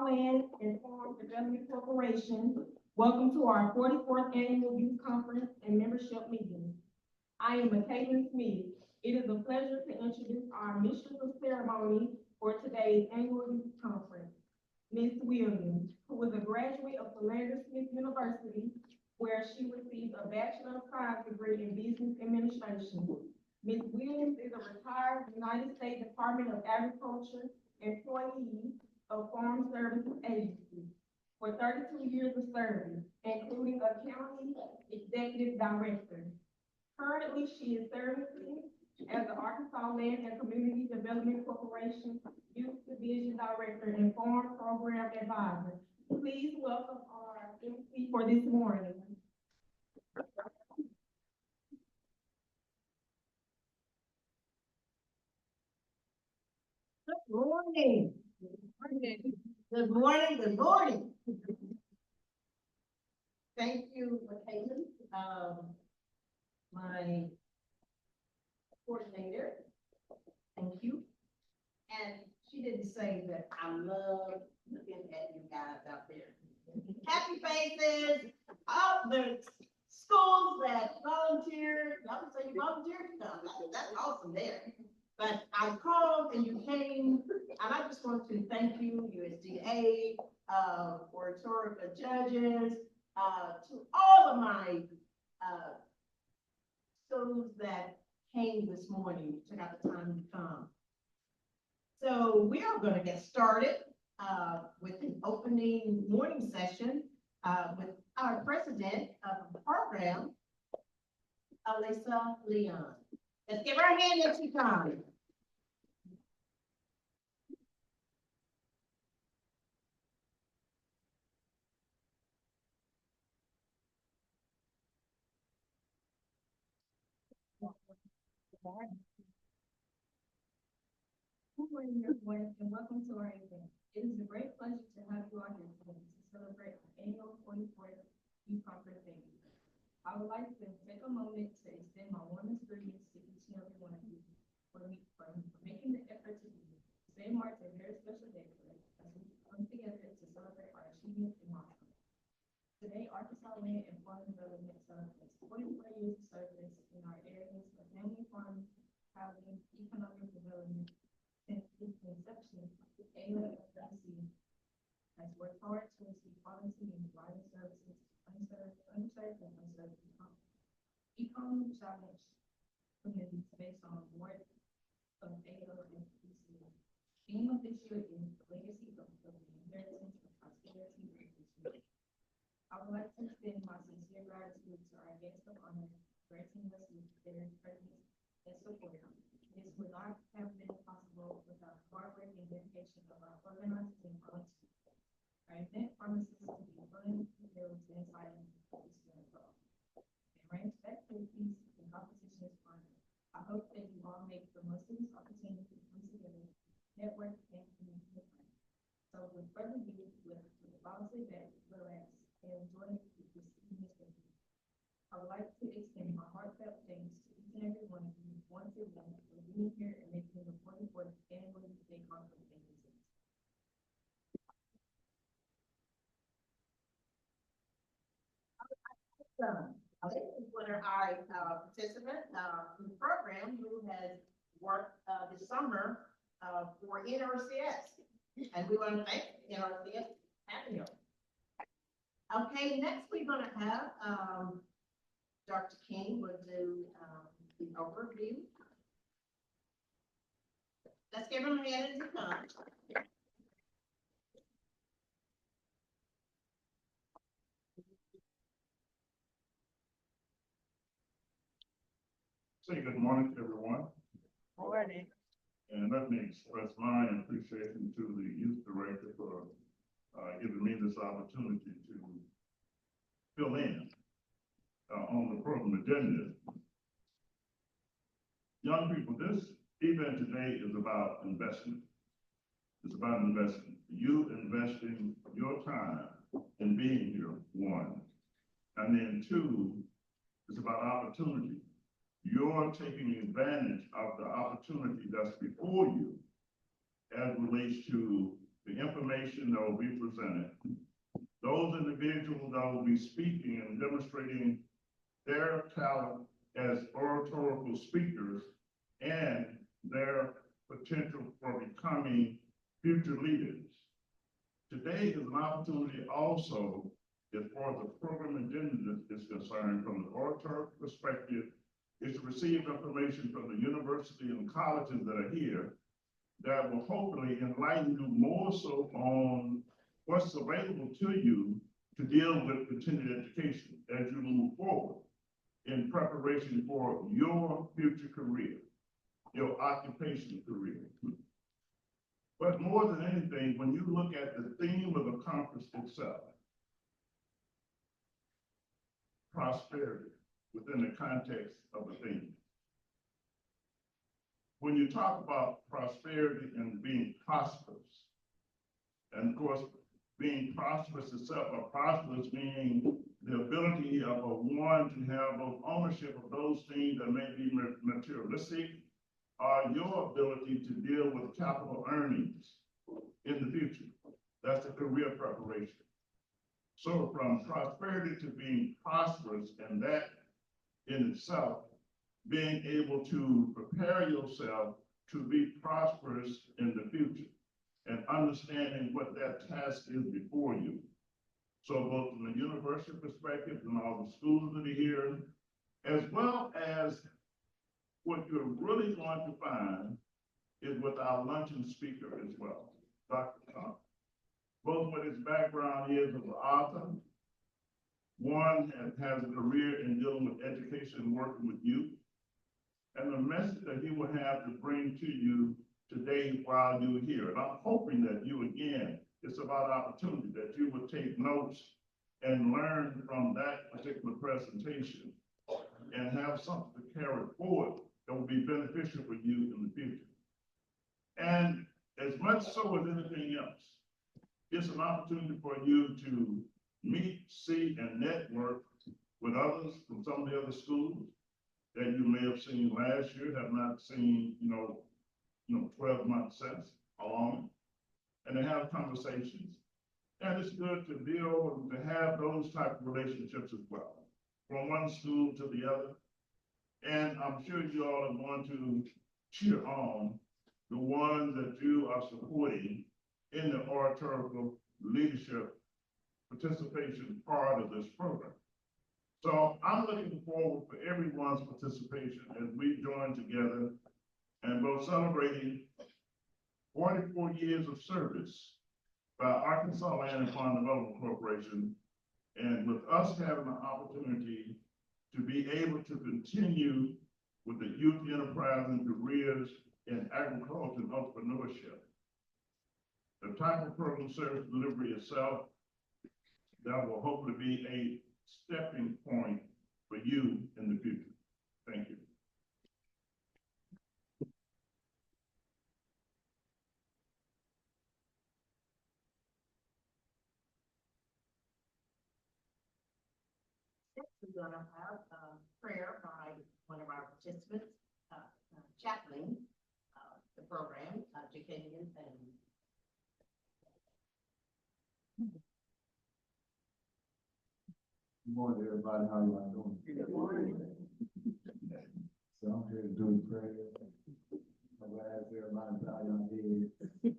Land and Farm Development Corporation. Welcome to our 44th Annual Youth Conference and Membership Meeting. I am Caitlin Smith. It is a pleasure to introduce our Mistress of Ceremony for today's Annual Youth Conference, Ms. Williams, who is a graduate of Philander Smith University, where she received a Bachelor of Science degree in Business Administration. Ms. Williams is a retired United States Department of Agriculture employee of Farm Services Agency for 32 years of service, including a county executive director. Currently, she is serving as the Arkansas Land and Community Development Corporation Youth Division Director and Farm Program Advisor. Please welcome our MC for this morning. Good morning. Good morning. Good morning. Thank you, Caitlin, my coordinator. Thank you. And she didn't say that I love looking at you guys out there. Happy faces, all the schools that volunteer. I would say you volunteered to come. That's awesome there. But I called and you came, and I just want to thank you, USDA, oratorical judges, to all of my schools that came this morning, took out the time to come. So we are going to get started with an opening morning session with our president of the program, Alyssa Leon. Let's give her a hand if she comes. Good morning, everyone, and welcome to our event. It is a great pleasure to have you all here today to celebrate our annual 44th Youth Conference Day. I would like to take a moment to extend my warmest greetings to each and every one of you for making the effort to be here. Today marks a very special day for us as we come together to celebrate our achievements and milestones. Today, Arkansas Land and Farm Development celebrates 44 years of service in our areas of family farming, housing, economic development. Since its inception, ALFDC has worked hard to achieve quality and providing services to unserved and unserved economic challenge communities based on work of ALFDC. The theme of this year is the legacy of the inheritance of prosperity and richness. I would like to extend my sincere gratitude to our guests of honor, gracing us with their presence and support. This would not have been possible without the hard work and dedication of our organizers and volunteers. Our event promises to be fun, filled, and exciting this year as well. And range activities and competition is fun. I hope that you all make the most of this opportunity to come together, network, and connect with friends. So with further ado, let's sit back, relax, and enjoy this evening's event. I would like to extend my heartfelt thanks to each and every one of you once again for being here and making the 44th Annual Youth Day Conference. This is one of our participants in the program who has worked this summer for NRCS. And we want to thank NRCS for having you. Okay, next we're going to have Dr. King will do the overview. Let's give him a hand as he comes. Say good morning to everyone. Morning. And let me express my appreciation to the youth director for giving me this opportunity to fill in on the program agenda. Young people, this event today is about investment. It's about investment. You investing your time in being here, one. And then two, it's about opportunity. You're taking advantage of the opportunity that's before you as relates to the information that will be presented. Those individuals that will be speaking and demonstrating their talent as oratorical speakers and their potential for becoming future leaders. Today is an opportunity also, as far as the program agenda is concerned, from the oratorical perspective, is to receive information from the university and colleges that are here that will hopefully enlighten you more so on what's available to you to deal with continued education as you move forward in preparation for your future career, your occupational career. But more than anything, when you look at the theme of the conference itself, prosperity within the context of the theme. When you talk about prosperity and being prosperous, and of course, being prosperous itself, or prosperous meaning the ability of one to have both ownership of those things that may be materialistic, or your ability to deal with capital earnings in the future. That's a career preparation. So from prosperity to being prosperous, and that in itself, being able to prepare yourself to be prosperous in the future and understanding what that task is before you. So both from the university perspective and all the schools that are here, as well as what you're really going to find is with our luncheon speaker as well, Dr. Tom. Both what his background is as an author, one has a career in dealing with education and working with youth, and the message that he will have to bring to you today while you're here. And I'm hoping that you, again, it's about opportunity, that you would take notes and learn from that particular presentation and have something to carry forward that will be beneficial for you in the future. And as much so as anything else, it's an opportunity for you to meet, see, and network with others from some of the other schools that you may have seen last year, have not seen, 12 months since along, and to have conversations. And it's good to build and to have those type of relationships as well, from one school to the other. And I'm sure you all are going to cheer on the ones that you are supporting in the oratorical leadership participation part of this program. So I'm looking forward for everyone's participation as we join together and both celebrating 44 years of service by Arkansas Land and Farm Development Corporation, and with us having the opportunity to be able to continue with the youth enterprise and careers in agriculture and entrepreneurship. The type of program service delivery itself, that will hopefully be a stepping point for you in the future. Thank you. Next, we're gonna have prayer by one of our participants, chaplain, the program, Jacadian and Good morning, everybody. How y'all doing? Good morning. So I'm here to do the prayer. I'm gonna ask everybody to bow your head.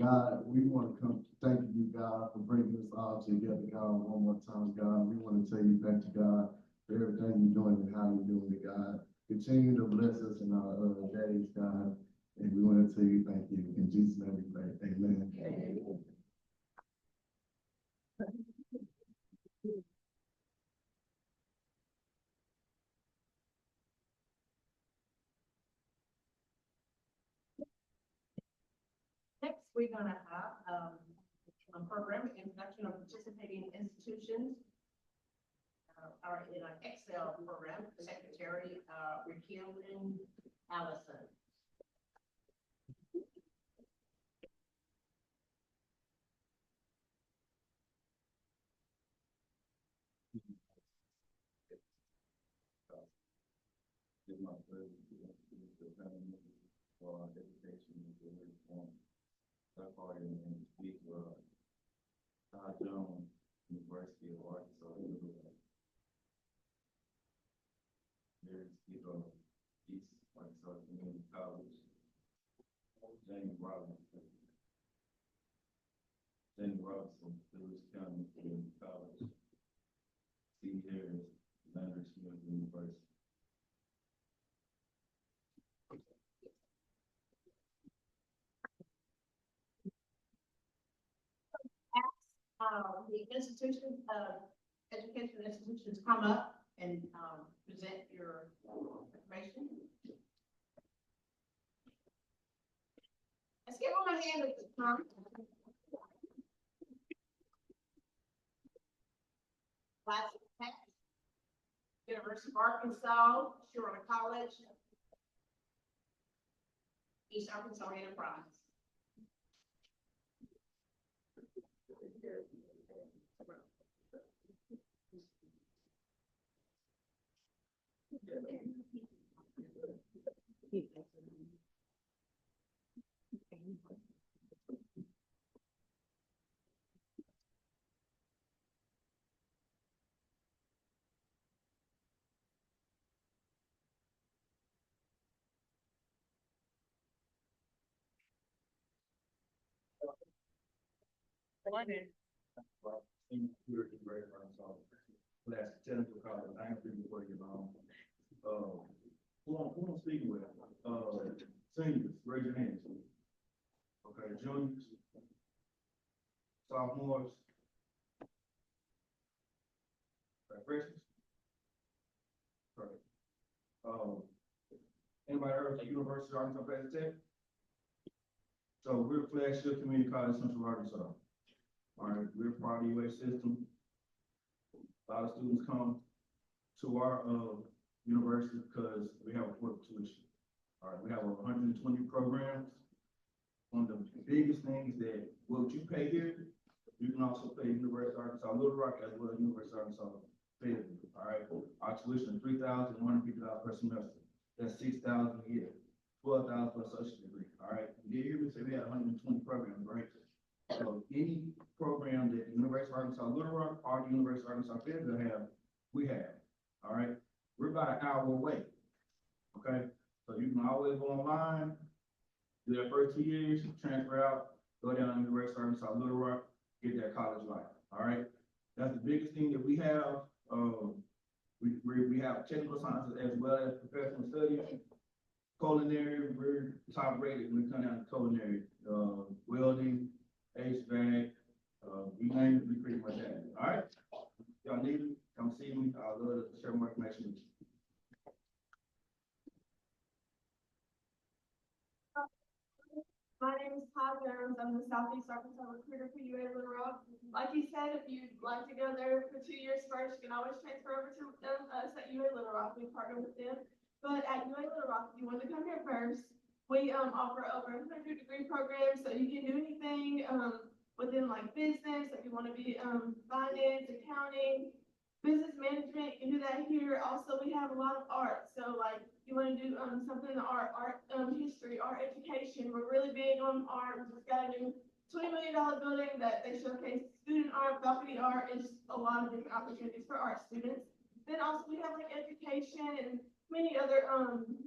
God, we want to come thank you, God, for bringing us all together, God, one more time, God. We want to tell you thank you, God, for everything you're doing and how you're doing it, God. Continue to bless us in our days, God. And we want to tell you thank you. In Jesus' name we pray. Amen. Amen. Next, we're gonna have a program, introduction of participating institutions. Are in an Excel program, Secretary Raquel Allison. It's my pleasure to for our education and reform. Tough party and speak Jones University of Arkansas. There is speak of East Arkansas Community College. James Robinson, Lewis County Community College. C. Harris, Leonard Smith University. The institution, education institutions come up and, present your information. Let's give them a hand at this time. Class of Tech, University of Arkansas, Sherman College, East Arkansas Enterprise. Class technical college, I ain't been before you long. Who I'm speaking with? Seniors, raise your hands. Okay, juniors, sophomores, freshmen. Okay. Anybody heard of the University of Arkansas Class Tech? So we're flagship community college in Central Arkansas. All right, we're part of the UA system. A lot of students come to our university because we have affordable tuition. All right, we have 120 programs. One of the biggest things that what you pay here, you can also pay University of Arkansas Little Rock as well as University of Arkansas Fayetteville. All right, our tuition is $3,150 per semester. That's $6,000 a year. $12,000 for associate degree. All right, did you hear me say we had 120 programs, right? So any program that the University of Arkansas Little Rock or the University of Arkansas Fayetteville have, we have. All right, we're about an hour away. Okay, so you can always go online, do that first 2 years, transfer out, go down to the University of Arkansas Little Rock, get that college life. All right, that's the biggest thing that we have. We have technical sciences as well as professional studies. Culinary, we're top rated when it comes down to culinary, welding, HVAC, you name it, we pretty much have it. All right, y'all need me, come see me. I'd love to share more information with you. My name is Todd Jones. I'm the Southeast Arkansas recruiter for UA Little Rock. Like he said, if you'd like to go there for 2 years first, you can always transfer over to us at UA Little Rock. We partner with them. But at UA Little Rock, if you want to come here first, we offer over 100-degree programs, so you can do anything within like business. If you want to be finance, accounting, business management, you can do that here. Also, we have a lot of art. So like you want to do something in art history, art education. We're really big on art. We just got a new $20 million building that they showcase student art, balcony art, and just a lot of different opportunities for art students. Then also we have like education and many other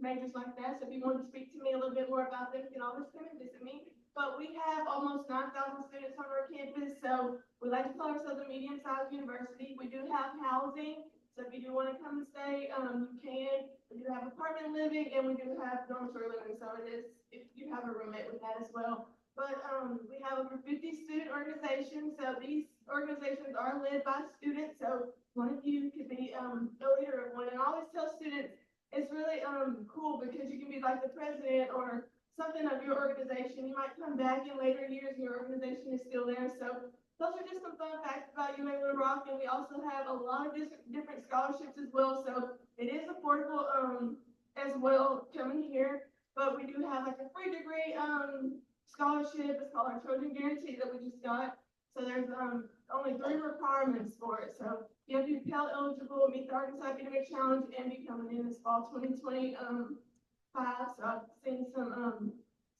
majors like that. So if you want to speak to me a little bit more about them, you can always come and visit me. But we have almost 9,000 students on our campus, so we like to call ourselves a medium-sized university. We do have housing, so if you do want to come and stay, you can. We do have apartment living, and we do have dormitory living, so it is if you have a roommate with that as well. But we have over 50 student organizations, so these organizations are led by students, so one of you could be a leader of one. And I always tell students, it's really cool because you can be like the president or something of your organization. You might come back in later years and your organization is still there. So those are just some fun facts about UA Little Rock. And we also have a lot of different scholarships as well. So it is affordable as well coming here. But we do have like a free degree scholarship. It's called our Trojan Guarantee that we just got. So there's only 3 requirements for it. So you have to be Pell eligible, meet the Arkansas Academic Challenge, and be coming in this fall 2025. So I've seen some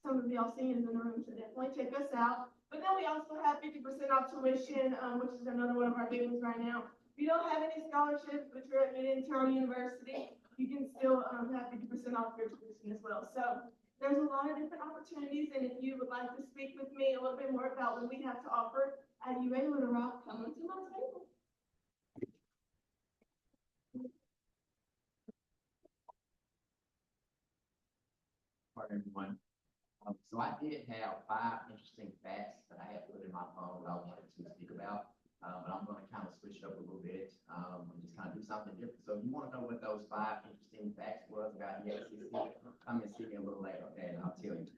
some of y'all seniors in the room should definitely check us out. But then we also have 50% off tuition, which is another one of our big ones right now. If you don't have any scholarships, but you're at Mid-Town University, you can still have 50% off your tuition as well. So there's a lot of different opportunities, and if you would like to speak with me a little bit more about what we have to offer at UA Little Rock, come on to my table. Morning, everyone. So I did have 5 interesting facts that I had put in my phone that I wanted to speak about. But I'm going to kind of switch it up a little bit, and just kind of do something different. So if you want to know what those 5 interesting facts was about the ACC, come and see me a little later, okay, and I'll tell you.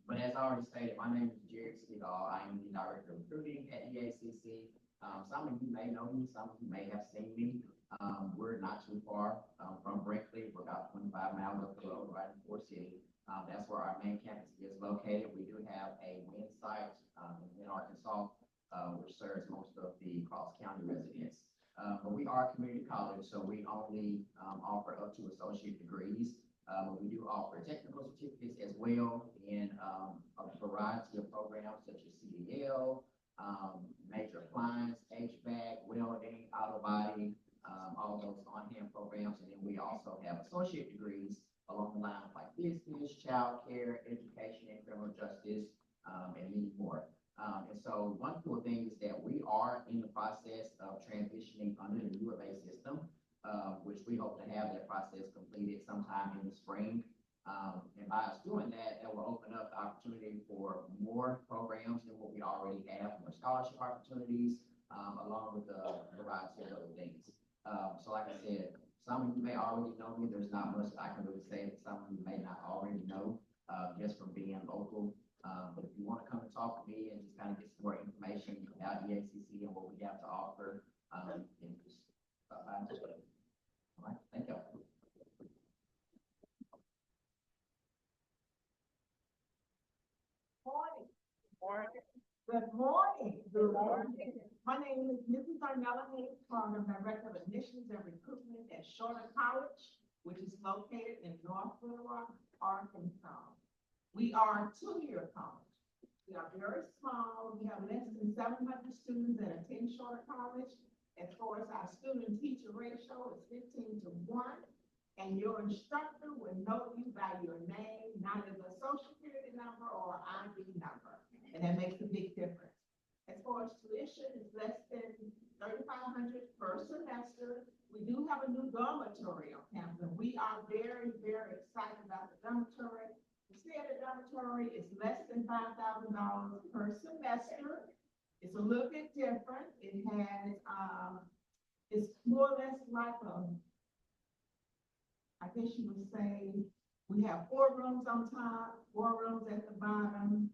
But as I already stated, my name is Jared Seagal. I am the Director of Recruiting at the ACC. Some of you may know me, some of you may have seen me. We're not too far from Brinkley. We're about 25 miles up the road, right in Fort City. That's where our main campus is located. We do have a wind site in Arkansas, which serves most of the Cross County residents. But we are a community college, so we only offer up to associate degrees. But we do offer technical certificates as well in a variety of programs such as CDL, major appliance, HVAC, welding, auto body, all those on-hand programs. And then we also have associate degrees along the lines like business, child care, education, and criminal justice, and many more. And so one cool thing is that we are in the process of transitioning under the U of A system, which we hope to have that process completed sometime in the spring. And by us doing that, that will open up the opportunity for more programs than what we already have, more scholarship opportunities, along with a variety of other things. So like I said, some of you may already know me. There's not much I can really say that some of you may not already know, just from being local. But if you want to come and talk to me and just kind of get some more information about the ACC and what we have to offer, then just stop by and check it. All right, thank you. Morning. Good morning. Good morning. My name is Mrs. Arnella Hayes Carter, Director of Admissions and Recruitment at Shorter College, which is located in North Little Rock, Arkansas. We are a 2-year college. We are very small. We have less than 700 students that attend Shorter College. As far as our student-teacher ratio is 15 to 1. And your instructor will know you by your name, not as a social security number or ID number. And that makes a big difference. As far as tuition, it's less than $3,500 per semester. We do have a new dormitory on campus. We are very, very excited about the dormitory. The standard dormitory is less than $5,000 per semester. It's a little bit different. It has, it's more or less like I guess you would say, we have 4 rooms on top, 4 rooms at the bottom.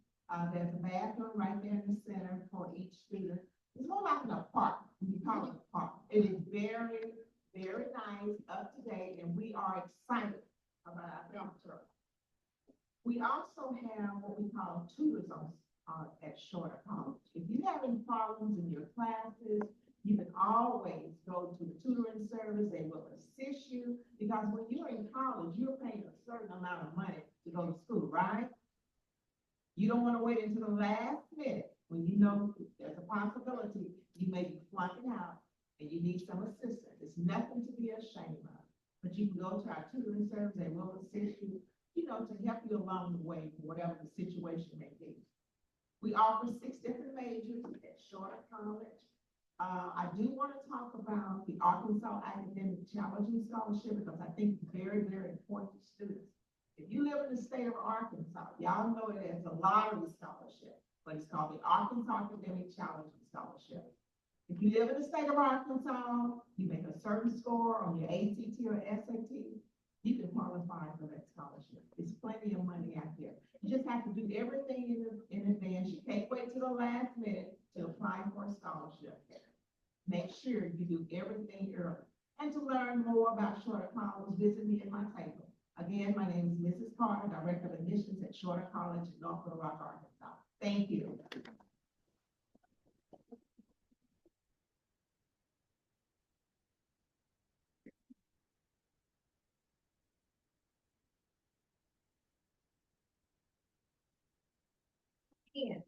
There's a bathroom right there in the center for each student. It's more like an apartment. We call it an apartment. It is very, very nice, up to date, and we are excited about our dormitory. We also have what we call tutors at Shorter College. If you have any problems in your classes, you can always go to the tutoring service. They will assist you, because when you're in college, you're paying a certain amount of money to go to school, right? You don't want to wait until the last minute when you know there's a possibility you may be flunking out and you need some assistance. It's nothing to be ashamed of. But you can go to our tutoring service. They will assist you, to help you along the way, whatever the situation may be. We offer 6 different majors at Shorter College. I do want to talk about the Arkansas Academic Challenging Scholarship, because I think it's very, very important to students. If you live in the state of Arkansas, y'all know it as a lottery scholarship, but it's called the Arkansas Academic Challenging Scholarship. If you live in the state of Arkansas, you make a certain score on your ACT or SAT, you can qualify for that scholarship. There's plenty of money out there. You just have to do everything in advance. You can't wait till the last minute to apply for a scholarship. Make sure you do everything early. And to learn more about Shorter College, visit me at my table. Again, my name is Mrs. Carter, Director of Admissions at Shorter College in North Little Rock, Arkansas. Thank you. 10.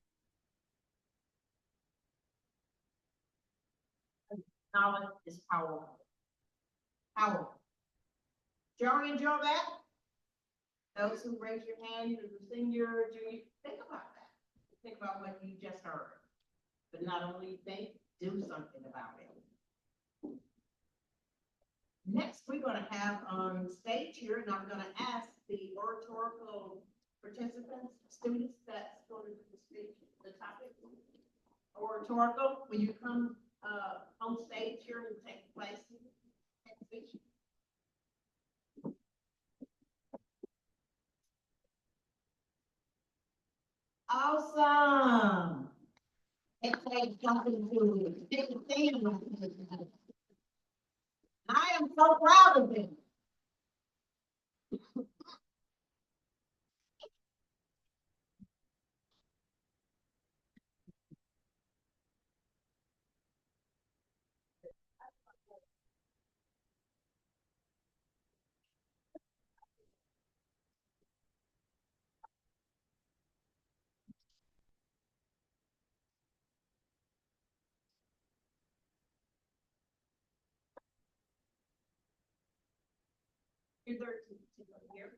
Knowledge is powerful. Powerful. Did you already enjoy that? Those who raise your hand, either the senior, junior, think about that. Think about what you just heard. But not only think, do something about it. Next, we're gonna have on stage here, and I'm gonna ask the oratorical participants, students that's going to speak the topic. Oratorical, will you come, on stage here and take place? And speak? Awesome. It's like something to big thing. I am so proud of them. You're 13 here.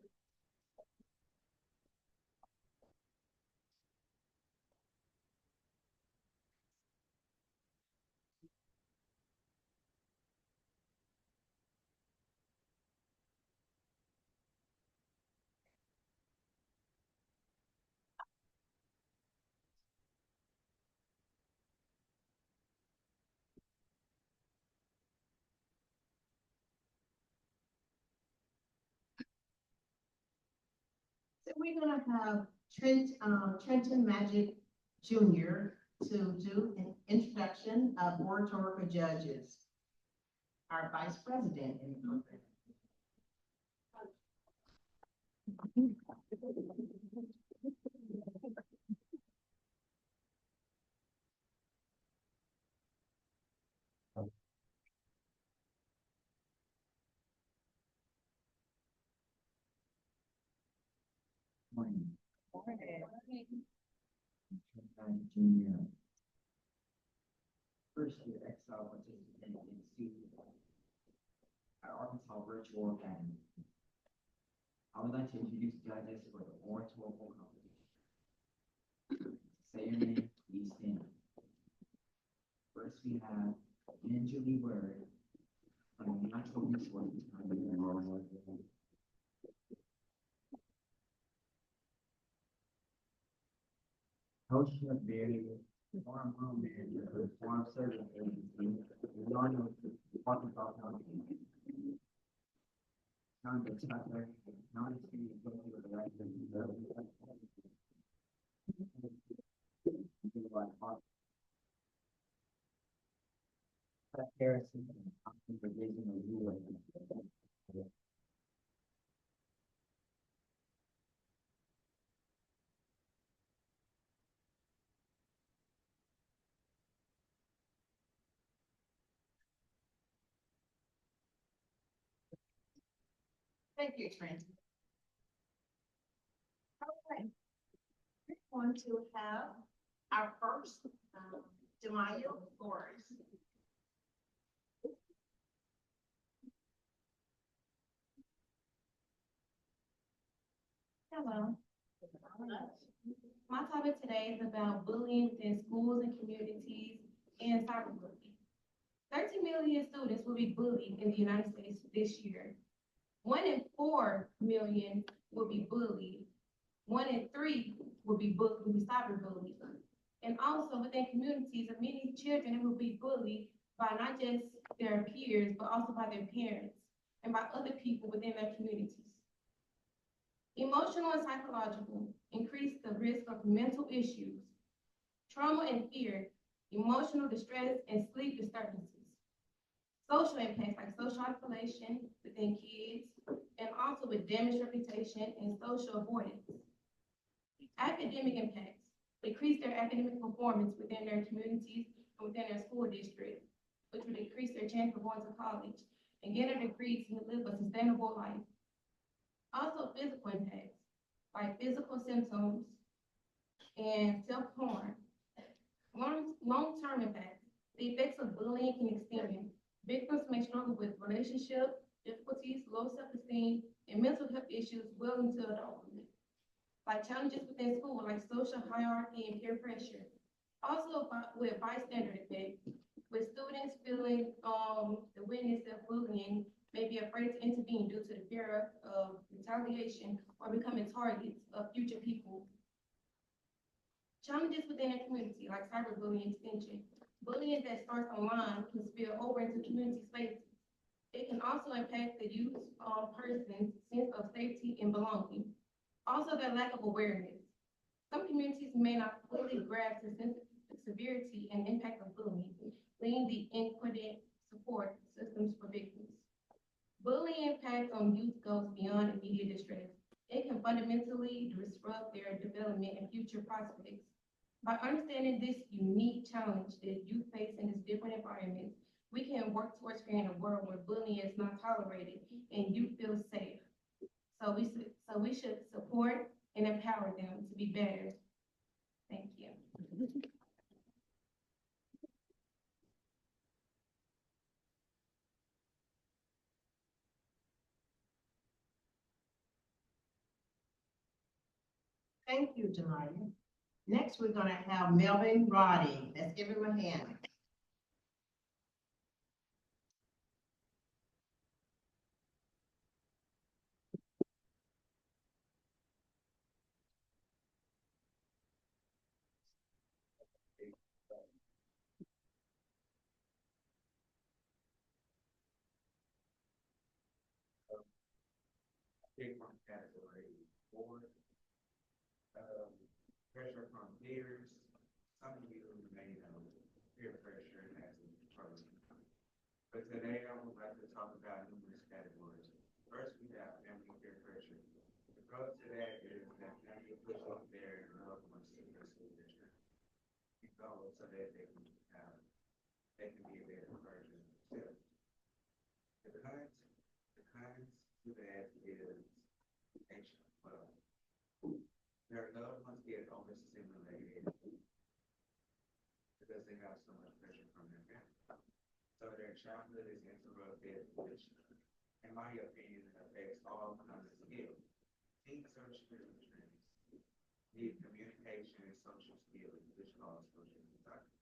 So we're gonna have Trenton Magic Jr. to do an introduction of oratorical judges. Our vice president in the program. Morning. Junior. First year Excel participant in student at Arkansas Virtual Academy. I would like to introduce judges for the oratorical competition. Say your name, please stand. First, we have Julie Word from the Natural Resources. Coach Berry, farm home manager for the Farm Service Agency, Arkansas County. County Tucker, County City Executive Director. Harrison, Division of U.S. Thank you, Trent. All right. We're going to have our first, Demayo Flores. Hello. My topic today is about bullying within schools and communities and cyberbullying. 13 million students will be bullied in the United States this year. 1 in 4 million will be bullied. 1 in 3 will be cyberbullied. And also within communities, of many children will be bullied by not just their peers, but also by their parents and by other people within their communities. Emotional and psychological increase the risk of mental issues, trauma and fear, emotional distress, and sleep disturbances. Social impacts like social isolation within kids, and also with damaged reputation and social avoidance. Academic impacts decrease their academic performance within their communities and within their school district, which would increase their chance of going to college and get a degree to live a sustainable life. Also physical impacts, like physical symptoms, and self-harm. Long-term impacts. The effects of bullying can extend. Victims may struggle with relationship difficulties, low self-esteem, and mental health issues well into adulthood. Like challenges within school, like social hierarchy and peer pressure. Also, with bystander effect, with students feeling the witness of bullying, may be afraid to intervene due to the fear of retaliation or becoming targets of future people. Challenges within a community, like cyberbullying extension. Bullying that starts online can spill over into community spaces. It can also impact the youth person's sense of safety and belonging. Also, the lack of awareness. Some communities may not fully grasp the severity and impact of bullying, leading the inadequate support systems for victims. Bullying impact on youth goes beyond immediate distress. It can fundamentally disrupt their development and future prospects. By understanding this unique challenge that youth face in this different environments, we can work towards creating a world where bullying is not tolerated and youth feel safe. So we should support and empower them to be better. Thank you. Thank you, Janaya. Next, we're gonna have Melvin Roddy. Let's give him a hand. Pick from category 4, pressure from peers. Some of you may know peer pressure has a problem. But today I would like to talk about numerous categories. First, we have family peer pressure. The approach to that is that family push up their loved ones to their school district. You go so that they can be a better version of themselves. The cons to that is well, their loved ones get overstimulated because they have so much pressure from their family. So their childhood is interrupted, which, in my opinion, affects all kinds of skills. Teens are extremely trained. Need communication and social skills, which cause social anxiety,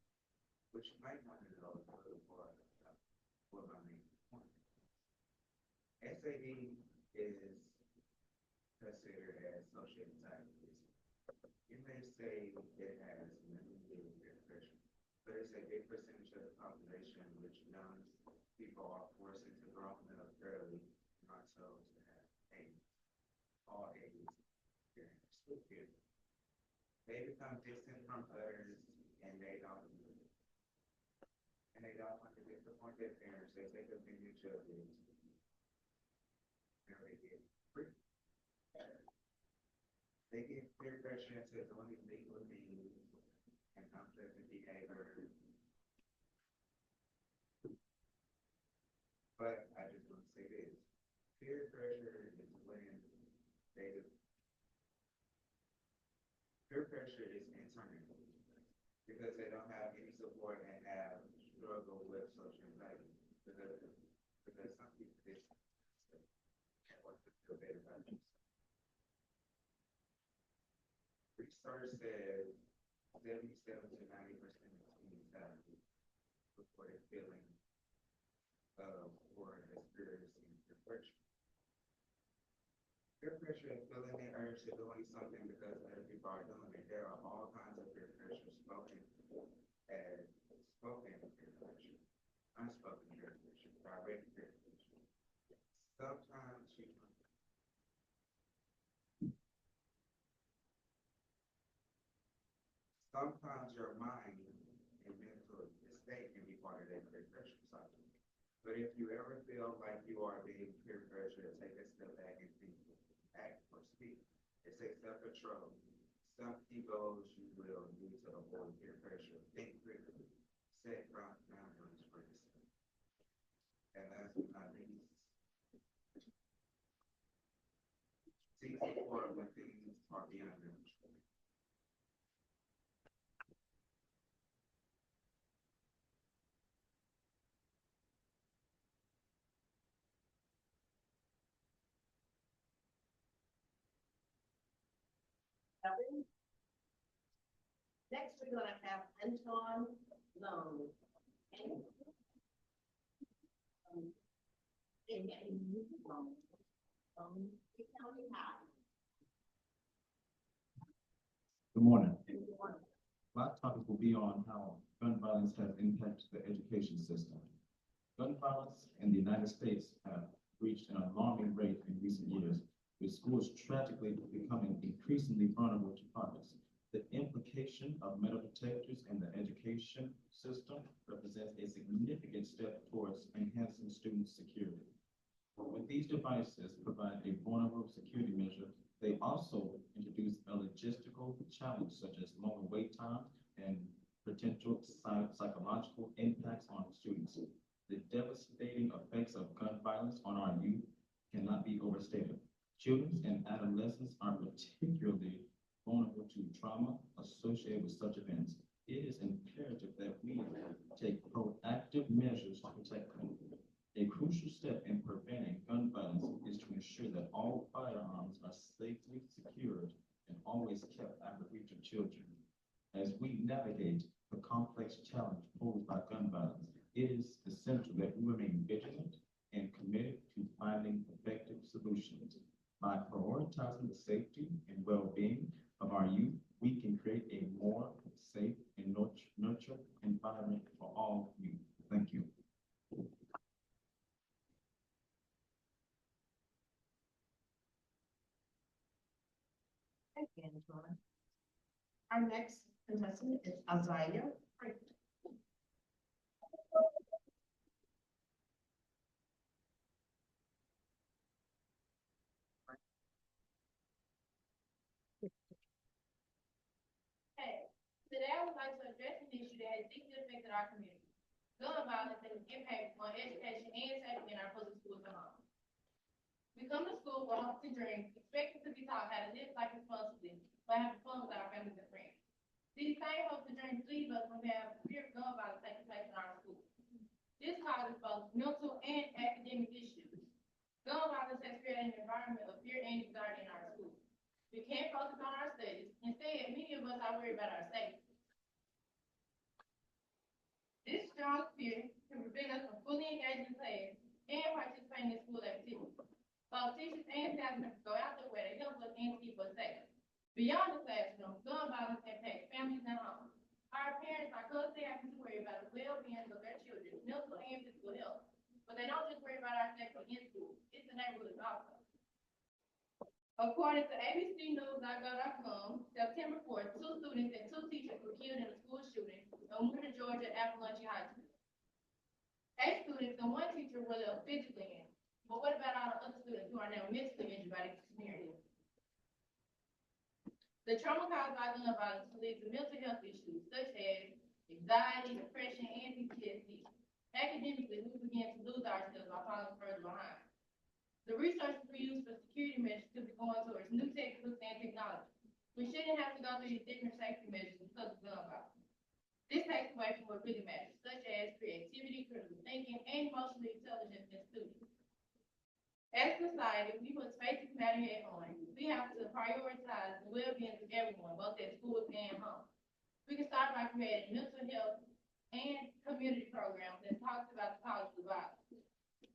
which you might want to know for my main point. SAD is considered as social anxiety. You may say it has nothing to do with peer pressure, but it's a big percentage of the population which young people are forced into growing up early and are told to have all ages experience. They become distant from others and they don't want to disappoint their parents. They take advantage of it. And they get free. They get peer pressure into doing illegal things and unpleasant behavior. But I just want to say this. Peer pressure is when they peer pressure is internal because they don't have any support and have struggle with social anxiety because some people just want to feel better about themselves. Research says 77 to 90% of teens have reported feeling or experiencing peer pressure. Peer pressure is feeling the urge to doing something because other people are doing it. There are all kinds of peer pressure spoken peer pressure, unspoken peer pressure, direct peer pressure. Sometimes your mind and mental state can be part of that peer pressure cycle. But if you ever feel like you are being peer pressure, take a step back and think, act or speak. It's a self-control. Some key goals you will do to avoid peer pressure. Think critically. Set boundaries for yourself. And last but not least, seek support when things are beyond your control. Seven. Next, we're gonna have Anton Long. County High. Good morning. My topic will be on how gun violence has impacted the education system. Gun violence in the United States have reached an alarming rate in recent years, with schools tragically becoming increasingly vulnerable to violence. The implication of metal detectors in the education system represents a significant step towards enhancing student security. When these devices provide a vulnerable security measure, they also introduce a logistical challenge such as longer wait times and potential psychological impacts on students. The devastating effects of gun violence on our youth cannot be overstated. Children and adolescents are particularly vulnerable to trauma associated with such events. It is imperative that we take proactive measures to protect them. A crucial step in preventing gun violence is to ensure that all firearms are safely secured and always kept out of reach of children. As we navigate the complex challenge posed by gun violence, it is essential that we remain vigilant and committed to finding effective solutions. By prioritizing the safety and well-being of our youth, we can create a more safe and nurtured environment for all youth. Thank you. Thank you, Antoine. Our next contestant is Isaiah Franklin. Hey, today I would like to address an issue that has deeply affected our community. Gun violence and its impact on education and safety in our public schools and homes. We come to school with hopes and dreams, expecting to be taught how to live life responsibly, but having fun with our families and friends. These same hopes and dreams leave us when we have severe gun violence taking place in our schools. This causes both mental and academic issues. Gun violence has created an environment of fear and anxiety in our schools. We can't focus on our studies. Instead, many of us are worried about our safety. This strong fear can prevent us from fully engaging in class and participating in school activities. Both teachers and staff members go out their way to help us and keep us safe. Beyond the classroom, gun violence impacts families and homes. Our parents are constantly having to worry about the well-being of their children's mental and physical health. But they don't just worry about our safety in school, it's the neighborhood also. According to abcnews.go.com, September 4th, 2 students and 2 teachers were killed in a school shooting in Winter, Georgia, Appalachia High School. 8 students and 1 teacher were left physically injured. But what about all the other students who are now mentally injured by this experience? The trauma caused by gun violence leads to mental health issues such as anxiety, depression, and PTSD. Academically, we begin to lose ourselves by falling further behind. The resources we use for security measures could be going towards new textbooks and technology. We shouldn't have to go through these different safety measures because of gun violence. This takes away from what really matters, such as creativity, critical thinking, and emotional intelligence in students. As a society, we must face this matter head on. We have to prioritize the well-being of everyone, both at schools and home. We can start by creating mental health and community programs that talks about the causes of violence.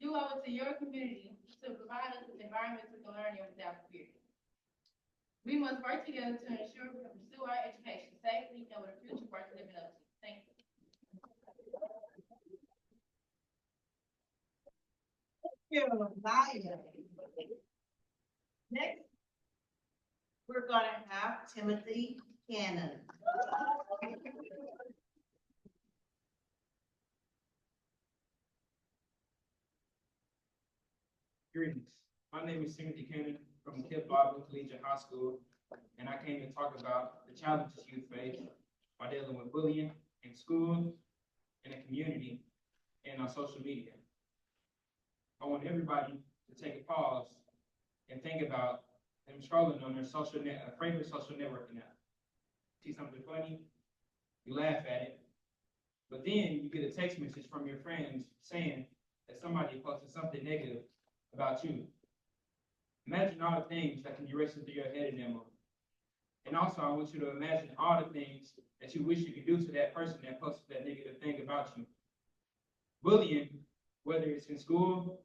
You owe it to your community to provide us with environments we can learn in without fear. We must work together to ensure we can pursue our education safely and with a future worth living up to. Thank you. Next, we're gonna have Timothy Cannon. Greetings. My name is Timothy Cannon from Kip Bible Collegiate High School, and I came to talk about the challenges youth face by dealing with bullying in school, in the community, and on social media. I want everybody to take a pause and think about them scrolling on their favorite social networking app. See something funny, you laugh at it, but then you get a text message from your friends saying that somebody posted something negative about you. Imagine all the things that can be racing through your head in that moment. And also, I want you to imagine all the things that you wish you could do to that person that posted that negative thing about you. Bullying, whether it's in school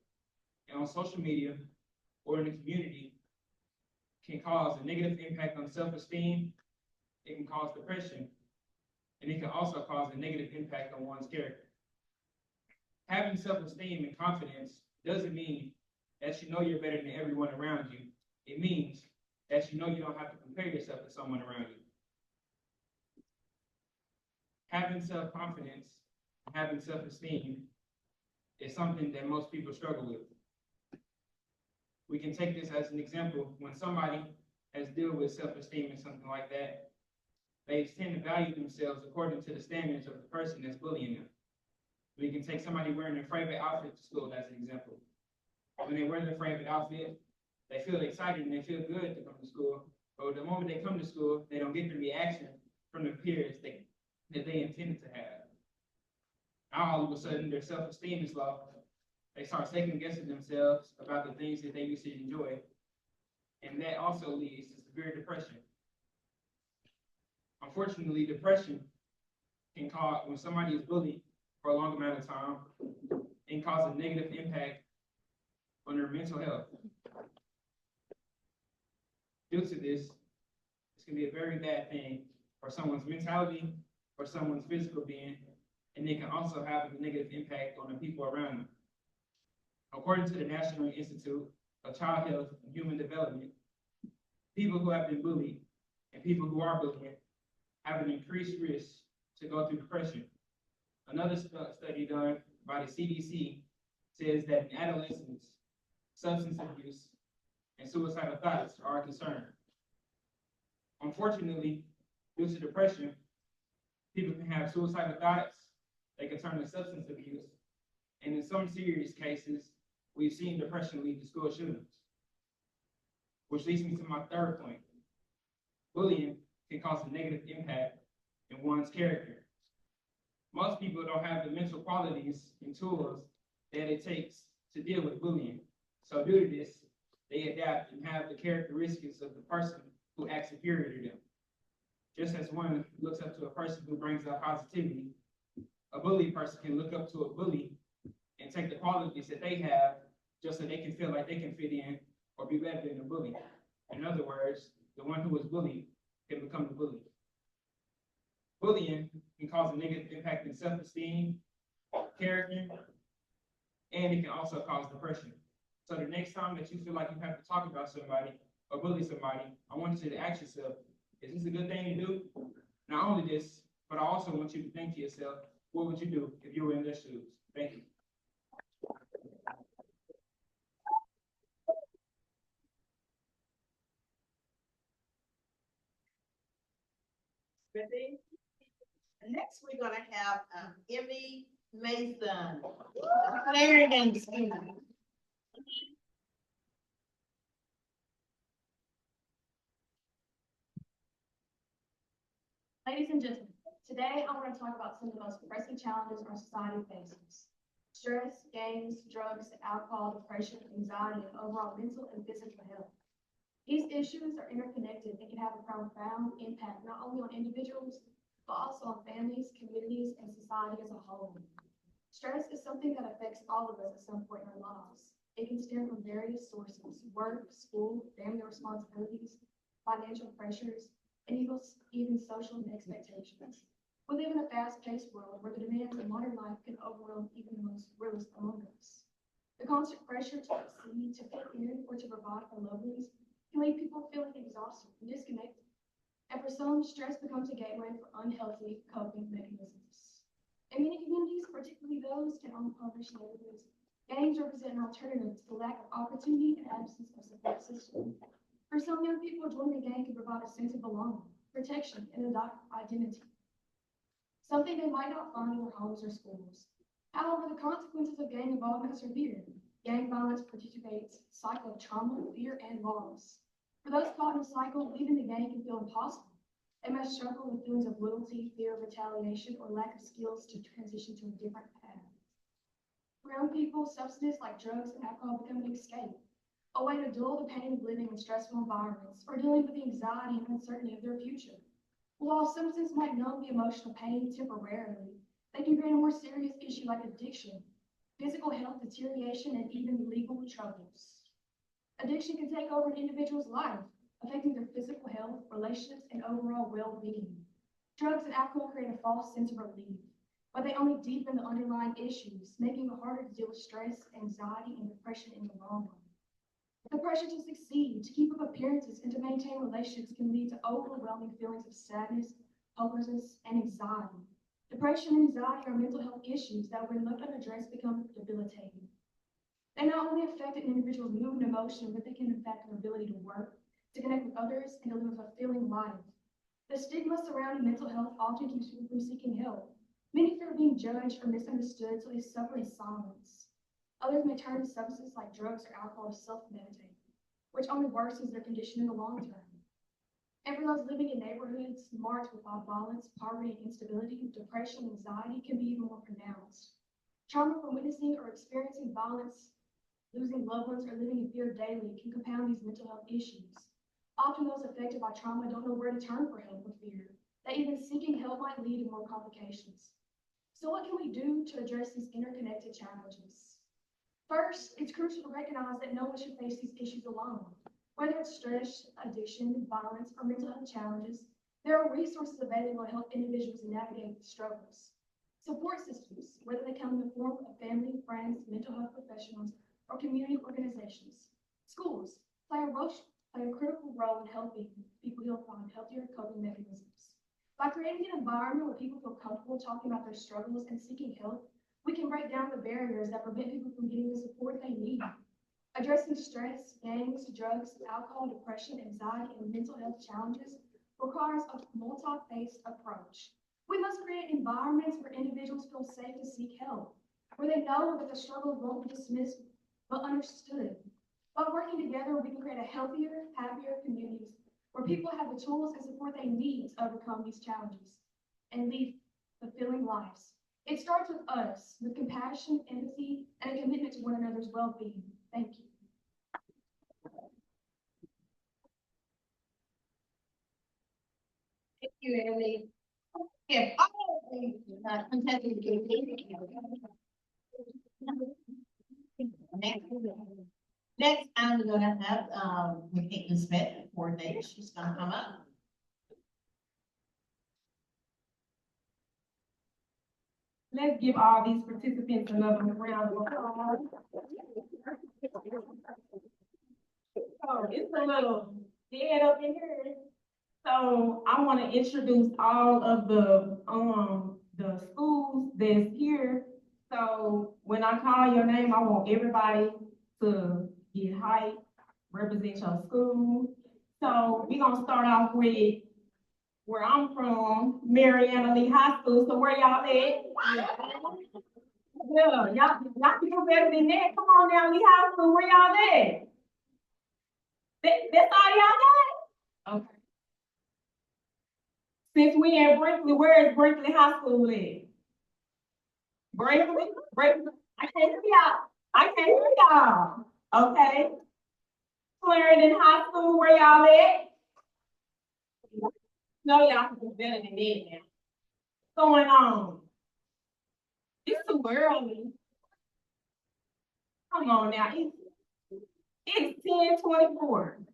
and on social media or in the community, can cause a negative impact on self-esteem. It can cause depression, and it can also cause a negative impact on one's character. Having self-esteem and confidence doesn't mean that you know you're better than everyone around you. It means that you know you don't have to compare yourself to someone around you. Having self-confidence, having self-esteem is something that most people struggle with. We can take this as an example. When somebody has dealt with self-esteem and something like that, they tend to value themselves according to the standards of the person that's bullying them. We can take somebody wearing their favorite outfit to school as an example. When they wear their favorite outfit, they feel excited and they feel good to come to school. But the moment they come to school, they don't get the reaction from the peers that they intended to have. Now all of a sudden their self-esteem is low. They start second guessing themselves about the things that they used to enjoy. And that also leads to severe depression. Unfortunately, depression can cause, when somebody is bullied for a long amount of time, and cause a negative impact on their mental health. Due to this, this can be a very bad thing for someone's mentality, for someone's physical being, and it can also have a negative impact on the people around them. According to the National Institute of Child Health and Human Development, people who have been bullied and people who are bullied have an increased risk to go through depression. Another study done by the CDC says that in adolescents, substance abuse and suicidal thoughts are a concern. Unfortunately, due to depression, people can have suicidal thoughts, they can turn to substance abuse, and in some serious cases, we've seen depression lead to school shootings. Which leads me to my third point. Bullying can cause a negative impact in one's character. Most people don't have the mental qualities and tools that it takes to deal with bullying. So due to this, they adapt and have the characteristics of the person who acts superior to them. Just as one looks up to a person who brings out positivity, a bully person can look up to a bully and take the qualities that they have just so they can feel like they can fit in or be better than the bully. In other words, the one who was bullied can become the bully. Bullying can cause a negative impact in self-esteem, character, and it can also cause depression. So the next time that you feel like you have to talk about somebody or bully somebody, I want you to ask yourself, is this a good thing to do? Not only this, but I also want you to think to yourself, what would you do if you were in their shoes? Thank you. Ready? Next, we're gonna have Emmy Mason. Ladies and gentlemen, today I want to talk about some of the most pressing challenges our society faces. Stress, gangs, drugs, alcohol, depression, anxiety, and overall mental and physical health. These issues are interconnected and can have a profound impact not only on individuals, but also on families, communities, and society as a whole. Stress is something that affects all of us at some point in our lives. It can stem from various sources: work, school, family responsibilities, financial pressures, and even social expectations. We live in a fast-paced world where the demands of modern life can overwhelm even the most realist among us. The constant pressure to succeed, to fit in, or to provide for loved ones can leave people feeling exhausted and disconnected. And for some, stress becomes a gateway for unhealthy coping mechanisms. In many communities, particularly those in impoverished neighborhoods, gangs represent an alternative to the lack of opportunity and absence of support system. For some young people, joining a gang can provide a sense of belonging, protection, and identity, something they might not find in their homes or schools. However, the consequences of gang involvement are severe. Gang violence perpetuates a cycle of trauma, fear, and loss. For those caught in a cycle, leaving the gang can feel impossible. They may struggle with feelings of loyalty, fear of retaliation, or lack of skills to transition to a different path. For young people, substances like drugs and alcohol become an escape, a way to dull the pain of living in stressful environments or dealing with the anxiety and uncertainty of their future. While substances might numb the emotional pain temporarily, they can create a more serious issue like addiction, physical health deterioration, and even legal troubles. Addiction can take over an individual's life, affecting their physical health, relationships, and overall well-being. Drugs and alcohol create a false sense of relief, but they only deepen the underlying issues, making it harder to deal with stress, anxiety, and depression in the long run. The pressure to succeed, to keep up appearances, and to maintain relationships can lead to overwhelming feelings of sadness, hopelessness, and anxiety. Depression and anxiety are mental health issues that, when left unaddressed, become debilitating. They not only affect an individual's mood and emotion, but they can affect their ability to work, to connect with others, and to live a fulfilling life. The stigma surrounding mental health often keeps people from seeking help. Many fear being judged or misunderstood, so they suffer in silence. Others may turn to substances like drugs or alcohol to self-medicate, which only worsens their condition in the long term. And for those living in neighborhoods marked with violence, poverty, and instability, depression and anxiety can be even more pronounced. Trauma from witnessing or experiencing violence, losing loved ones, or living in fear daily can compound these mental health issues. Often those affected by trauma don't know where to turn for help with fear, that even seeking help might lead to more complications. So what can we do to address these interconnected challenges? First, it's crucial to recognize that no one should face these issues alone. Whether it's stress, addiction, violence, or mental health challenges, there are resources available to help individuals navigate the struggles. Support systems, whether they come in the form of family, friends, mental health professionals, or community organizations. Schools play a critical role in helping people heal from healthier coping mechanisms. By creating an environment where people feel comfortable talking about their struggles and seeking help, we can break down the barriers that prevent people from getting the support they need. Addressing stress, gangs, drugs, alcohol, depression, anxiety, and mental health challenges requires a multi-phased approach. We must create environments where individuals feel safe to seek help, where they know that the struggles won't be dismissed but understood. By working together, we can create a healthier, happier communities where people have the tools and support they need to overcome these challenges and lead fulfilling lives. It starts with us, with compassion, empathy, and a commitment to one another's well-being. Thank you. Thank you, Emily. If all of these contestants next, I'm gonna have, Nikki Smith coordinate. She's gonna come up. Let's give all these participants another round of applause. So it's a little dead up in here. So I want to introduce all of the schools that's here. So when I call your name, I want everybody to get hype, represent your school. So we're gonna start off with where I'm from, Mariana Lee High School. So where y'all at? Yeah, y'all people better than that. Come on now, Lee High School, where y'all at? That's all y'all got? Okay. Since we in Brinkley, where is Brinkley High School at? Brinkley? I can't hear y'all. Okay. Clarendon High School, where y'all at? No, y'all can do better than that now. What's going on? It's too early. Come on now, it's 10:24.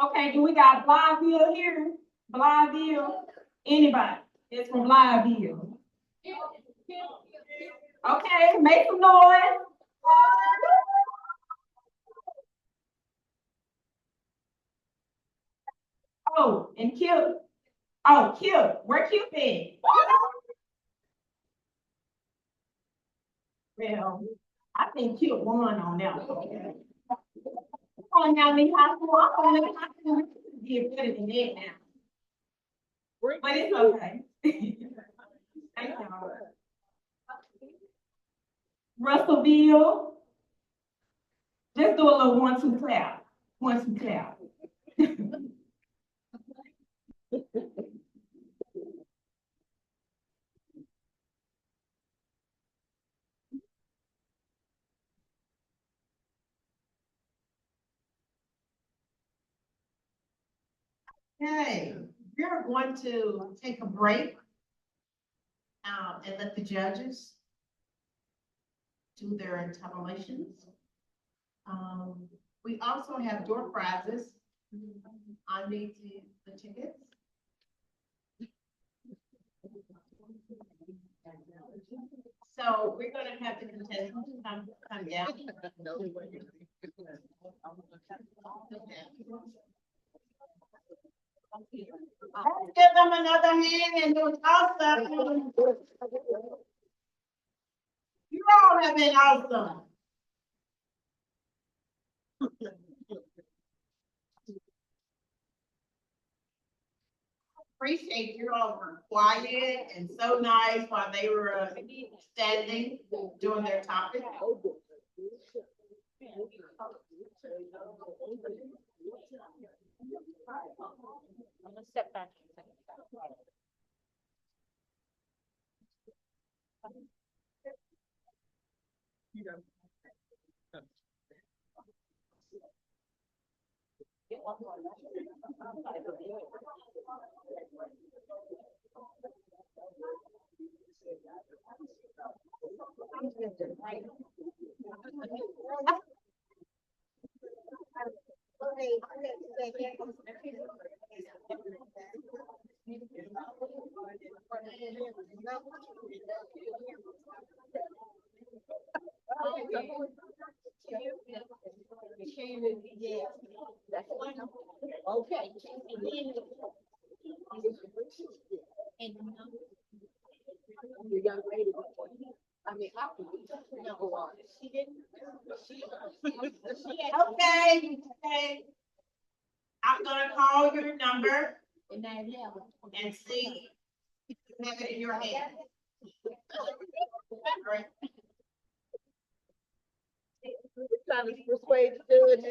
Okay, do we got Blytheville here? Blytheville? Anybody? It's from Blytheville. Okay, make some noise. Oh, and Kip. Oh, Kip. Where Kip at? Well, I think Kip won on that one. Come on now, Lee High School. I'm gonna let High School get better than that now. But it's okay. Thank y'all. Russellville. Just do a little 1-2 clap. 1-2 clap. Okay, we're going to take a break. And let the judges do their tabulations. We also have door prizes underneath the tickets. So we're gonna have the contestants come down. Let's give them another hand and do awesome. You all have been awesome. Appreciate you all were quiet and so nice while they were standing doing their topic. I'm gonna step back. Okay. You young lady before you. I mean, I can number one. She didn't. Okay. I'm gonna call your number and see if you have it in your hand. All right. Trying to persuade you to do it.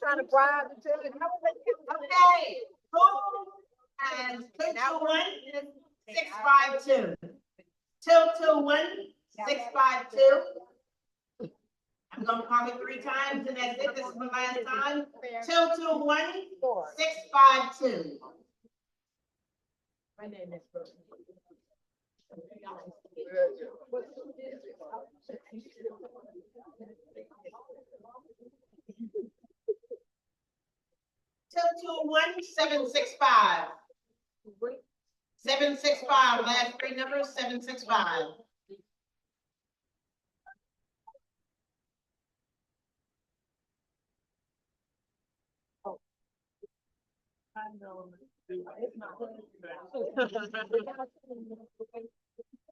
Trying to bribe you to it. Okay, who has 221-652? 221-652. I'm gonna call it 3 times and that's it. This is the last time. 221-652. My name is Brooke. 221-765. 765, last 3 numbers, 765.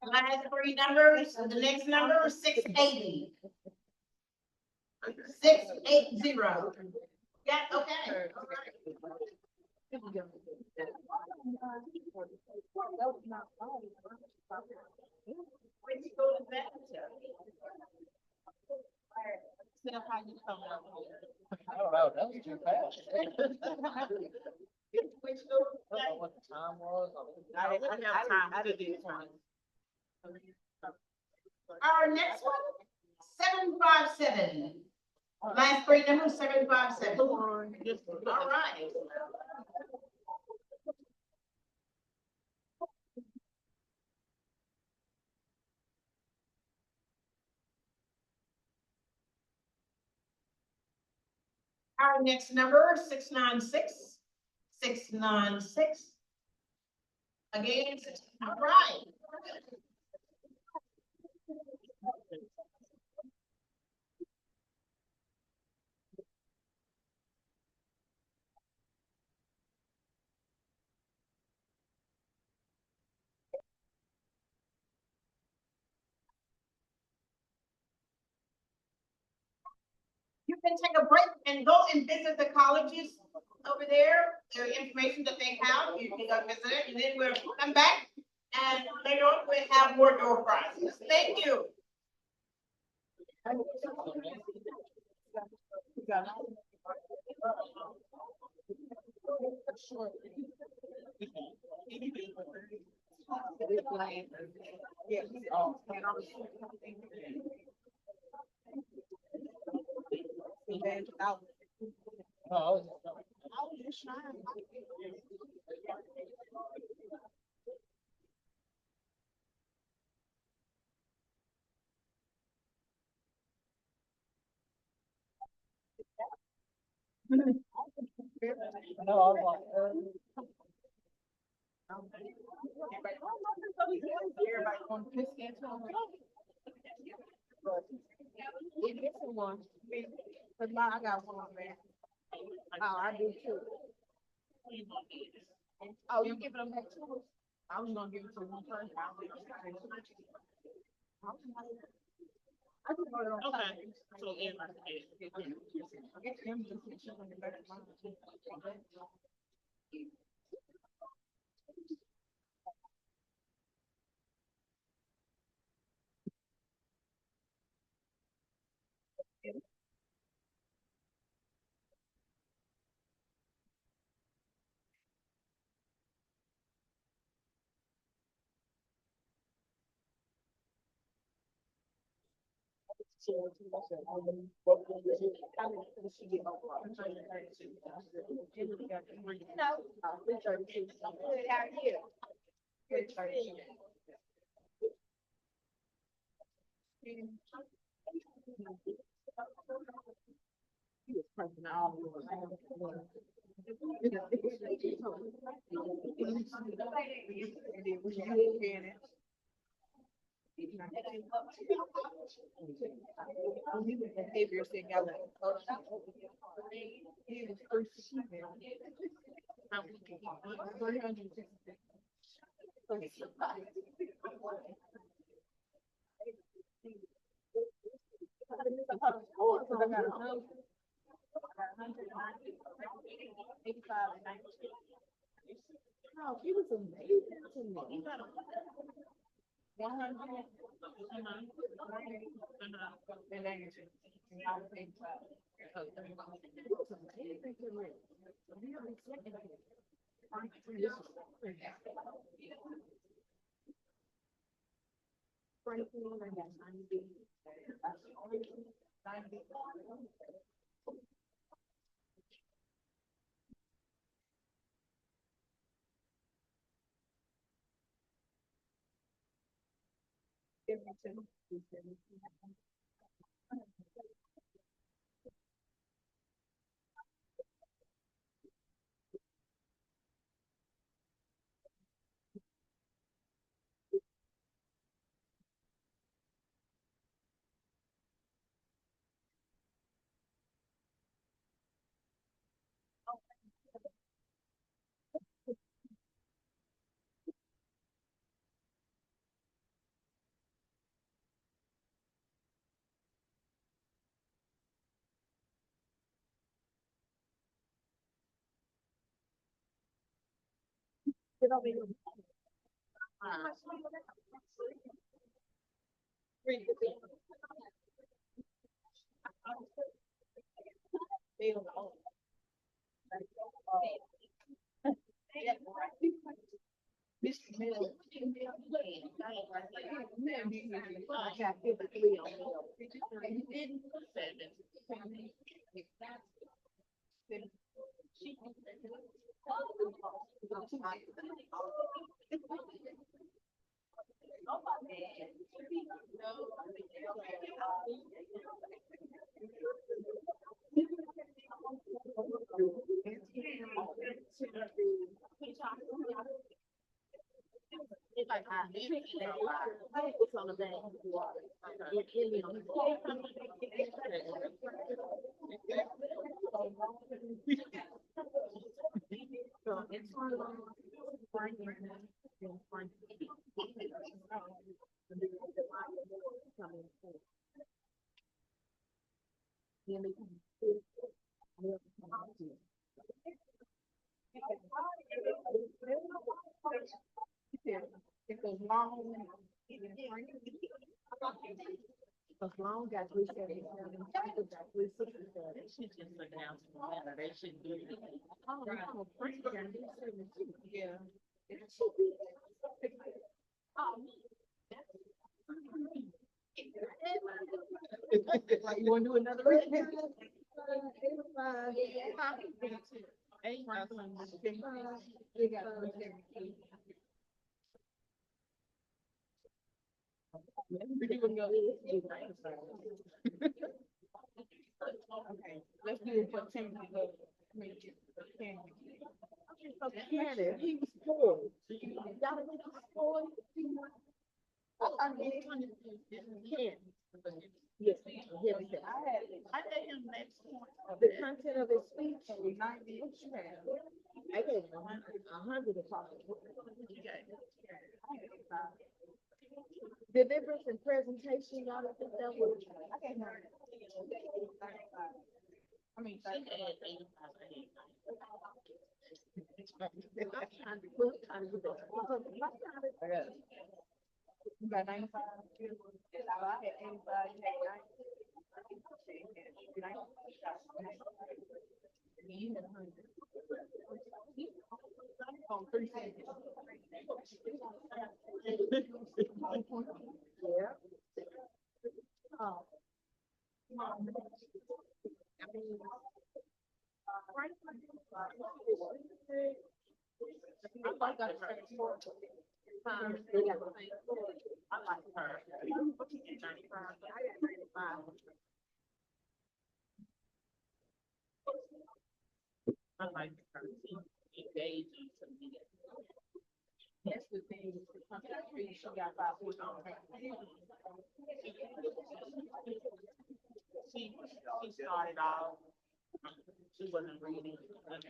Last 3 numbers, the next number is 680. 680. Yeah, okay. All right. Where'd you go to that? Now, how you coming up here? I don't know, that was too fast. Which go to I don't know what the time was. I have time to do this one. Our next one, 757. Last 3 numbers, 757. All right. Our next number, 696. 696. Again, all right. You can take a break and go and visit the colleges over there. Their information that they have, you can go visit it, and then we'll come back and later on we'll have more door prizes. Thank you. was just trying. Everybody want to piss into them. We get someone, but mine, I got one, man. Oh, I do too. Oh, you giving them back to us? I was gonna give it to one person. I just voted on. Okay. So everybody. Get them to put you on the back of mine. Behaviors together. No, he was amazing to me. 100. And then you should- and I would think, he was amazing to me. Really second. Franklin, I got 90. Everything. I got 53 on it's on the back. So it's one of it goes long. As long as we said it, we should just look down to the matter, they shouldn't do it. Oh, no, Frank can do certain things. Yeah. It should be. Like, you wanna do another reading? Okay, let's do it for Timothy. So Candace, he was poor. Y'all think he's poor? I mean, Candace. Yes, yes, I gave him next point. The content of his speech was 90. What you had? I gave him 100 of copies. Deliverance and presentation, y'all don't think that was? I gave him. I mean, she had 85. I'm trying to put, trying to get that. I got it. You got 95? I had 85, you had 90. You had 100. On 3 seconds. Yeah. Oh. I mean, I like that. I like her. I like her. Engaging to me. That's the thing. She got 5 foot on her. She started off. She wasn't reading,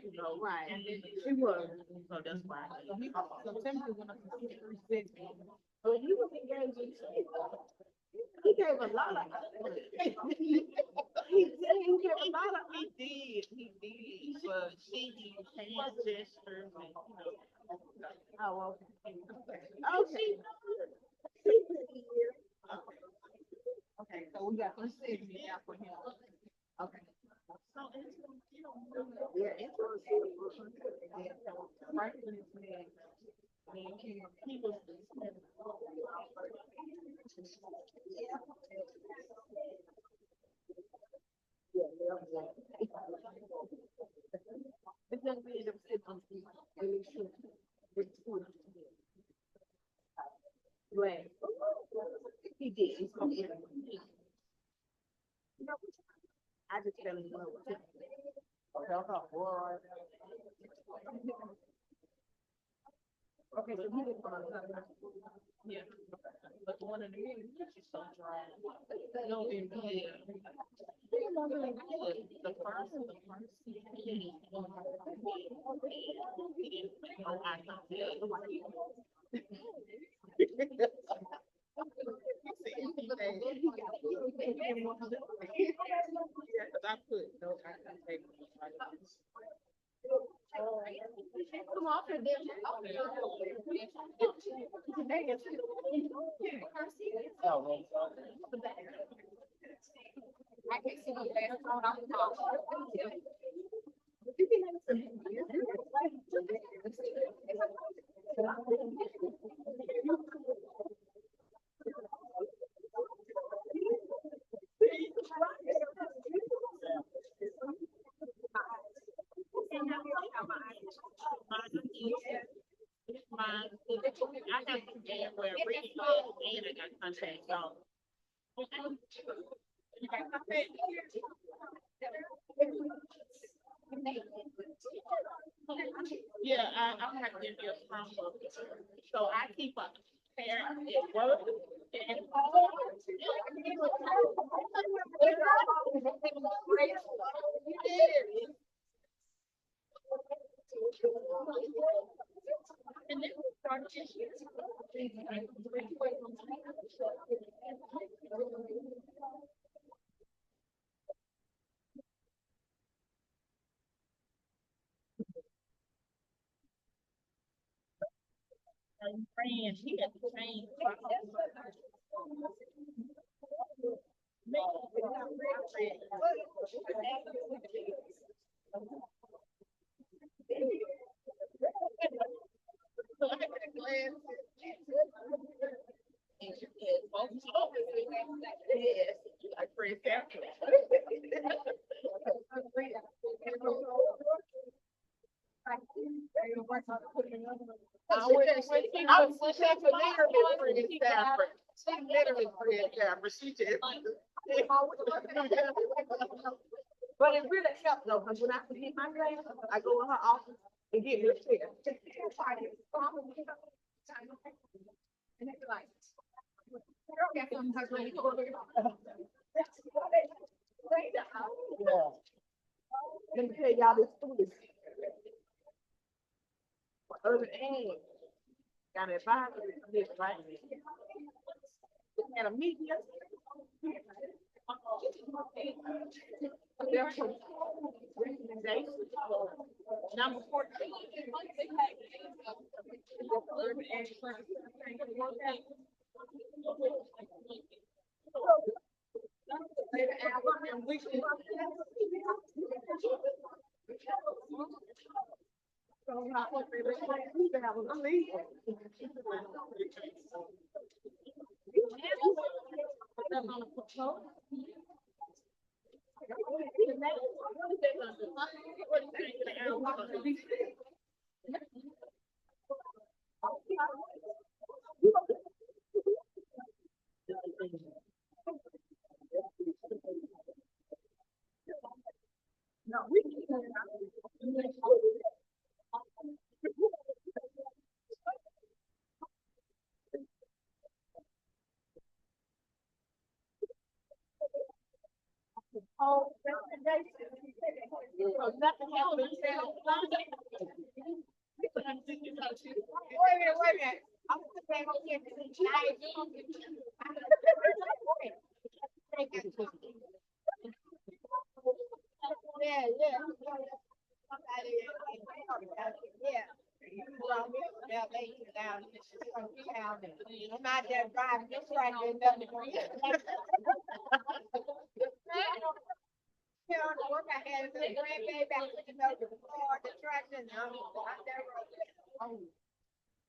you know, right? And then she was, so that's why. So Timothy went up to 360. But he was engaging too. He gave a lot of. He gave a lot of. He did. But she used hand gestures and, you know. Oh, okay. Oh, she. Okay, so we got 360 now for him. Okay. So yeah, it's Franklin is next. And he was it's gonna be in the right. He did. He's gonna be I just fell in love with him. Okay, so he didn't want to. Yeah. But one of the meetings, she's so dry. No, yeah. The first. Oh, I I put no, I can take come off and then I can see the last one I'm I have to get where reading and I got contact, so. You got contact? Yeah, I'm gonna give you a Chromebook. So I keep a pair at work and. And then we start friend, he had the same. So I got glasses. Yes, like Fred Sampson. But it really helped though, because when I forget my glasses, I go in her office and get me a chair. And they be like, "Girl, got something to do with it." Let me tell y'all this foolish. Urban Ag got an advisory committee, right? And a meeting. Their recommendation, number 14. Urban Ag plan. And we should. So not what they used to have a lead. No, we oh, recommendation. Nothing happened. Wait a minute. I'm gonna say, okay, yeah, yeah. Yeah. They'll lay you down. I'm out there driving this right there, nothing. You know, the work I had, the grandbaby, I couldn't know the car, the truck, and I'm out there.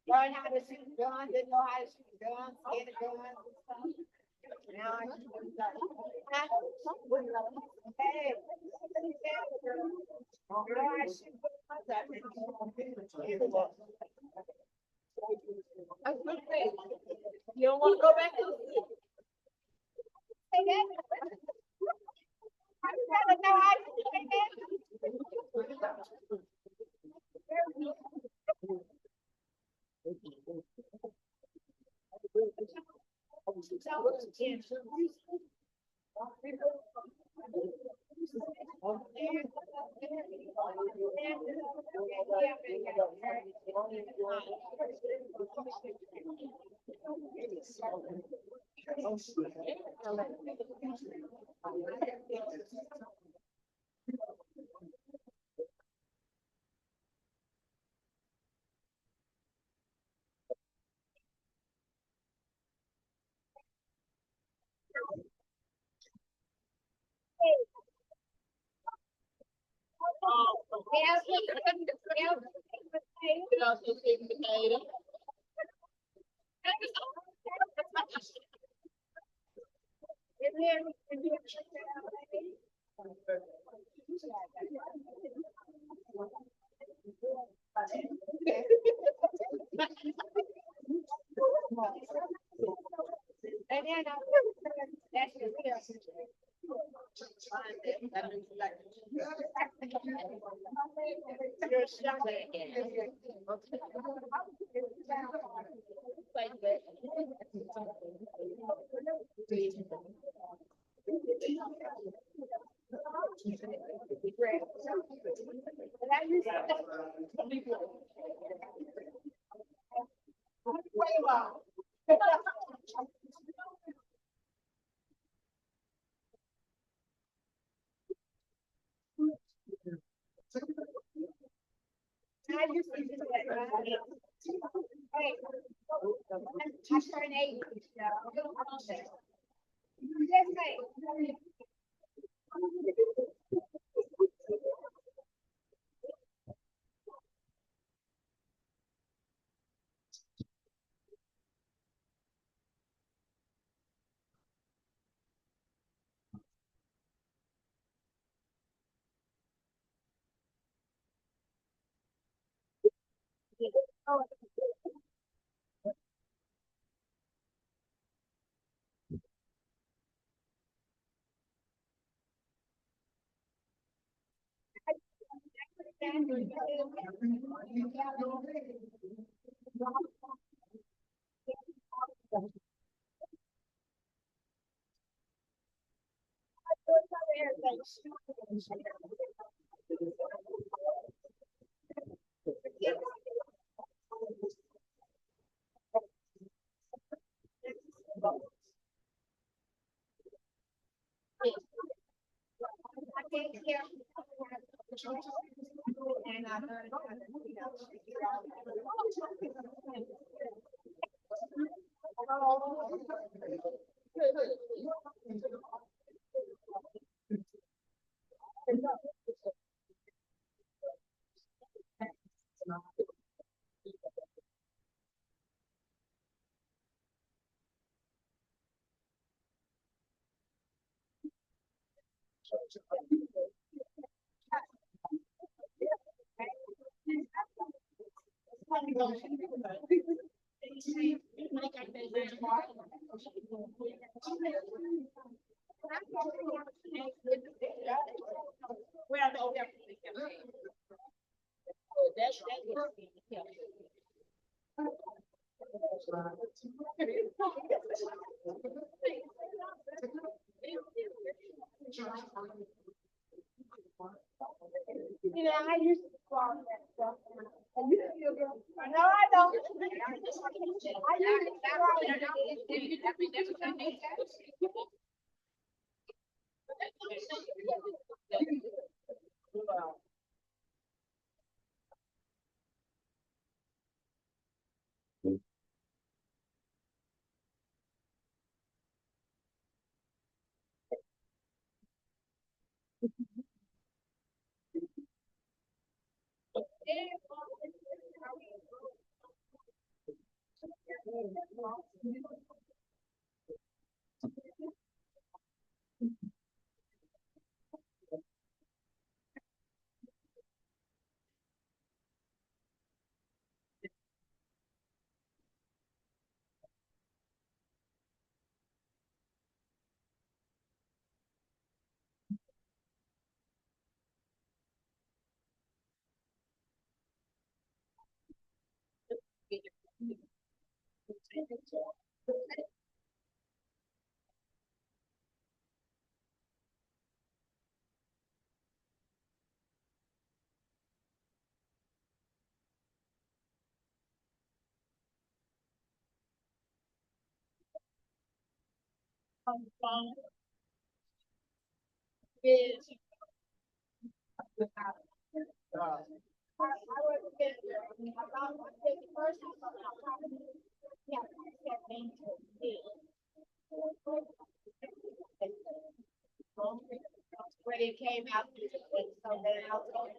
Learn how to shoot guns, didn't know how to shoot guns, scared of guns and stuff. Now I shoot guns. Hey. Girl, I shoot guns. That's good thing. You don't want to go back to school. Hey, Dad. I gotta know how to say that. And then that's your real situation. I used to do that. Hey, I turned 80. Yes, ma'am. You know, I used to swallow that stuff. And you feel good. No, I don't. I used to swallow it. When it came out, so then I was going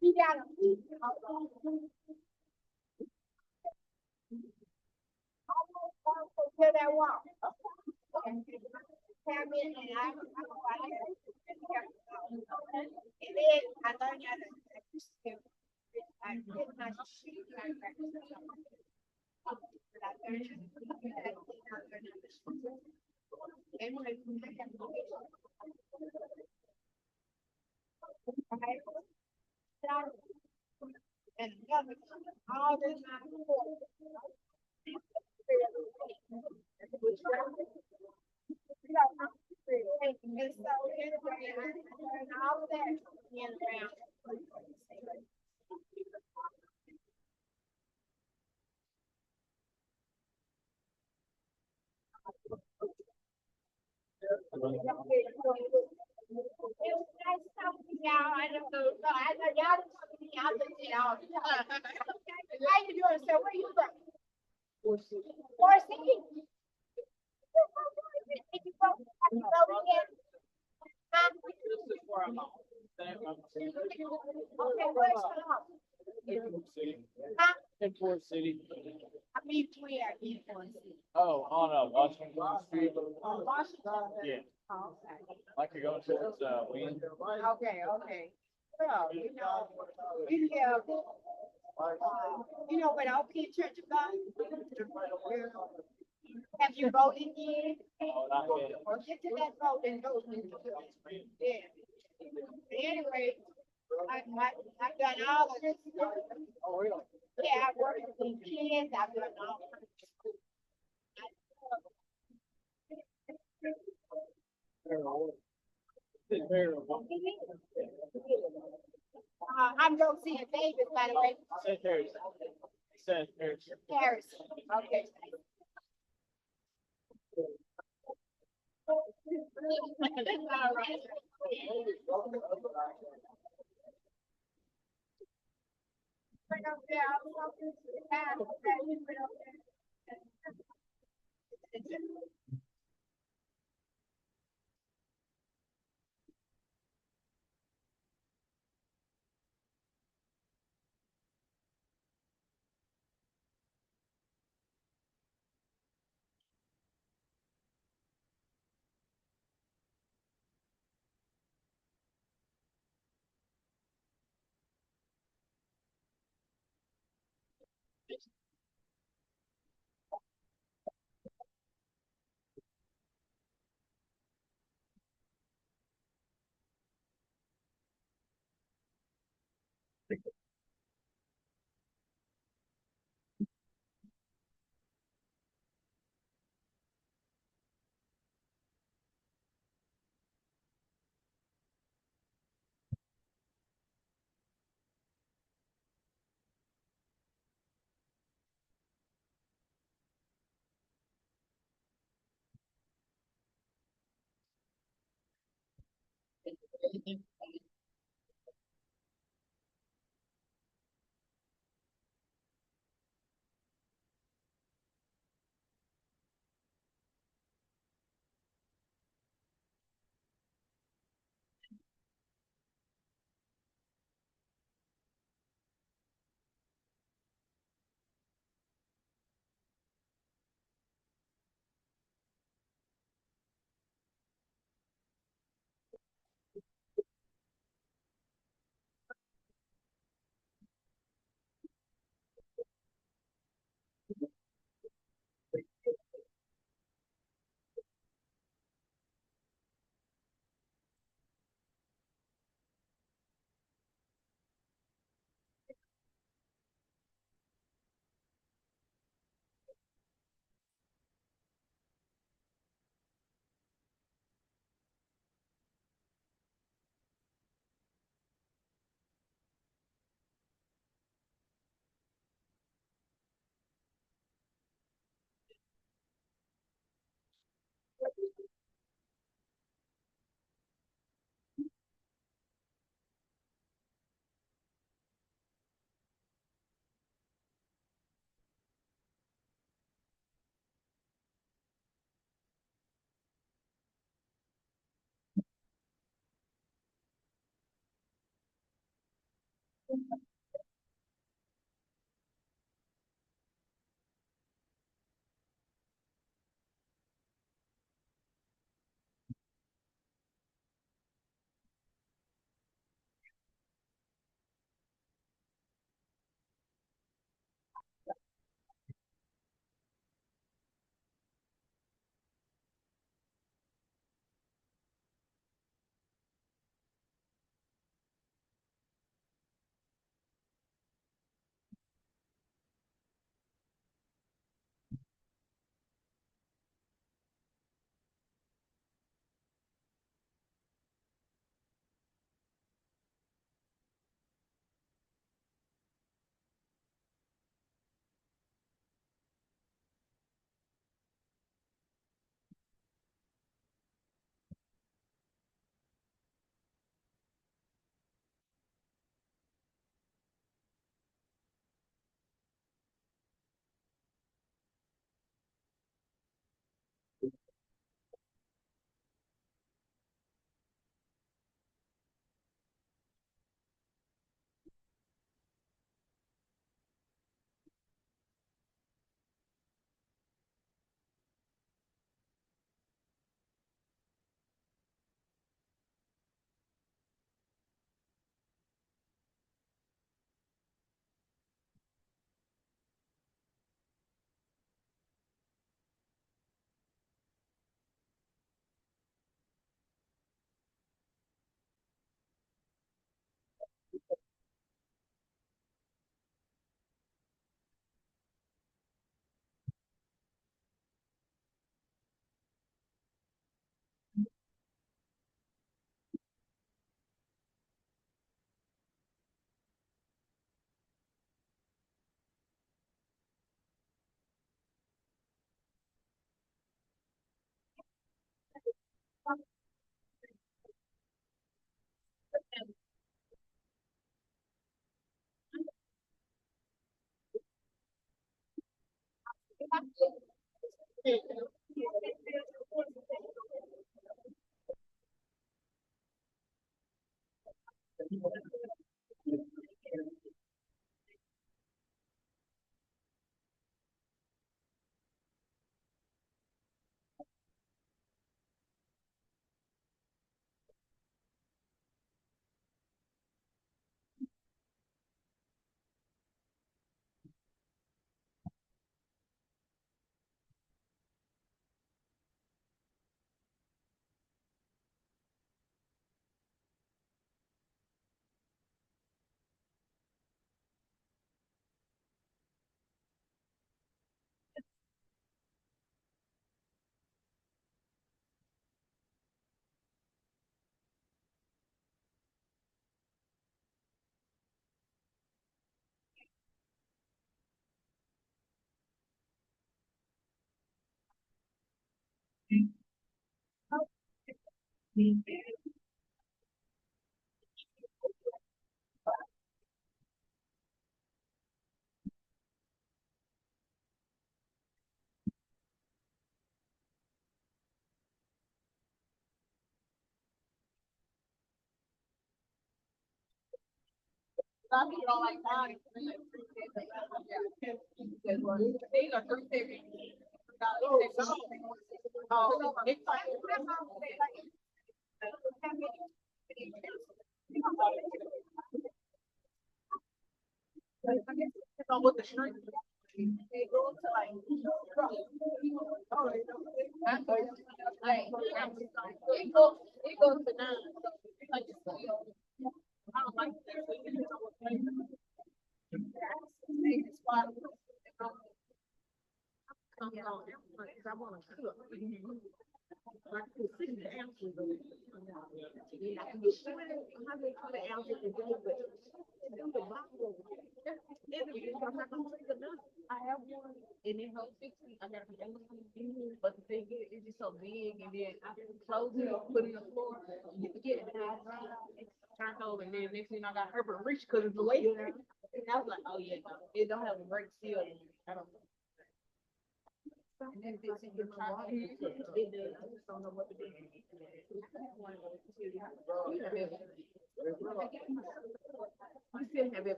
He got a piece almost to that wall. Come in and and then I learned how to I did my shoot like that. But I learned how to do that. And when I and all this time, and so anyway, I learned all of that in around. It was nice talking to y'all. I know, so I know y'all didn't talk to me. I looked at all. How you doing, sir? Where you from? Forest City. Did you vote? Have you voted yet? Huh? Okay, where's your home? Huh? In Ford City. I mean, where in Forest City? Oh, on Washington Street. Oh, Washington. Yeah, Oh, okay. like you're going towards Wayne. Okay, okay. Well, you have, what Oakland Church of God? Have you voted yet? Oh, not yet. Or get to that vote and go. Yeah. Anyway, I've done all of this. Oh, really? Yeah, I've worked with kids, I've done all. I'm Rosie Davis, by the way. St. Harry's. St. Harry's. Harris. Okay. All right. Right up there, I was talking to the guy, he went up there.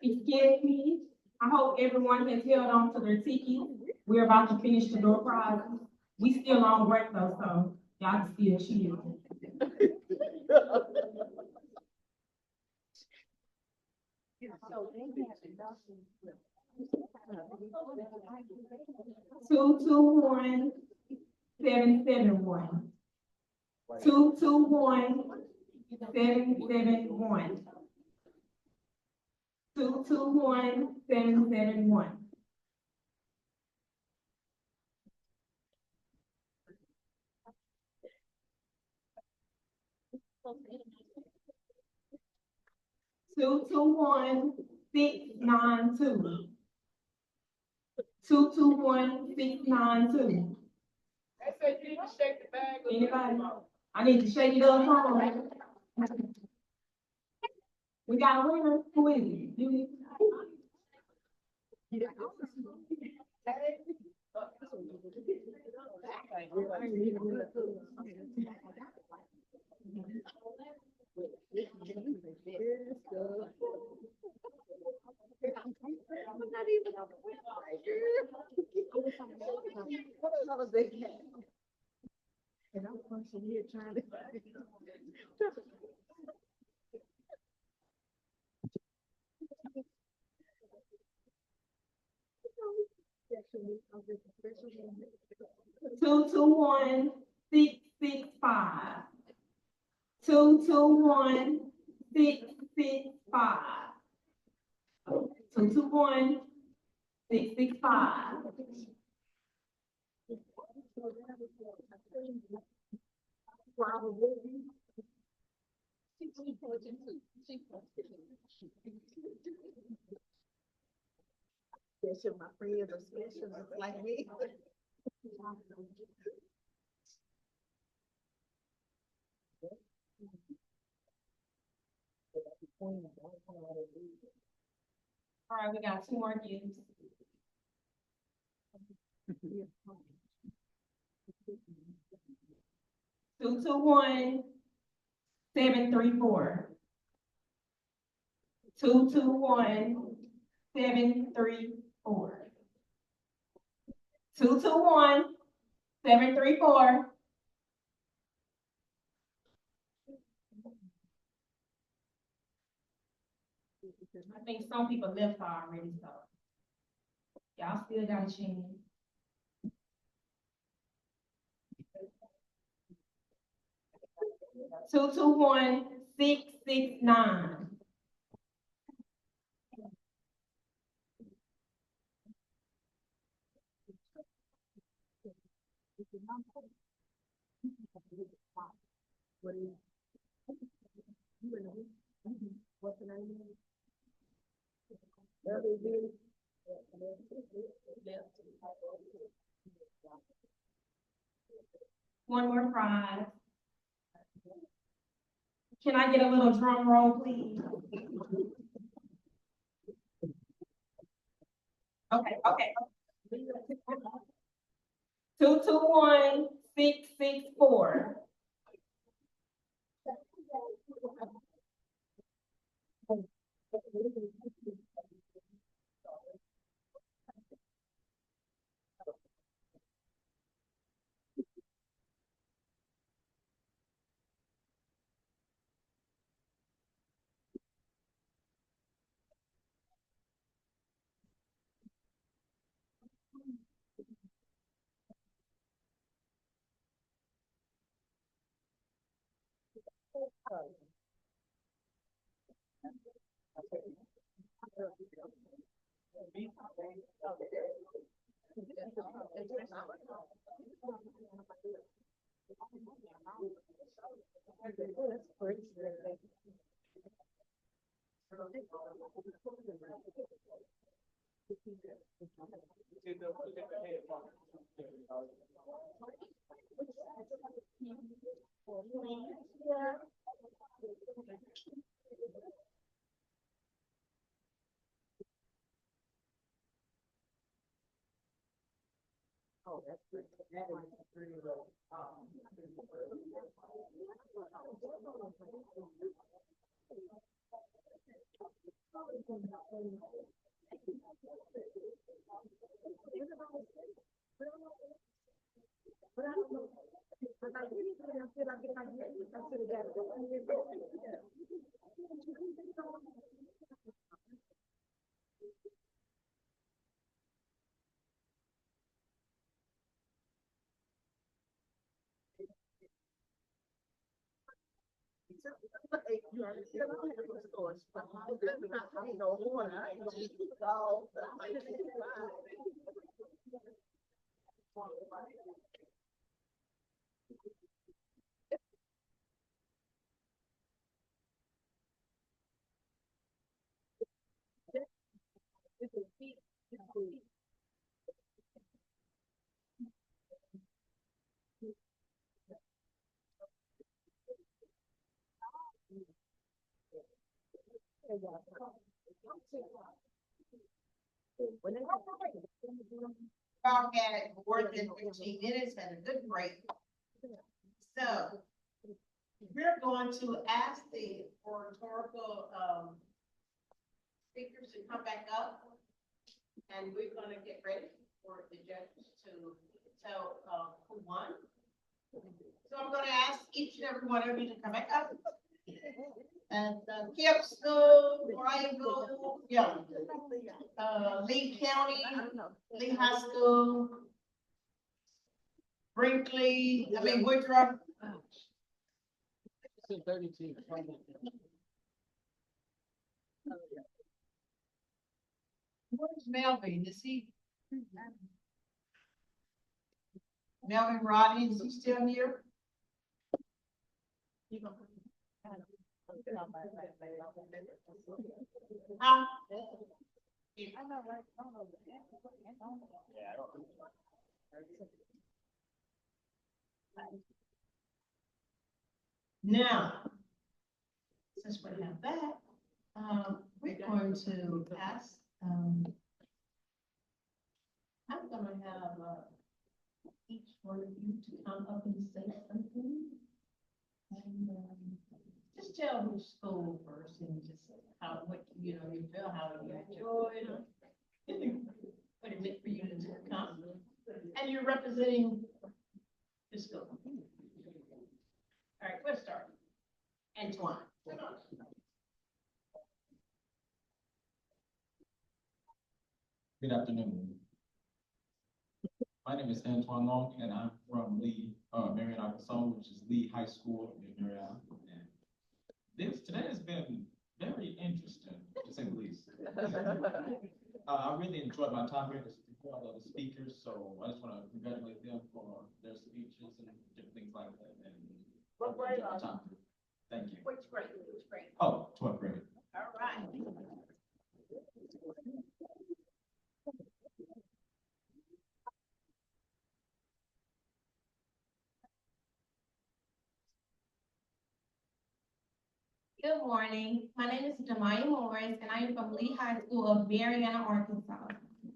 Excuse me, I hope everyone has held on to their tickets. We're about to finish the door prizes. We still on break though, so y'all can still chill. Two, two, one, 771. 221 771. 221 771. 221-692. 221-692. They said you need to shake the bag. Anybody? I need to shake it up home. We got a winner. Who is it? You? And I'm pushing here trying to. Two two one 665. 221-665. 221-665. Special, my friends are special, just like me. All right, we got two more gifts. 221-734. 221-734. 221-734. I think some people left already, so y'all still got a chance. 221-669. 1 more prize. Can I get a little drum roll, please? Okay. 221-664. Y'all had more than 15 minutes and a good break. So we're going to ask the oratorical, speakers to come back up. And we're gonna get ready for the judges to tell, who won. So I'm gonna ask each and every one of you to come back up. And, Kip School, Ryanville, yeah, Lee County, Lee High School, Woodruff. Where's Melvin? Is he? Melvin Rodney, is he still here? Huh? Now, since we have that, we're going to ask, I'm gonna have, each one of you to come up and say something. And, just tell which school first and just how, what, you know, you feel, how you enjoyed, what it meant for you to come. And you're representing the school. All right, let's start. Antoine. Good afternoon. My name is Antoine Long, and I'm from Lee, Marion, Arkansas, which is Lee High School in Marion. And today has been very interesting, to say the least. I really enjoyed my time here to support all the speakers, so I just want to congratulate them for their speeches and different things like that. And what grade are time. Thank you. Which grade? Oh, 12th grade. All right. Good morning. My name is Jemiah Morris, and I am from Lee High School of Mariana, Arkansas.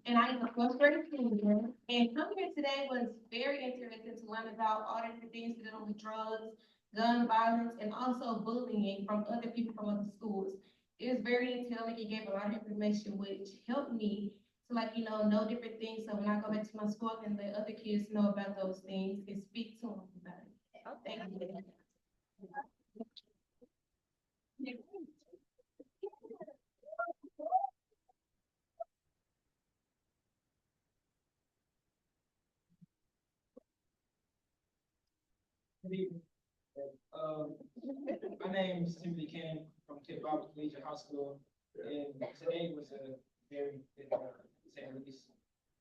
And I am a fourth grade senior. And coming here today was very interesting to learn about all the different things to do with drugs, gun violence, and also bullying from other people from other schools. It was very intelligent. It gave a lot of information, which helped me to know different things. So when I go back to my school, I can let other kids know about those things and speak to them about it. Thank you. Good evening. My name is Timothy King from Kip Bible Collegiate High School, and today was a very good, say the least.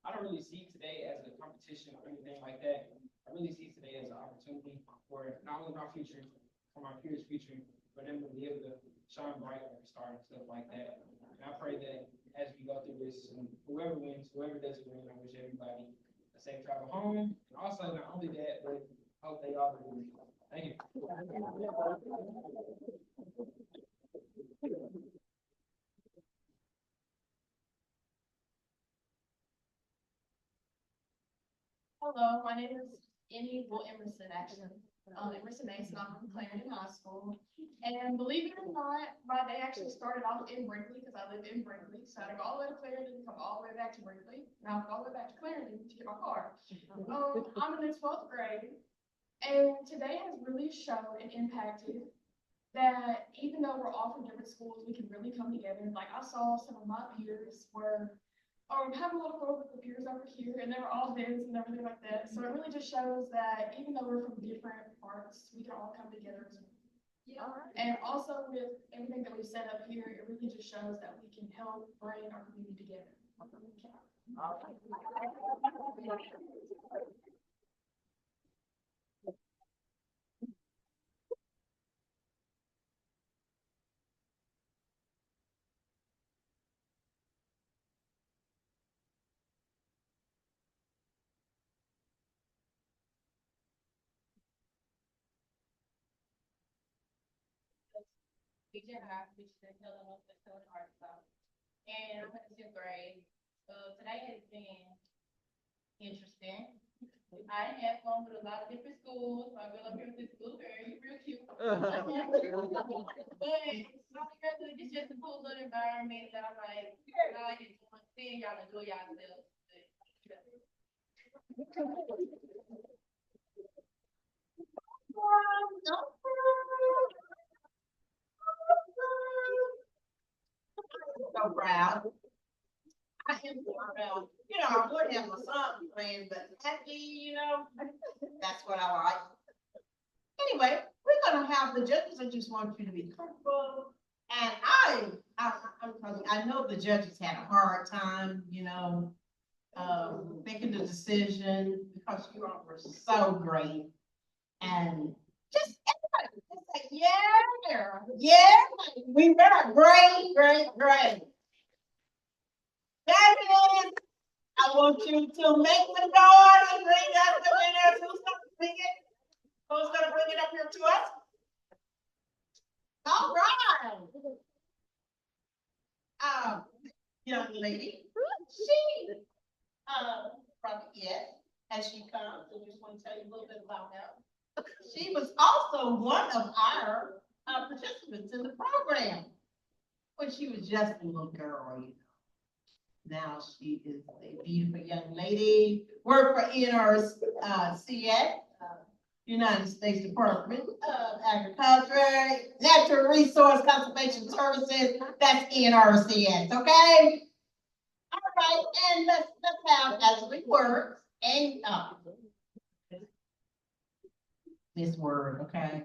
I don't really see today as a competition or anything like that. I really see today as an opportunity for not only my future, for my peers' future, for them to be able to shine bright like a star and stuff like that. And I pray that as we go through this, and whoever wins, whoever doesn't win, I wish everybody a safe travel home. And also, not only that, but hope they all do. Thank you. Hello, my name is Emerson, actually. Emerson Mason, I'm from Clarendon High School. And believe it or not, my day actually started off in Brinkley because I live in Brinkley. So I had to go all the way to Clarendon, come all the way back to Brinkley. Now I go all the way back to Clarendon to get my car. I'm in the 12th grade. And today has really shown and impacted that even though we're all from different schools, we can really come together. Like I saw some of my peers were having a little fun with the peers over here, and they were all dancing and everything like that. So it really just shows that even though we're from different parts, we can all come together as one. Yeah. And also with everything that we set up here, it really just shows that we can help bring our community together. teacher high, which is in Arkansas. And I'm in the 10th grade. So today has been interesting. I had fun with a lot of different schools. My girl up here with this blueberry, real cute. But it's just a cool little environment that I'm like, I like seeing y'all enjoy yourselves. So proud. I am so proud. You know, I would have my son playing, but happy, you know, that's what I like. Anyway, we're gonna have the judges. I just want you to be comfortable. And I know the judges had a hard time, you know, making the decision because you all were so great. And just everybody just say, yeah, we were great. Fabulous. I want you to make the noise and bring us the winners. Who's gonna bring it? Who's gonna bring it up here to us? All right. Young lady, she, probably, yes, as she comes, I just want to tell you a little bit about her. She was also one of our participants in the program when she was just a little girl, you know. Now she is a beautiful young lady, worked for NRCS, United States Department of Agriculture, Natural Resource Conservation Services, that's NRCS, okay? All right, and let's have as we work and this word, okay?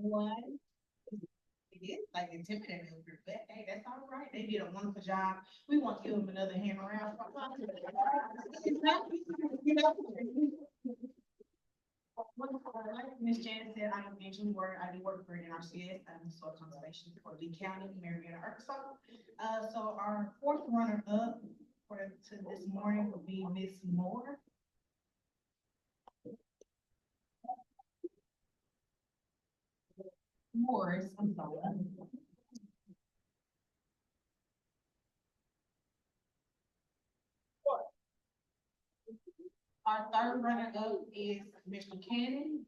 One. It is like intimidating a little bit, but hey, that's all right. They did a wonderful job. We want to give them another hand around. Like Ms. Janet said, I am Angela Word. I do work for NRCS. I'm the soil conservation for Lee County, Marietta, Arkansas. So our fourth runner-up to this morning will be Miss Moore. Morris, I'm sorry. Our third runner-up is Mr. Cannon.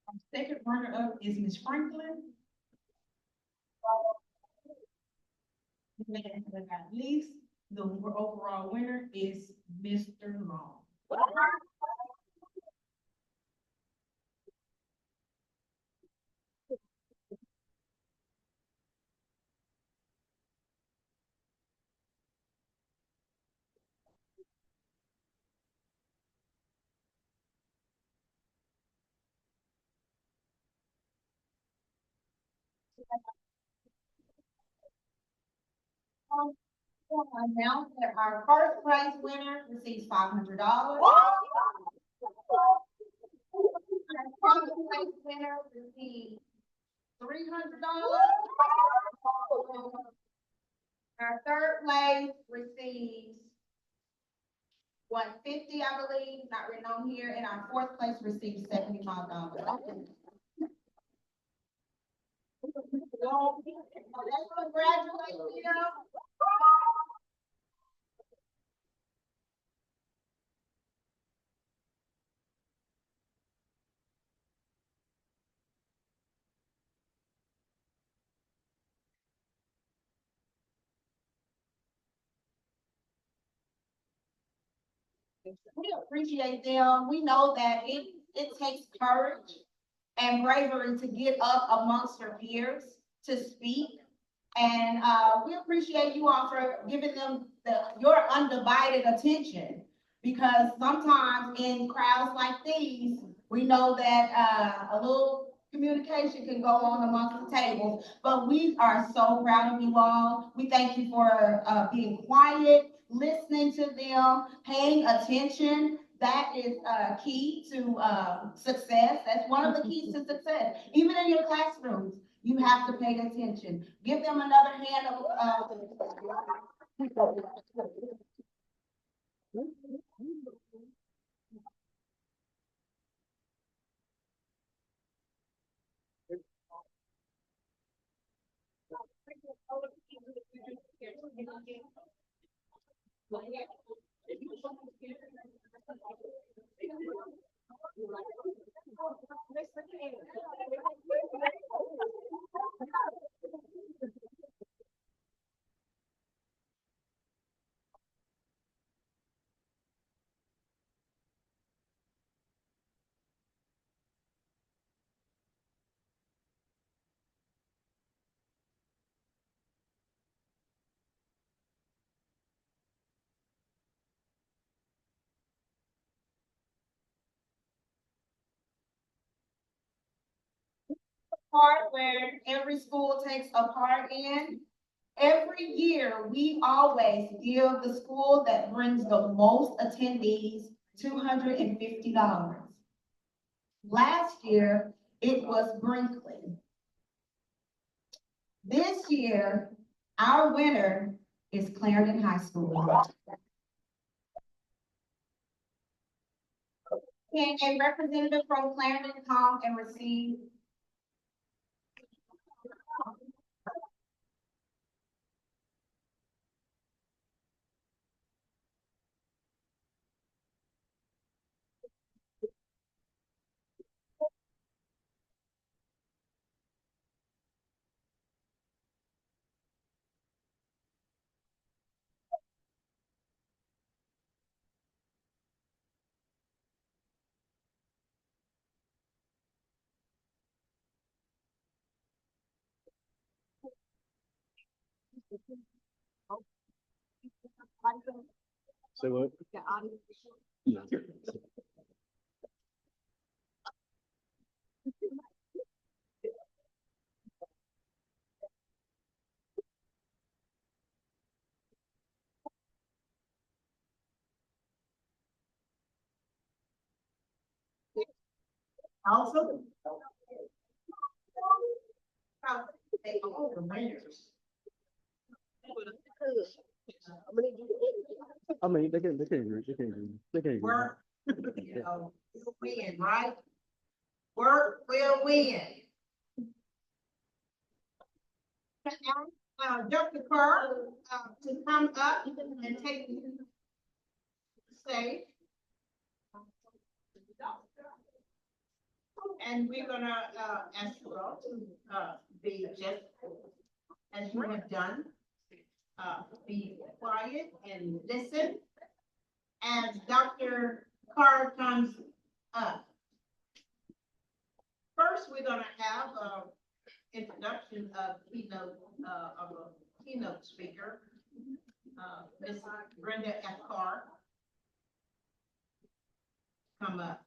Our second runner-up is Ms. Franklin. And at least the overall winner is Mr. Long. I announce that our first prize winner receives $500. Our second place winner receives $300. Our third place receives $150, I believe, not written on here, and our fourth place receives $75. Let's congratulate you. We appreciate them. We know that it takes courage and bravery to get up amongst your peers to speak. And we appreciate you all for giving them your undivided attention, because sometimes in crowds like these, we know that a little communication can go on amongst the tables. But we are so proud of you all. We thank you for, being quiet, listening to them, paying attention. That is, key to, success. That's one of the keys to success. Even in your classrooms, you have to pay attention. Give them another hand of, part where every school takes a part in. Every year, we always give the school that brings the most attendees $250. Last year, it was Brinkley. This year, our winner is Clarendon High School. Can a representative from Clarendon come and receive? Say what? Yeah. Also. I mean, they can't agree. They can't agree. Work, will win, right? Work will win. Dr. Carr, to come up and take the stage. And we're gonna, ask you all to, be just as you have done. Be quiet and listen as Dr. Carr comes up. First, we're gonna have a introduction of a keynote speaker, Ms. Brenda F. Carr. Come up.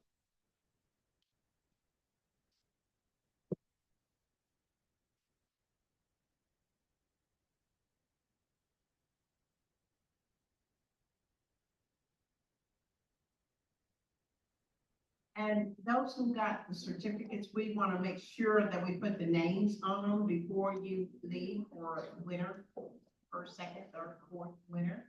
And those who got the certificates, we want to make sure that we put the names on them before you leave for winner, first, second, third, fourth winner.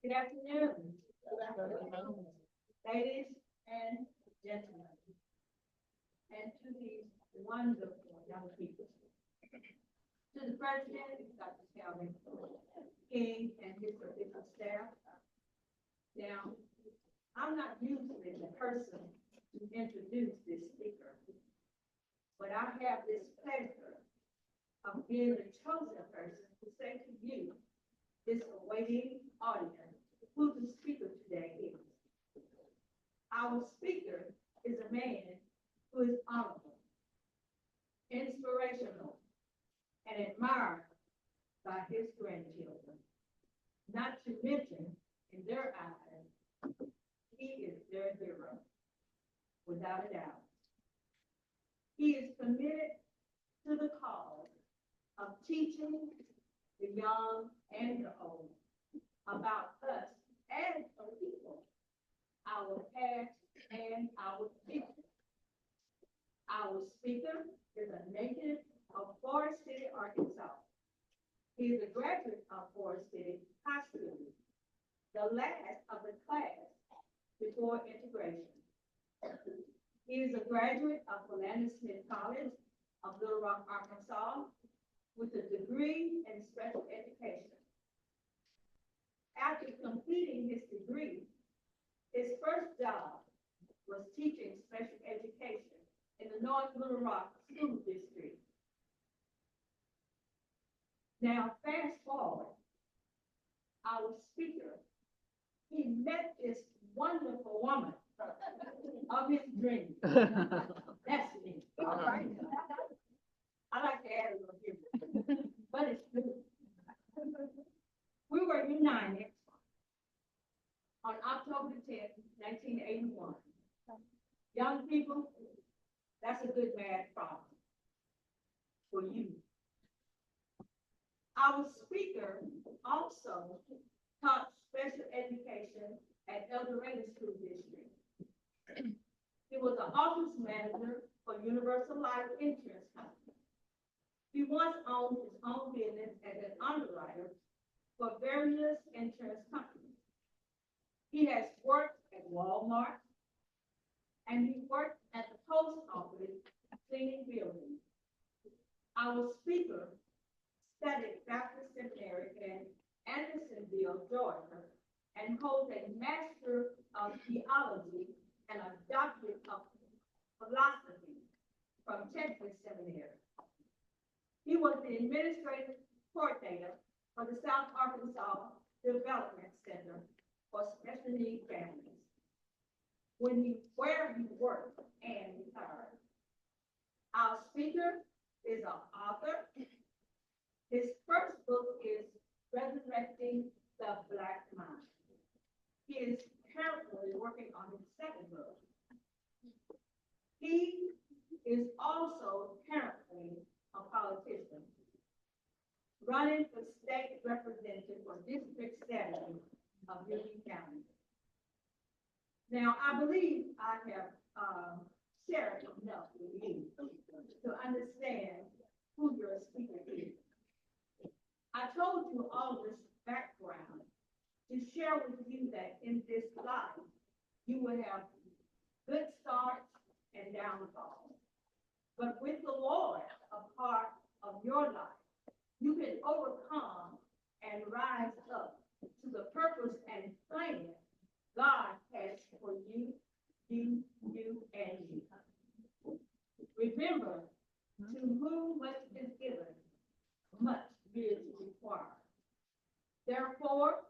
Good afternoon. Ladies and gentlemen, and to these wonderful young people. To the president, Dr. Calvin King, and his official staff. Now, I'm not usually the person to introduce this speaker, but I have this pleasure of being the chosen person to say to you, this awaiting audience, who the speaker today is. Our speaker is a man who is honorable, inspirational, and admired by his grandchildren. Not to mention, in their eyes, he is their hero, without a doubt. He is committed to the cause of teaching the young and the old about us as a people, our past and our future. Our speaker is a native of Forest City, Arkansas. He is a graduate of Forest City High School, the last of the class before integration. He is a graduate of Philander Smith College of Little Rock, Arkansas, with a degree in special education. After completing his degree, his first job was teaching special education in the North Little Rock School District. Now, fast forward, our speaker, he met this wonderful woman of his dreams. That's me. All right. I like to add a little humor, but it's true. We were united on October the 10th, 1981. Young people, that's a good math problem for you. Our speaker also taught special education at El Dorado School District. He was an office manager for Universal Life Insurance Company. He once owned his own business as an underwriter for various insurance companies. He has worked at Walmart, and he worked at the post office cleaning buildings. Our speaker studied Baptist Seminary in Andersonville, Georgia, and holds a Master of Theology and a Doctorate of Philosophy from Texas Seminary. He was the administrative coordinator for the South Arkansas Development Center for Special Needs Families where he worked and retired. Our speaker is an author. His first book is Resurrecting the Black Mind. He is currently working on his second book. He is also currently a politician, running for state representative for District 7 of Union County. Now, I believe I have shared enough with you to understand who your speaker is. I told you all this background to share with you that in this life, you will have good starts and downfalls. But with the Lord a part of your life, you can overcome and rise up to the purpose and plan God has for you, and you. Remember, to whom much is given, much is required. Therefore,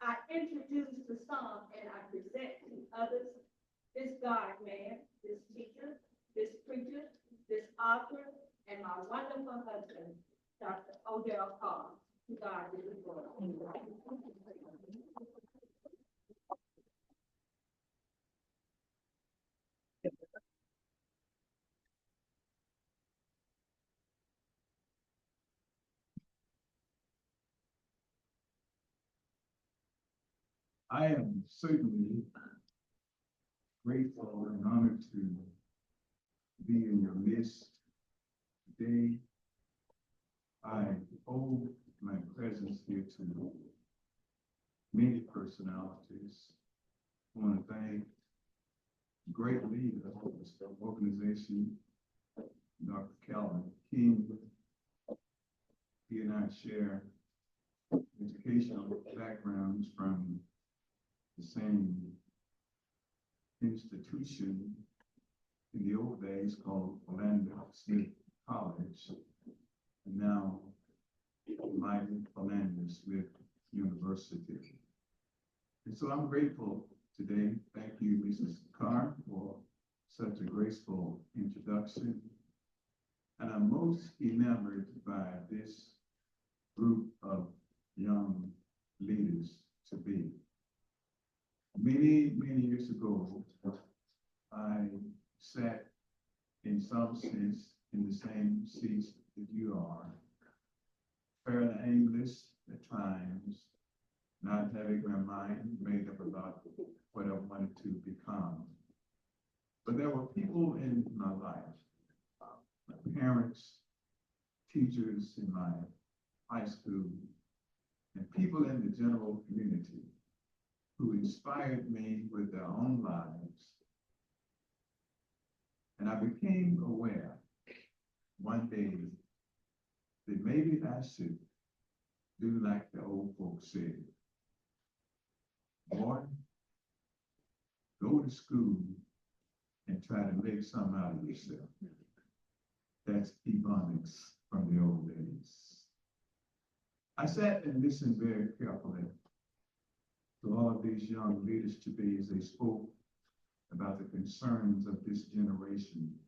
I introduce the song and I present to others this God-man, this teacher, this preacher, this author, and my wonderful husband, Dr. Odell Carr. To God be the glory. I am certainly grateful and honored to be in your midst today. I owe my presence here to many personalities. I want to thank great leader of this organization, Dr. Calvin King. He and I share educational backgrounds from the same institution in the old days called Orlando Smith College, and now Mighty Orlando Smith University. And so I'm grateful today. Thank you, Mrs. Carr, for such a graceful introduction. And I'm most enamored by this group of young leaders to be. Many, many years ago, I sat in some sense in the same seats that you are, fairly aimless at times, not having my mind made up about what I wanted to become. But there were people in my life, my parents, teachers in my high school, and people in the general community who inspired me with their own lives. And I became aware one day that maybe I should do like the old folks said. Boy, go to school and try to make something out of yourself. That's ebonics from the old days. I sat and listened very carefully to all of these young leaders to be as they spoke about the concerns of this generation.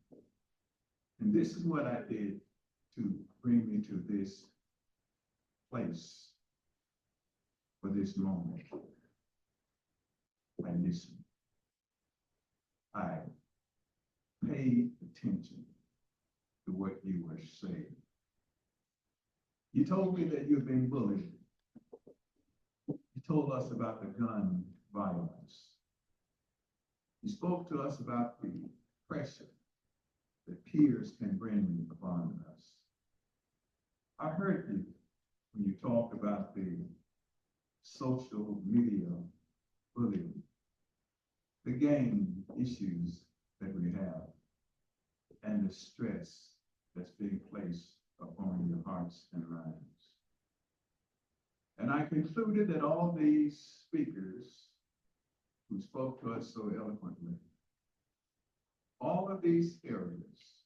And this is what I did to bring me to this place for this moment. I listened. I paid attention to what you were saying. You told me that you've been bullied. You told us about the gun violence. You spoke to us about the pressure that peers can bring upon us. I heard you when you talked about the social media bullying, the gang issues that we have, and the stress that's being placed upon your hearts and minds. And I concluded that all these speakers who spoke to us so eloquently, all of these areas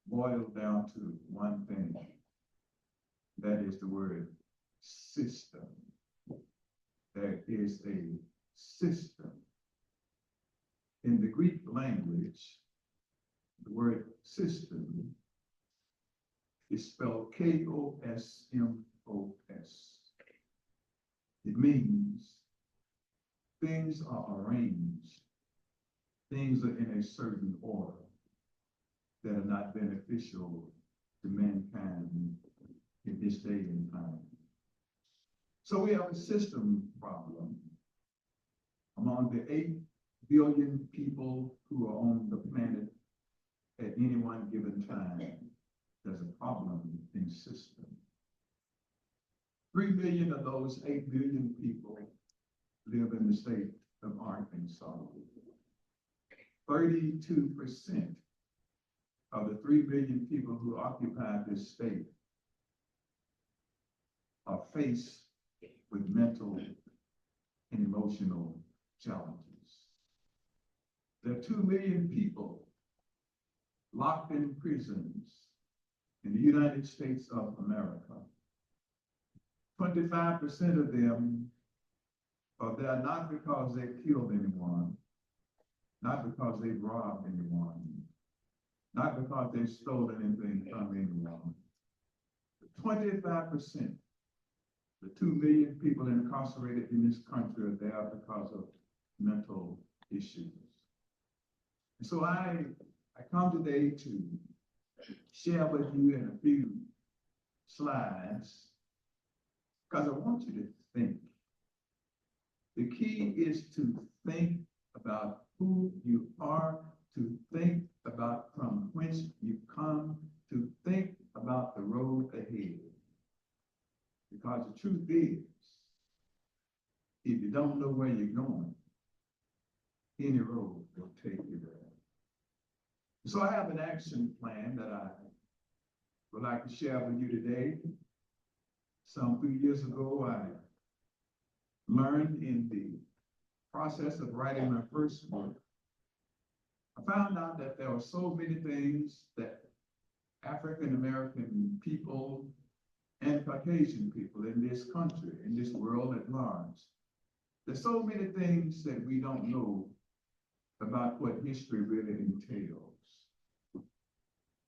boil down to one thing. That is the word system. There is a system. In the Greek language, the word system is spelled K-O-S-M-O-S. It means things are arranged, things are in a certain order that are not beneficial to mankind in this day and time. So we have a system problem among the 8 billion people who are on the planet at any one given time. There's a problem in system. 3 billion of those 8 billion people live in the state of Arkansas. 32% of the 3 billion people who occupy this state are faced with mental and emotional challenges. There are 2 million people locked in prisons in the United States of America. 25% of them are there not because they killed anyone, not because they've robbed anyone, not because they've stolen anything from anyone. 25%, the 2 million people incarcerated in this country are there because of mental issues. And so I come today to share with you in a few slides because I want you to think. The key is to think about who you are, to think about from whence you come, to think about the road ahead. Because the truth is, if you don't know where you're going, any road will take you there. So I have an action plan that I would like to share with you today. Some few years ago, I learned in the process of writing my first book, I found out that there are so many things that African-American people and Caucasian people in this country, in this world at large, there's so many things that we don't know about what history really entails.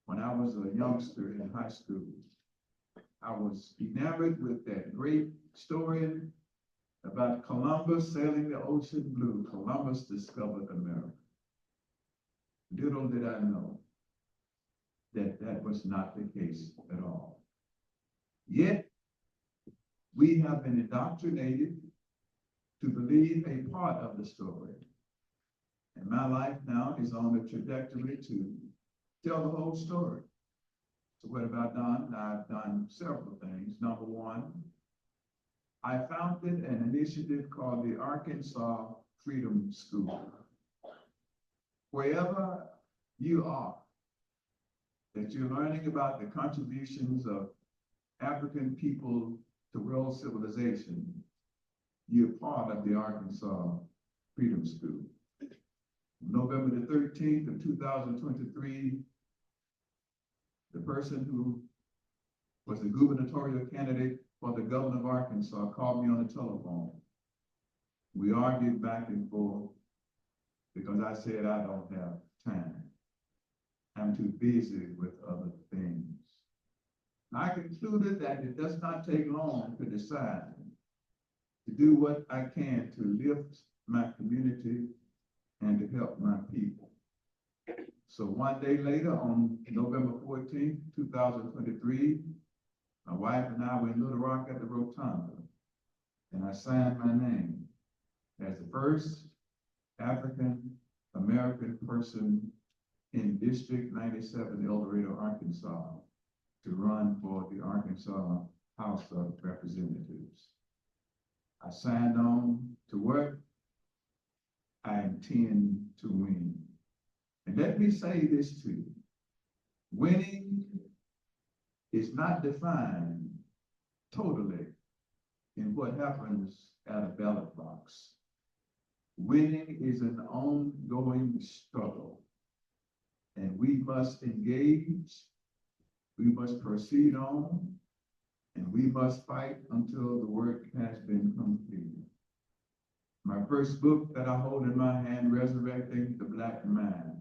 When I was a youngster in high school, I was enamored with that great story about Columbus sailing the ocean blue. Columbus discovered America. Little did I know that that was not the case at all. Yet, we have been indoctrinated to believe a part of the story. And my life now is on the trajectory to tell the whole story. So what have I done? I've done several things. Number one, I founded an initiative called the Arkansas Freedom School. Wherever you are, that you're learning about the contributions of African people to world civilization, you're part of the Arkansas Freedom School. November the 13th of 2023, the person who was the gubernatorial candidate for the governor of Arkansas called me on the telephone. We argued back and forth because I said I don't have time. I'm too busy with other things. I concluded that it does not take long to decide to do what I can to lift my community and to help my people. So one day later, on November 14th, 2023, my wife and I were in Little Rock at the Rotunda, and I signed my name as the first African-American person in District 97, El Dorado, Arkansas, to run for the Arkansas House of Representatives. I signed on to work. I intend to win. And let me say this to you. Winning is not defined totally in what happens at a ballot box. Winning is an ongoing struggle. And we must engage, we must proceed on, and we must fight until the work has been completed. My first book that I hold in my hand, Resurrecting the Black Mind.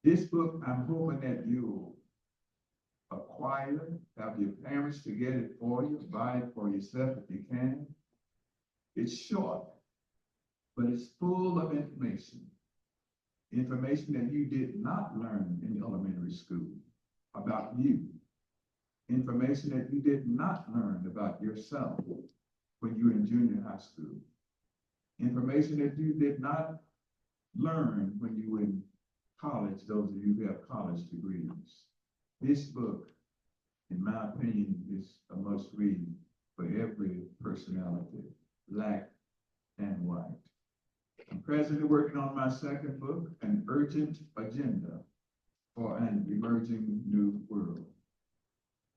This book, I'm hoping that you'll acquire, have your parents to get it for you, buy it for yourself if you can. It's short, but it's full of information. Information that you did not learn in elementary school about you. Information that you did not learn about yourself when you were in junior high school. Information that you did not learn when you were in college, those of you who have college degrees. This book, in my opinion, is a must read for every personality, black and white. I'm presently working on my second book, An Urgent Agenda for an Emerging New World.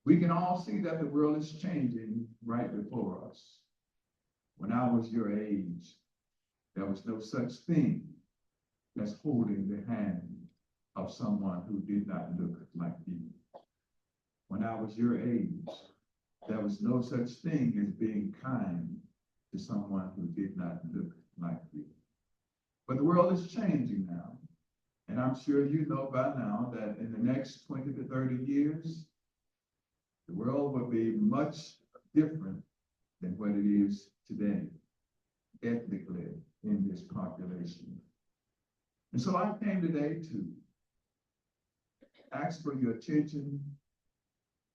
We can all see that the world is changing right before us. When I was your age, there was no such thing as holding the hand of someone who did not look like you. When I was your age, there was no such thing as being kind to someone who did not look like you. But the world is changing now. And I'm sure you know by now that in the next 20 to 30 years, the world will be much different than what it is today, ethnically, in this population. And so I came today to ask for your attention.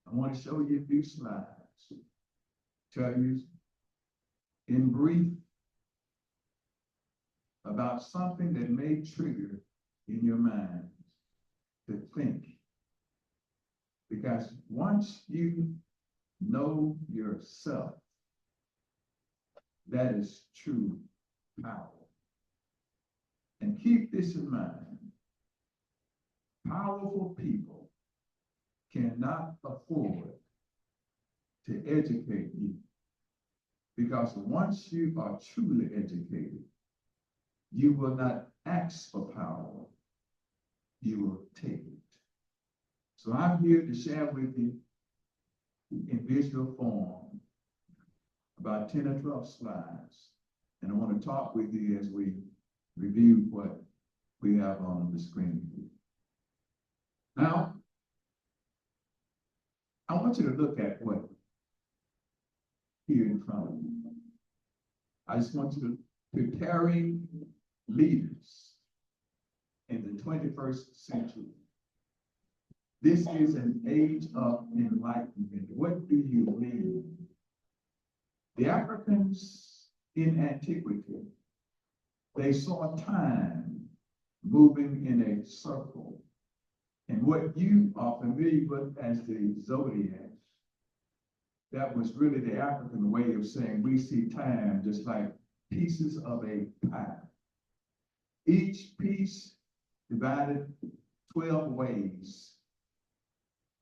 I want to show you a few slides, tell you in brief about something that may trigger in your mind to think. Because once you know yourself, That is true power. And keep this in mind. Powerful people cannot afford to educate you. Because once you are truly educated, you will not ask for power, you will take it. So I'm here to share with you in visual form about 10 or 12 slides. And I want to talk with you as we review what we have on the screen. Now, I want you to look at what here in front of you. I just want you to preparing leaders in the 21st century. This is an age of enlightenment. What do you mean? The Africans in antiquity, they saw time moving in a circle. And what you are familiar with as the zodiac, that was really the African way of saying we see time just like pieces of a pie. Each piece divided 12 ways,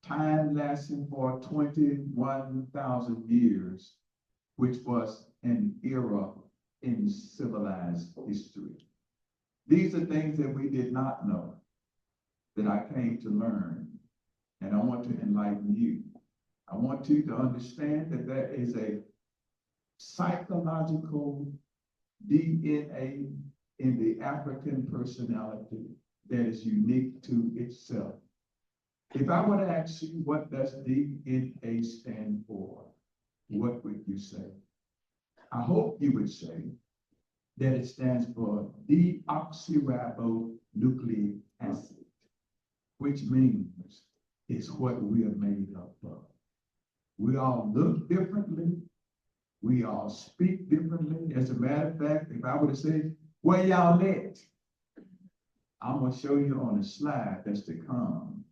time lasting for 21,000 years, which was an era in civilized history. These are things that we did not know, that I came to learn, and I want to enlighten you. I want you to understand that there is a psychological DNA in the African personality that is unique to itself. If I were to ask you, what does DNA stand for? What would you say? I hope you would say that it stands for deoxyribonucleic acid, which means it's what we are made up of. We all look differently. We all speak differently. As a matter of fact, if I were to say, where y'all at? I'm going to show you on a slide that's to come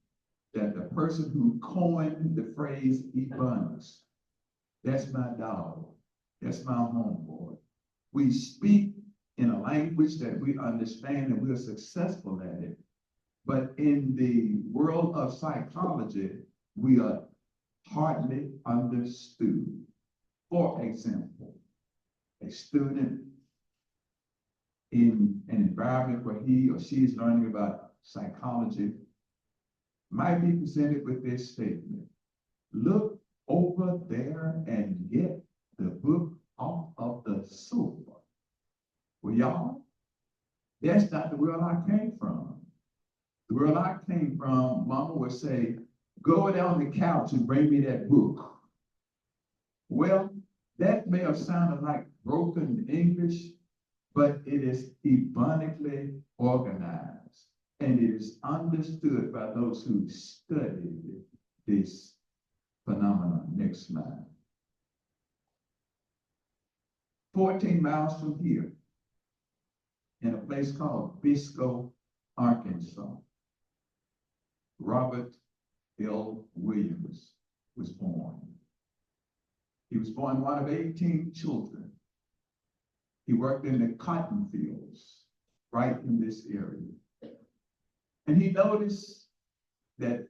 that the person who coined the phrase Ebonics, that's my dog. That's my homeboy. We speak in a language that we understand and we're successful at it. But in the world of psychology, we are hardly understood. For example, a student in an environment where he or she is learning about psychology might be presented with this statement: look over there and get the book off of the sofa. Well, y'all, that's not the world I came from. The world I came from, Mama would say, go down the couch and bring me that book. Well, that may have sounded like broken English, but it is ebonically organized, and it is understood by those who studied this phenomenon. Next slide. 14 miles from here, in a place called Biscoe, Arkansas, Robert L. Williams was born. He was born one of 18 children. He worked in the cotton fields right in this area. And he noticed that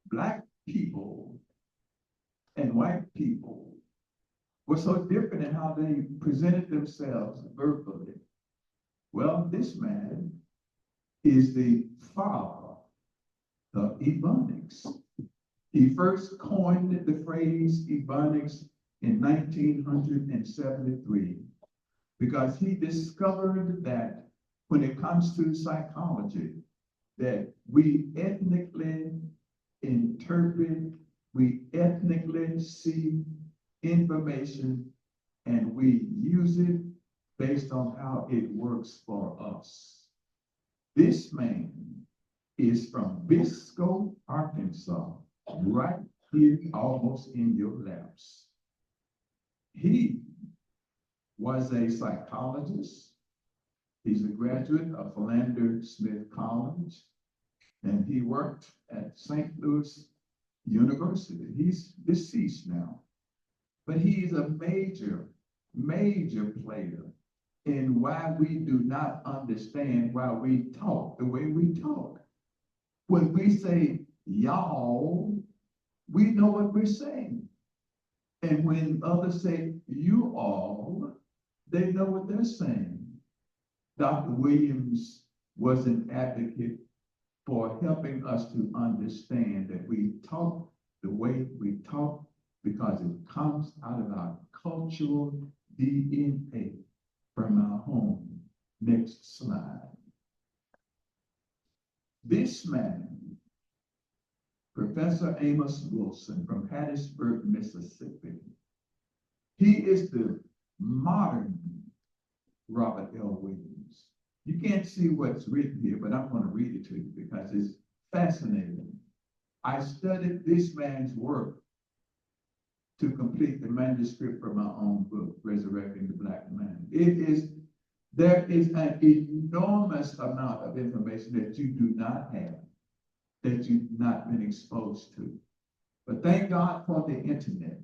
Black people and white people were so different in how they presented themselves verbally. Well, this man is the father of Ebonics. He first coined the phrase Ebonics in 1973 because he discovered that when it comes to psychology, that we ethnically interpret, we ethnically see information, and we use it based on how it works for us. This man is from Biscoe, Arkansas, right here almost in your laps. He was a psychologist. He's a graduate of Philander Smith College, and he worked at St. Louis University. He's deceased now, but he's a major major player in why we do not understand why we talk the way we talk. When we say y'all, we know what we're saying. And when others say you all, they know what they're saying. Dr. Williams was an advocate for helping us to understand that we talk the way we talk because it comes out of our cultural DNA from our home. Next slide. This man, Professor Amos Wilson from Hattiesburg, Mississippi, he is the modern Robert L. Williams. You can't see what's written here, but I'm going to read it to you because it's fascinating. I studied this man's work to complete the manuscript for my own book, Resurrecting the Black Man. There is an enormous amount of information that you do not have, that you've not been exposed to. But thank God for the internet,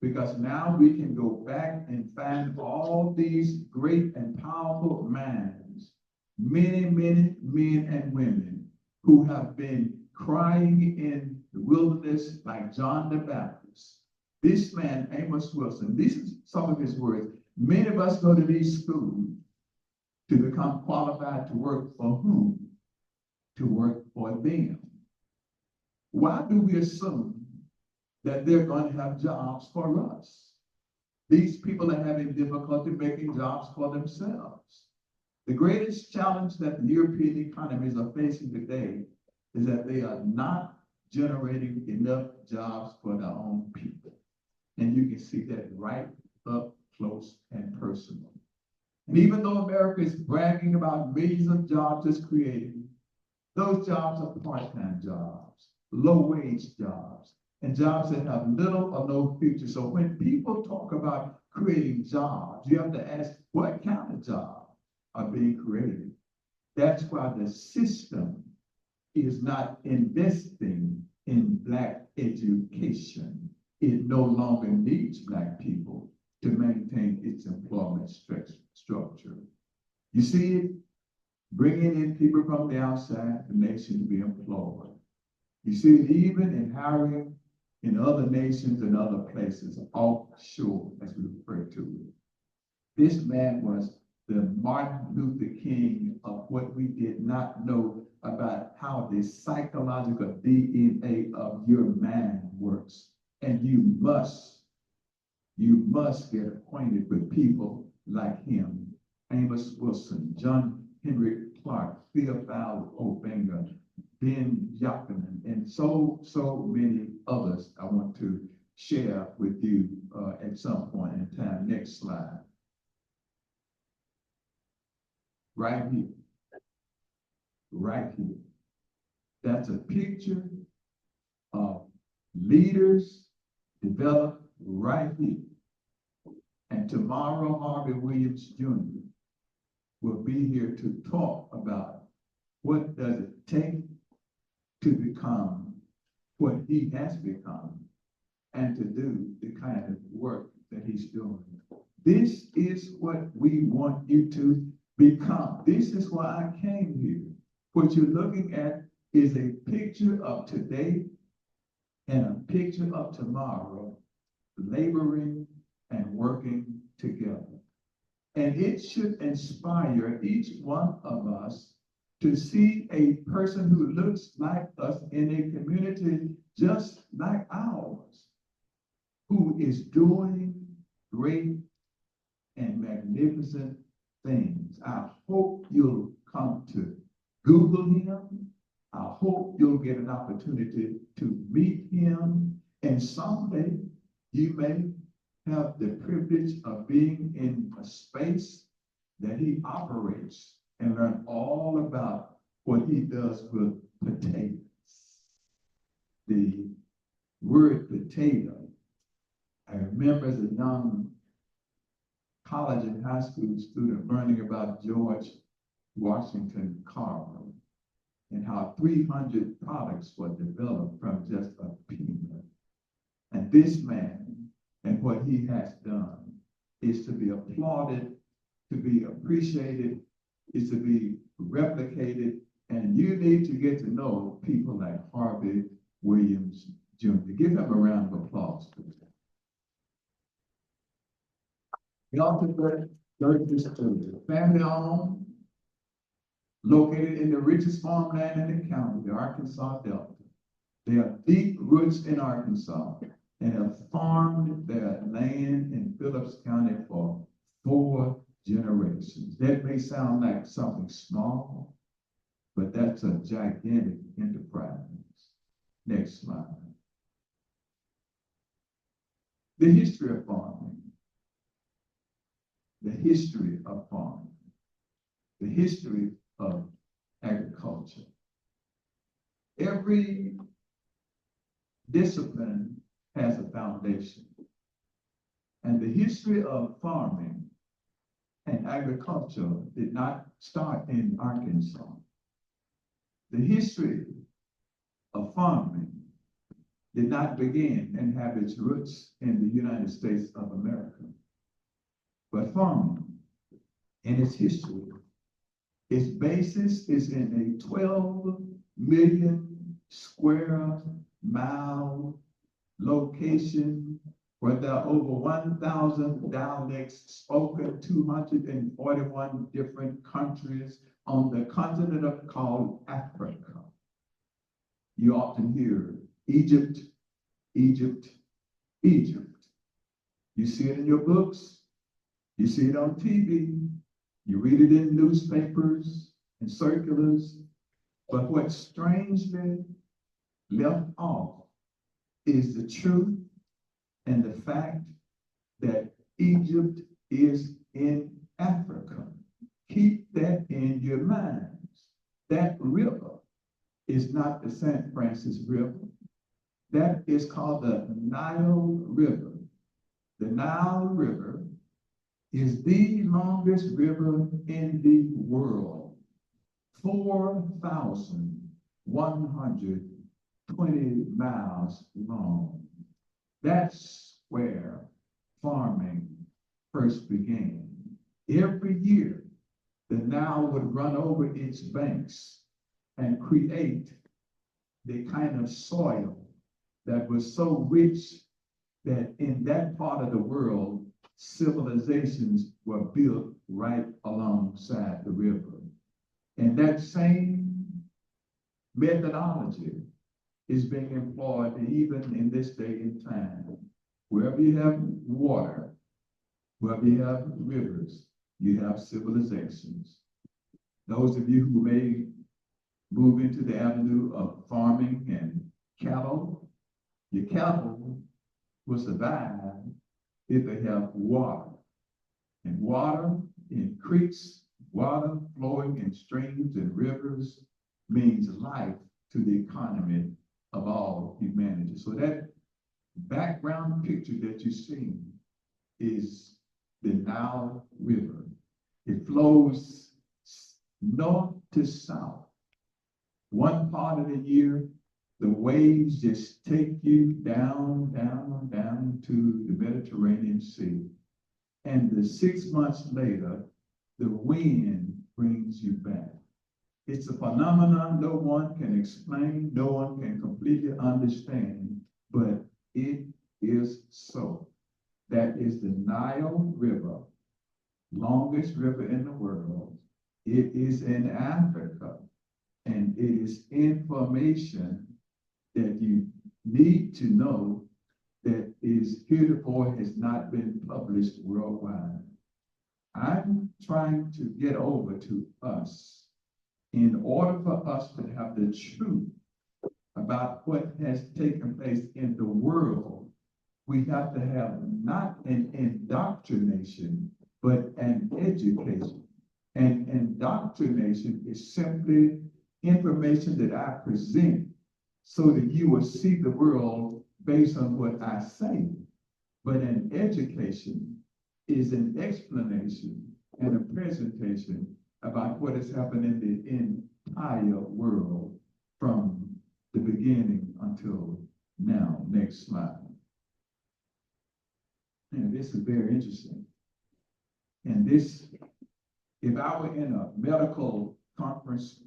because now we can go back and find all these great and powerful minds, many, many men and women who have been crying in the wilderness like John the Baptist. This man, Amos Wilson, these are some of his words. Many of us go to these schools to become qualified to work for whom? To work for them. Why do we assume that they're going to have jobs for us? These people are having difficulty making jobs for themselves. The greatest challenge that the European economies are facing today is that they are not generating enough jobs for their own people. And you can see that right up close and personal. And even though America is bragging about millions of jobs it's creating, those jobs are part-time jobs, low-wage jobs, and jobs that have little or no future. So when people talk about creating jobs, you have to ask, what kind of jobs are being created? That's why the system is not investing in Black education. It no longer needs Black people to maintain its employment structure. You see it bringing in people from the outside the nation to be employed. You see it even in hiring in other nations and other places, offshore, as we refer to it. This man was the Martin Luther King of what we did not know about how the psychological DNA of your mind works. And you must get acquainted with people like him, Amos Wilson, John Henry Clark, Theophilus Obenga, Ben Yakinen, and so many others I want to share with you at some point in time. Next slide. Right here. Right here. That's a picture of leaders developed right here. And tomorrow, Harvey Williams Jr. will be here to talk about what does it take to become what he has become and to do the kind of work that he's doing. This is what we want you to become. This is why I came here. What you're looking at is a picture of today and a picture of tomorrow, laboring and working together. And it should inspire each one of us to see a person who looks like us in a community just like ours, who is doing great and magnificent things. I hope you'll come to Google him. I hope you'll get an opportunity to meet him. And someday you may have the privilege of being in a space that he operates and learn all about what he does with potatoes. The word potato, I remember as a young college and high school student learning about George Washington Carver and how 300 products were developed from just a peanut. And this man and what he has done is to be applauded, to be appreciated, is to be replicated, and you need to get to know people like Harvey Williams Jr. Give him a round of applause, please. The Alfred Studio, family owned, located in the richest farmland in the county, the Arkansas Delta. They have deep roots in Arkansas and have farmed their land in Phillips County for 4 generations. That may sound like something small, but that's a gigantic enterprise. Next slide. The history of farming. The history of farming. The history of agriculture. Every discipline has a foundation. And the history of farming and agriculture did not start in Arkansas. The history of farming did not begin and have its roots in the United States of America. But farming, in its history, its basis is in a 12 million square mile location where there are over 1,000 dialects spoken, 241 different countries on the continent called Africa. You often hear Egypt, Egypt, Egypt. You see it in your books, you see it on TV, you read it in newspapers and circulars, but what's strangely left off is the truth and the fact that Egypt is in Africa. Keep that in your minds. That river is not the St. Francis River. That is called the Nile River. The Nile River is the longest river in the world, 4,120 miles long. That's where farming first began. Every year, the Nile would run over its banks and create the kind of soil that was so rich that in that part of the world, civilizations were built right alongside the river. And that same methodology is being employed even in this day and time. Wherever you have water, wherever you have rivers, you have civilizations. Those of you who may move into the avenue of farming and cattle, your cattle will survive if they have water. And water in creeks, water flowing in streams and rivers means life to the economy of all humanity. So that background picture that you see is the Nile River. It flows north to south. One part of the year, the waves just take you down, down, down to the Mediterranean Sea. And the 6 months later, the wind brings you back. It's a phenomenon no one can explain, no one can completely understand, but it is so. That is the Nile River, longest river in the world. It is in Africa, and it is information that you need to know that is heretofore has not been published worldwide. I'm trying to get over to us. In order for us to have the truth about what has taken place in the world, we have to have not an indoctrination, but an education. And indoctrination is simply information that I present so that you will see the world based on what I say. But an education is an explanation and a presentation about what has happened in the entire world from the beginning until now. Next slide. And this is very interesting. And this, if I were in a medical conference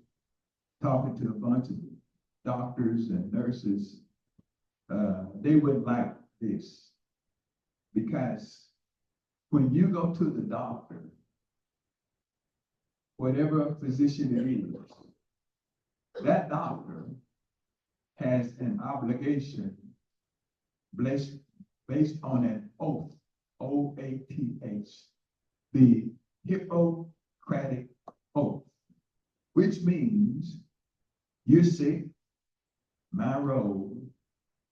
talking to a bunch of doctors and nurses, they wouldn't like this. Because when you go to the doctor, whatever physician it is, that doctor has an obligation based on an oath, O-A-T-H, the Hippocratic Oath, which means you're sick, my role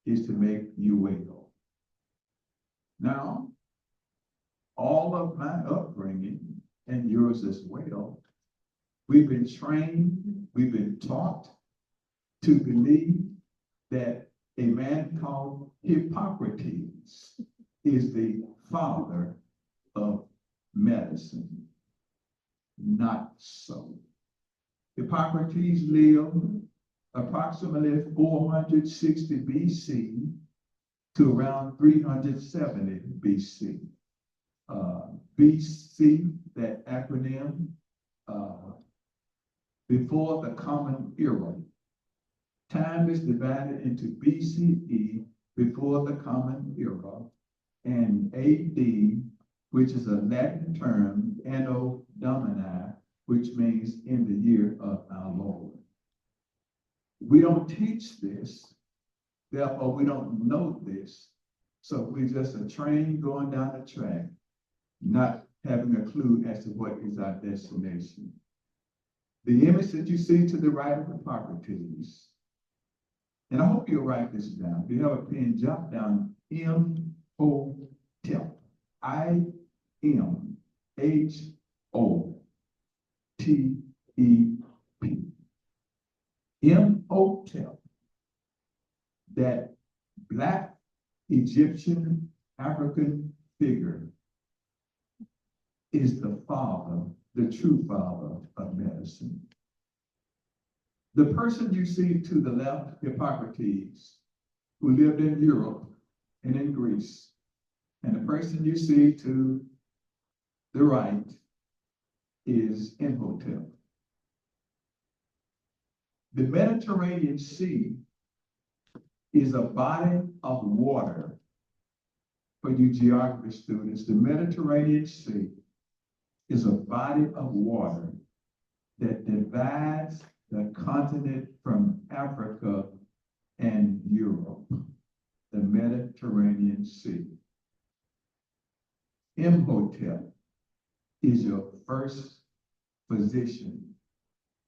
is to make you well. Now, all of my upbringing, and yours as well, we've been trained, we've been taught to believe that a man called Hippocrates is the father of medicine. Not so. Hippocrates lived approximately 460 BC to around 370 BC. BC, that acronym, before the Common Era. Time is divided into BCE, before the Common Era, and AD, which is a Latin term, Anno Domini, which means in the year of our Lord. We don't teach this, therefore we don't know this, so we're just a train going down the track, not having a clue as to what is our destination. The image that you see to the right of Hippocrates, and I hope you'll write this down. If you have a pen, jot down M-O-T-E-P. I-M-H-O-T-E-P. M-O-T-E-P. That Black Egyptian African figure is the father, the true father of medicine. The person you see to the left, Hippocrates, who lived in Europe and in Greece, and the person you see to the right is Imhotep. The Mediterranean Sea is a body of water. For you geography students, the Mediterranean Sea is a body of water that divides the continent from Africa and Europe, the Mediterranean Sea. Imhotep is your first physician.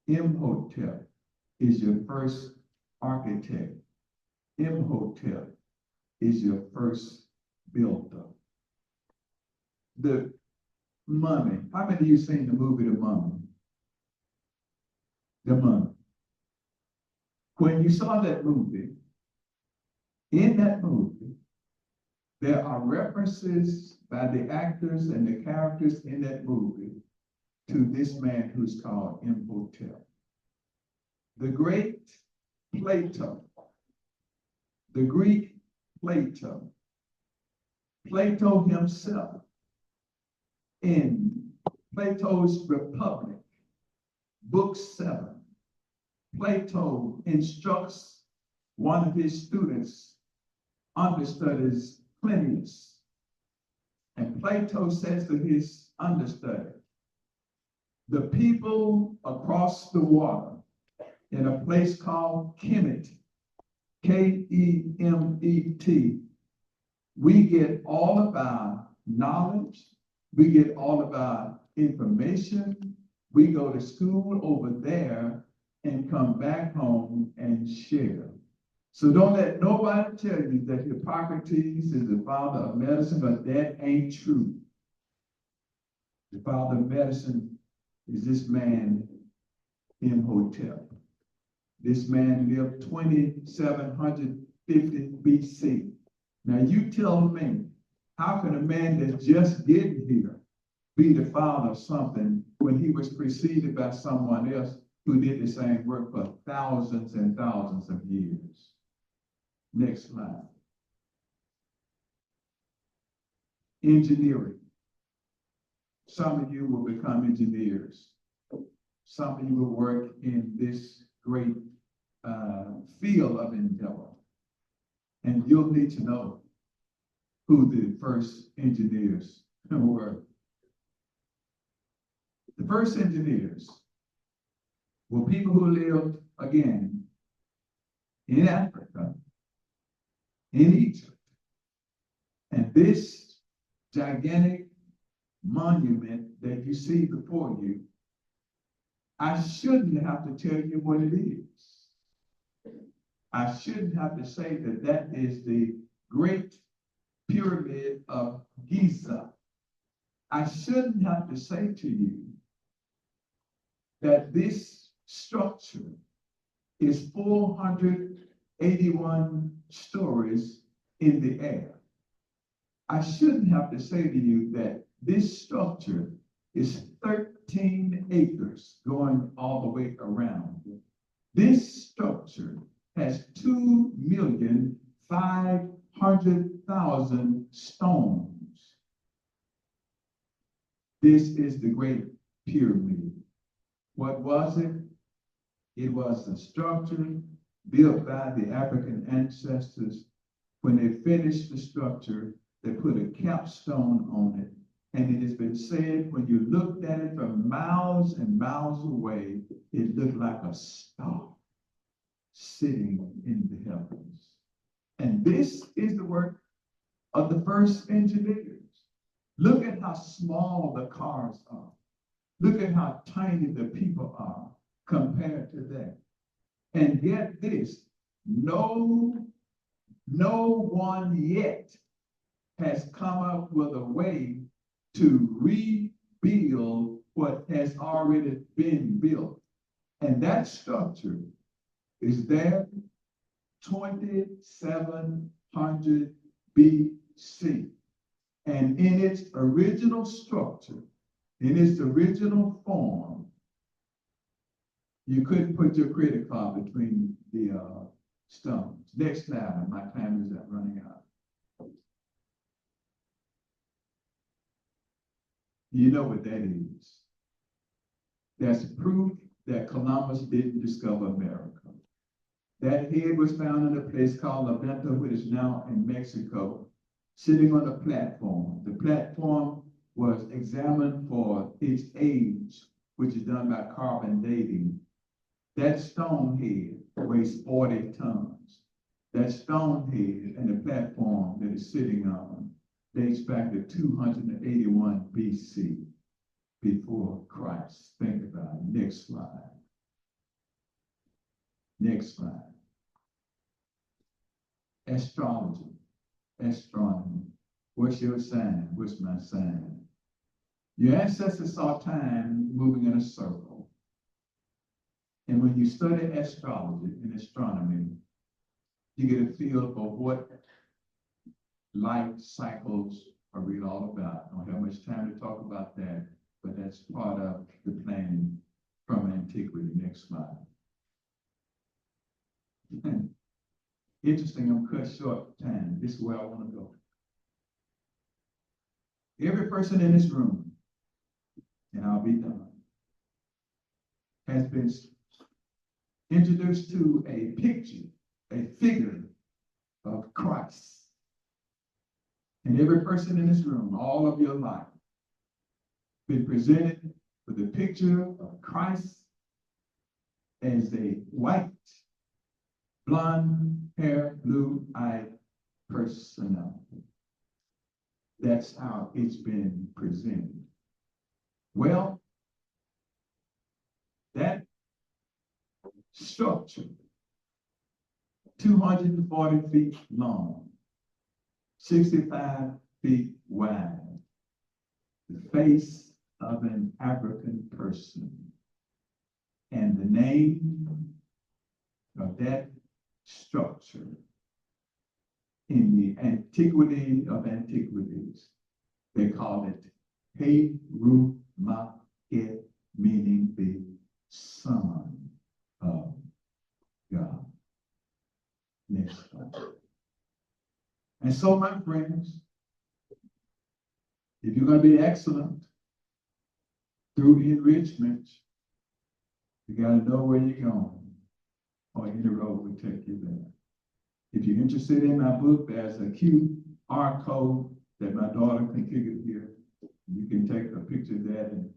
Imhotep is your first architect. Imhotep is your first builder. The Mummy. How many of you seen the movie The Mummy? The Mummy. When you saw that movie, in that movie, there are references by the actors and the characters in that movie to this man who's called Imhotep. The great Plato, the Greek Plato, Plato himself, in Plato's Republic, Book 7, Plato instructs one of his students, understudies Plinius. And Plato says to his understudy, the people across the water in a place called Kemet, K-E-M-E-T, we get all of our knowledge, we get all of our information, we go to school over there and come back home and share. So don't let nobody tell you that Hippocrates is the father of medicine, but that ain't true. The father of medicine is this man, Imhotep. This man lived 2750 BC. Now you tell me, how can a man that's just getting here be the father of something when he was preceded by someone else who did the same work for thousands and thousands of years? Next slide. Engineering. Some of you will become engineers. Some of you will work in this great field of endeavor. And you'll need to know who the first engineers were. The first engineers were people who lived, again, in Africa, in Egypt. And this gigantic monument that you see before you, I shouldn't have to tell you what it is. I shouldn't have to say that that is the Great Pyramid of Giza. I shouldn't have to say to you that this structure is 481 stories in the air. I shouldn't have to say to you that this structure is 13 acres going all the way around. This structure has 2,500,000 stones. This is the Great Pyramid. What was it? It was a structure built by the African ancestors. When they finished the structure, they put a capstone on it. And it has been said, when you looked at it from miles and miles away, it looked like a star sitting in the heavens. And this is the work of the first engineers. Look at how small the cars are. Look at how tiny the people are compared to that. And get this, no one yet has come up with a way to rebuild what has already been built. And that structure is there 2700 BC. And in its original structure, in its original form, you couldn't put your credit card between the stones. Next slide, my time is running out. You know what that is. That's proof that Columbus didn't discover America. That head was found in a place called La Venta, which is now in Mexico, sitting on a platform. The platform was examined for its age, which is done by carbon dating. That stone head weighs 40 tons. That stone head and the platform that it's sitting on dates back to 281 BC, before Christ. Think about it. Next slide. Next slide. Astrology, astronomy. What's your sign? What's my sign? Your ancestors saw time moving in a circle. And when you study astrology and astronomy, you get a feel for what light cycles are really all about. I don't have much time to talk about that, but that's part of the planning from antiquity. Next slide. Interesting, I'm cut short time. This is where I want to go. Every person in this room, and I'll be done, has been introduced to a picture, a figure of Christ. And every person in this room, all of your life, been presented with a picture of Christ as a white, blonde hair, blue-eyed personality. That's how it's been presented. Well, that structure, 240 feet long, 65 feet wide, the face of an African person, and the name of that structure in the antiquity of antiquities, they call it He-Ru-Ma-Et, meaning the Son of God. Next slide. And so, my friends, if you're going to be excellent, through enrichment, you gotta know where you're going, or any road will take you there. If you're interested in my book, there's a QR code that my daughter configured here. You can take a picture of that and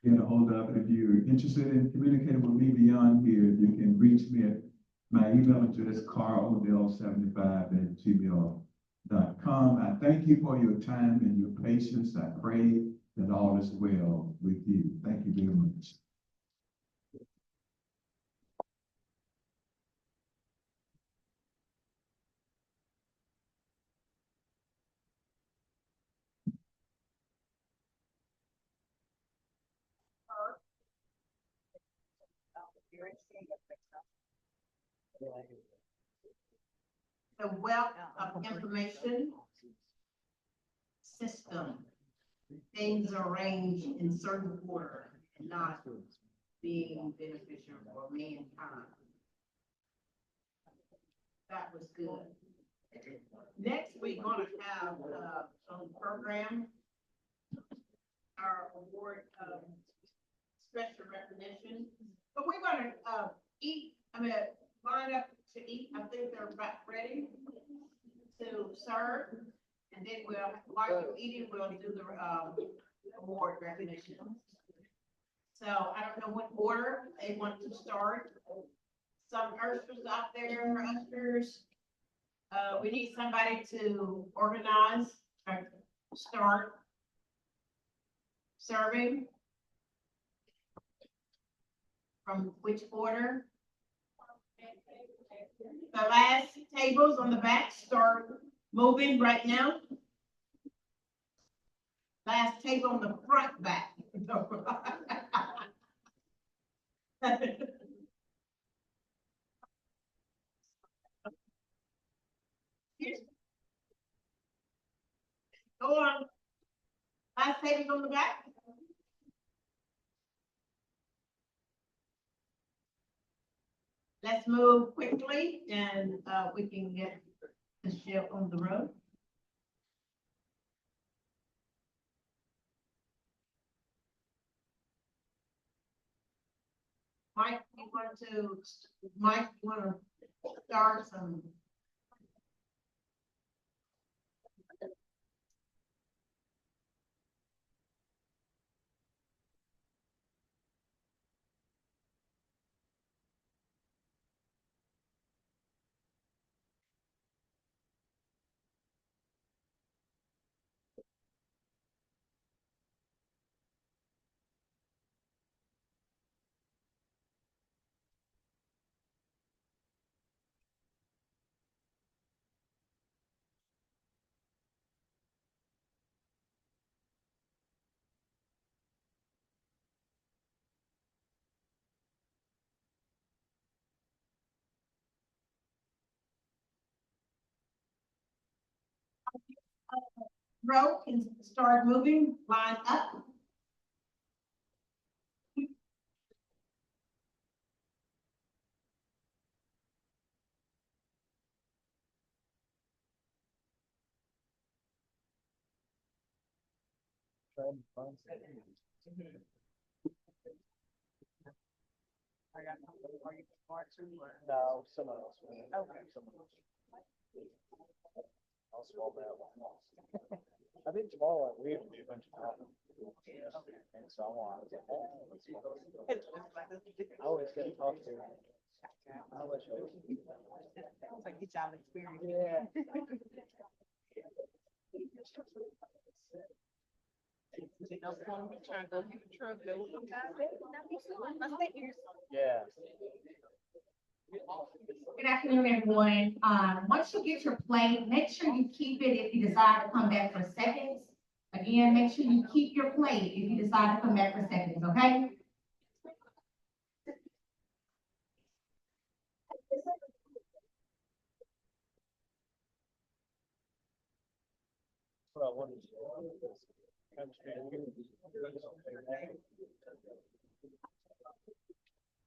get a hold of it. If you're interested in communicating with me beyond here, you can reach me at my email address, carlodell75@gmail.com. I thank you for your time and your patience. I pray that all is well with you. Thank you very much. The wealth of information system, things arranged in certain order and not being beneficial for mankind. That was good. Next, we're gonna have, on the program, our award of special recognition. But we're gonna, line up to eat. I think they're about ready to serve. And then while you're eating, we'll do the, award recognition. So I don't know what order they want to start. Some ushers out there, ushers. We need somebody to organize, start serving. From which order? The last tables on the back start moving right now. Last table on the front back. Go on. Last tables on the back. Let's move quickly and we can get the ship on the road. Mike, you want to start some? Row can start moving, line up. No, someone else. Okay. Someone else. I'll swallow that one. I think tomorrow we have to do a bunch of talking. And so I want. I always get to talk to her. I'll let you. Sounds like a job experience. Yeah. Trying to go get the truck. Yeah. Good afternoon, everyone. Once you get your plate, make sure you keep it if you decide to come back for seconds. Again, make sure you keep your plate if you decide to come back for seconds, okay? Well, what is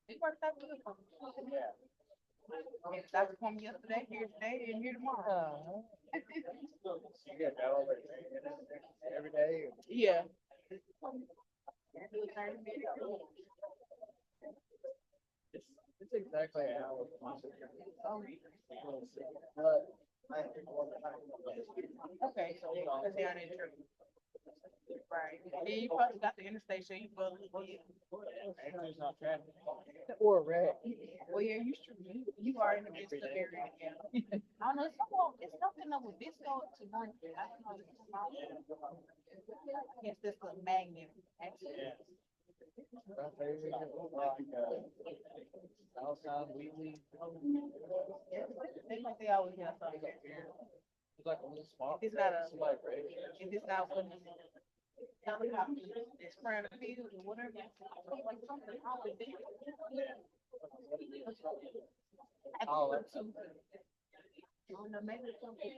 It worked out good. Yeah. Dr. Come yesterday, here today, and here tomorrow. You get that all every day? Yeah. It's exactly an hour. But okay, so because they aren't in church. Right, and you probably got the interstate, so you both. There's not traffic. Or red. Well, yeah, you are in the midst of the area. I don't know, it's something up with this go to one. I don't know. It's just a magnet. Actually. Outside weekly. They like they always have something. It's like a little small. It's not a. If it's not one. It's trying to feel or whatever. Like something always there. Oh, that's so good. I don't know, maybe it's something.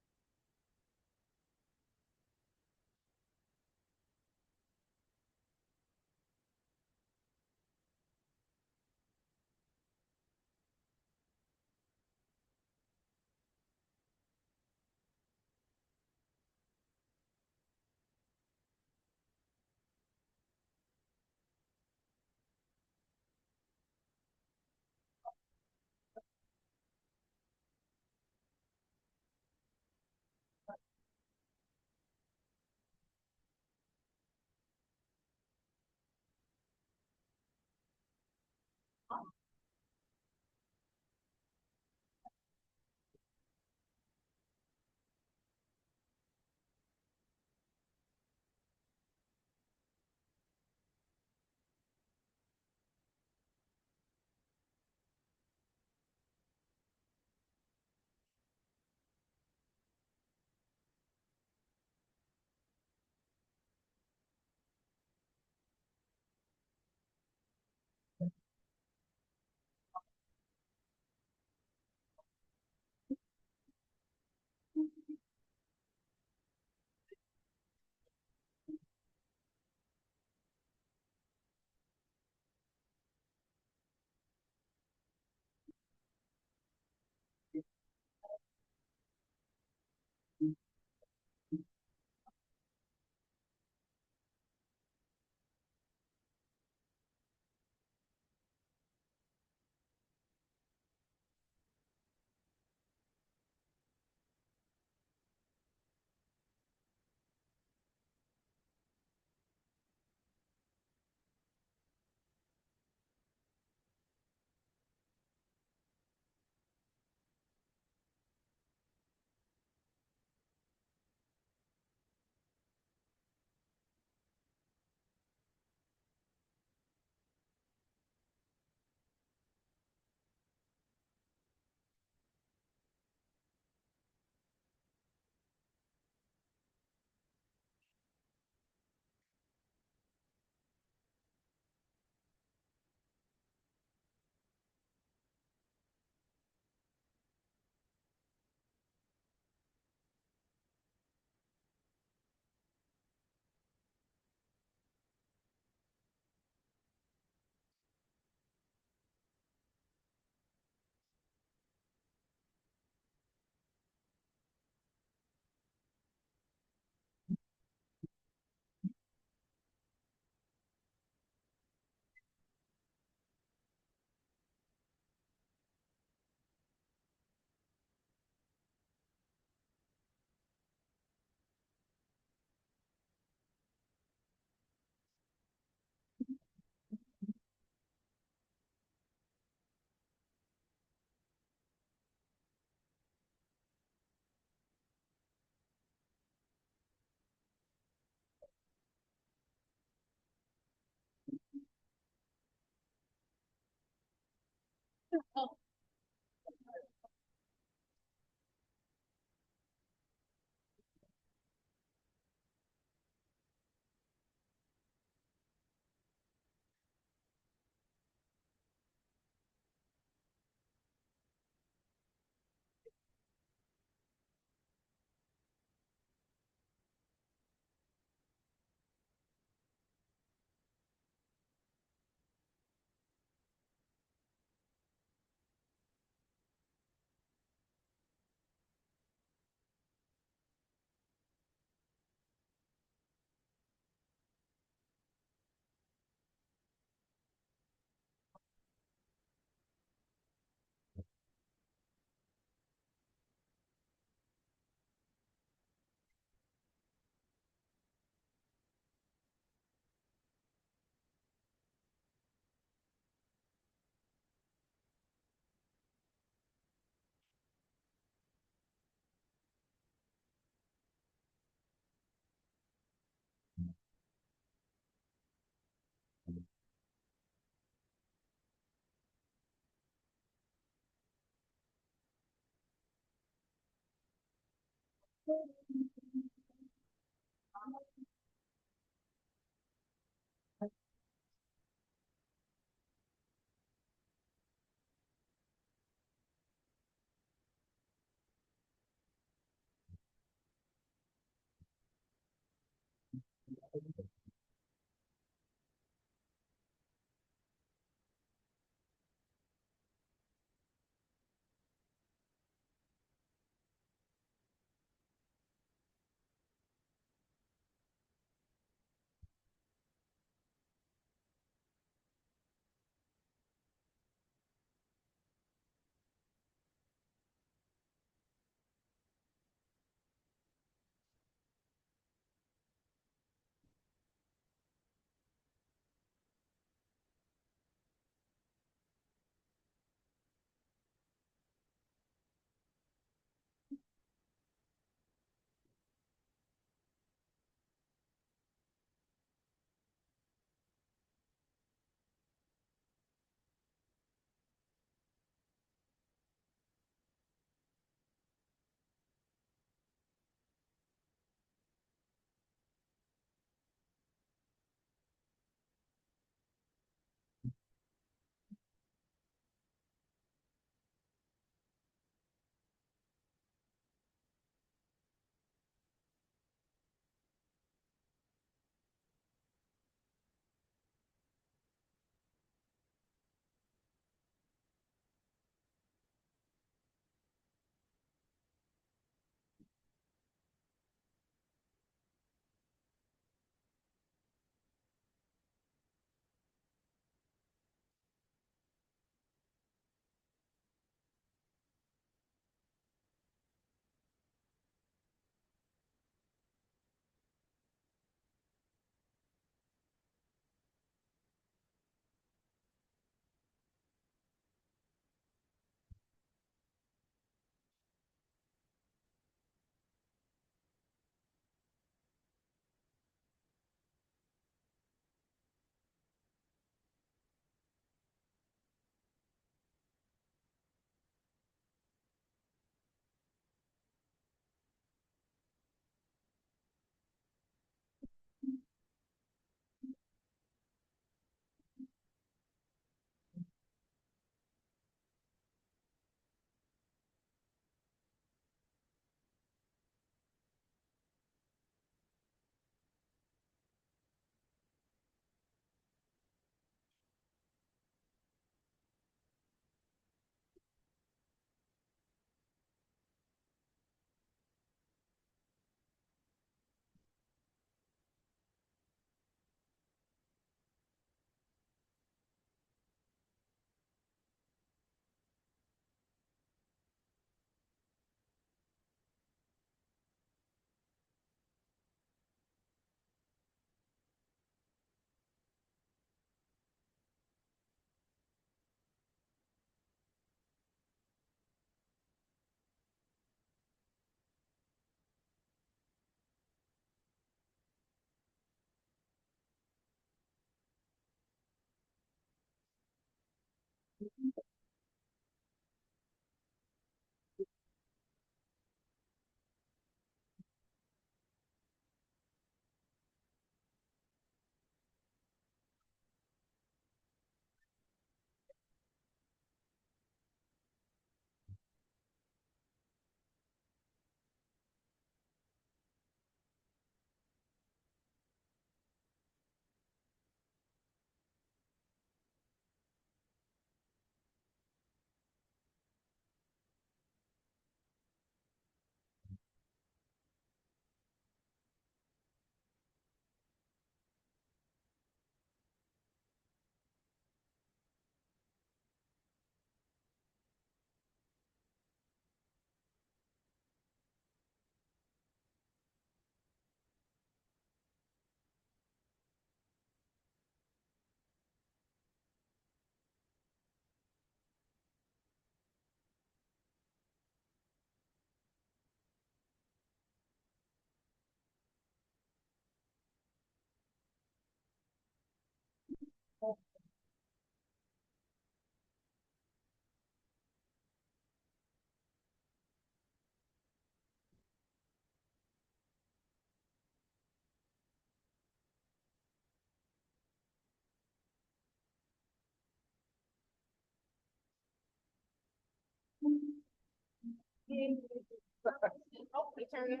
Oh, they turn it.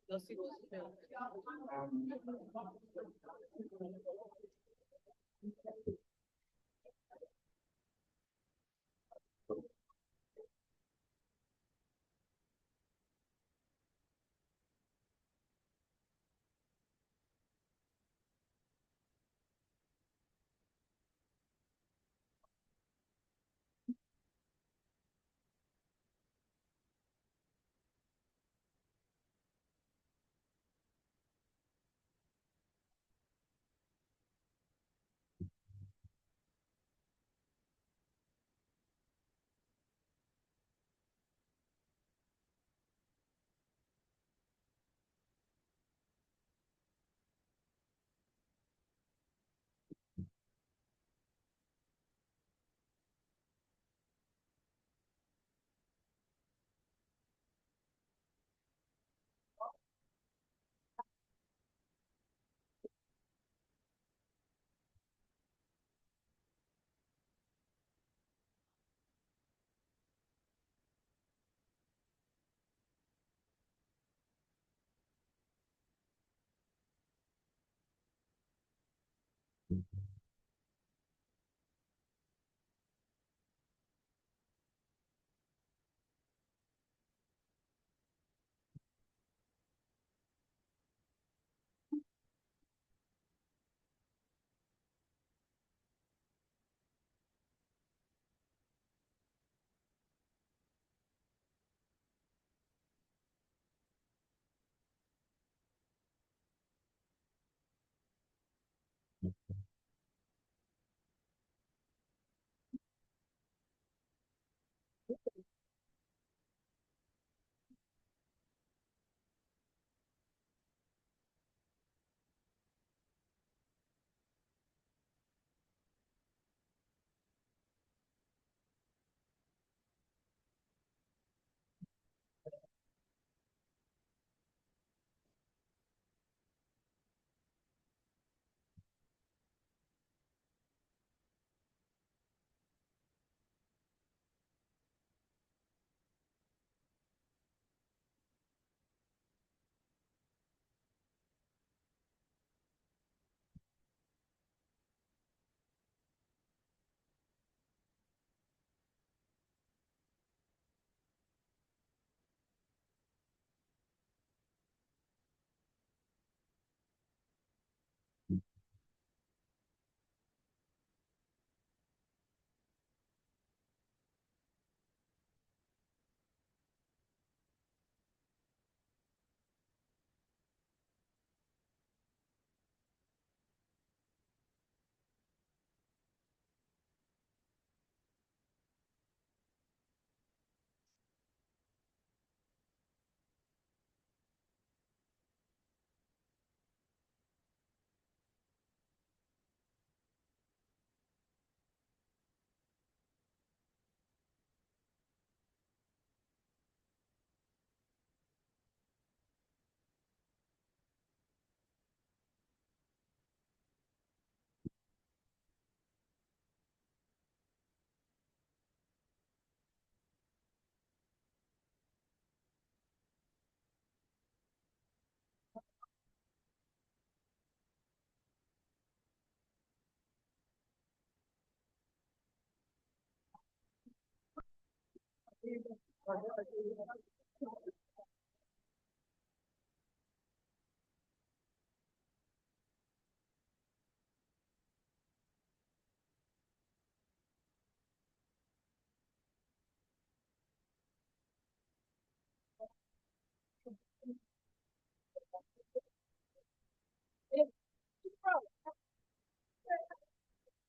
Go see what's doing.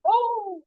Oh.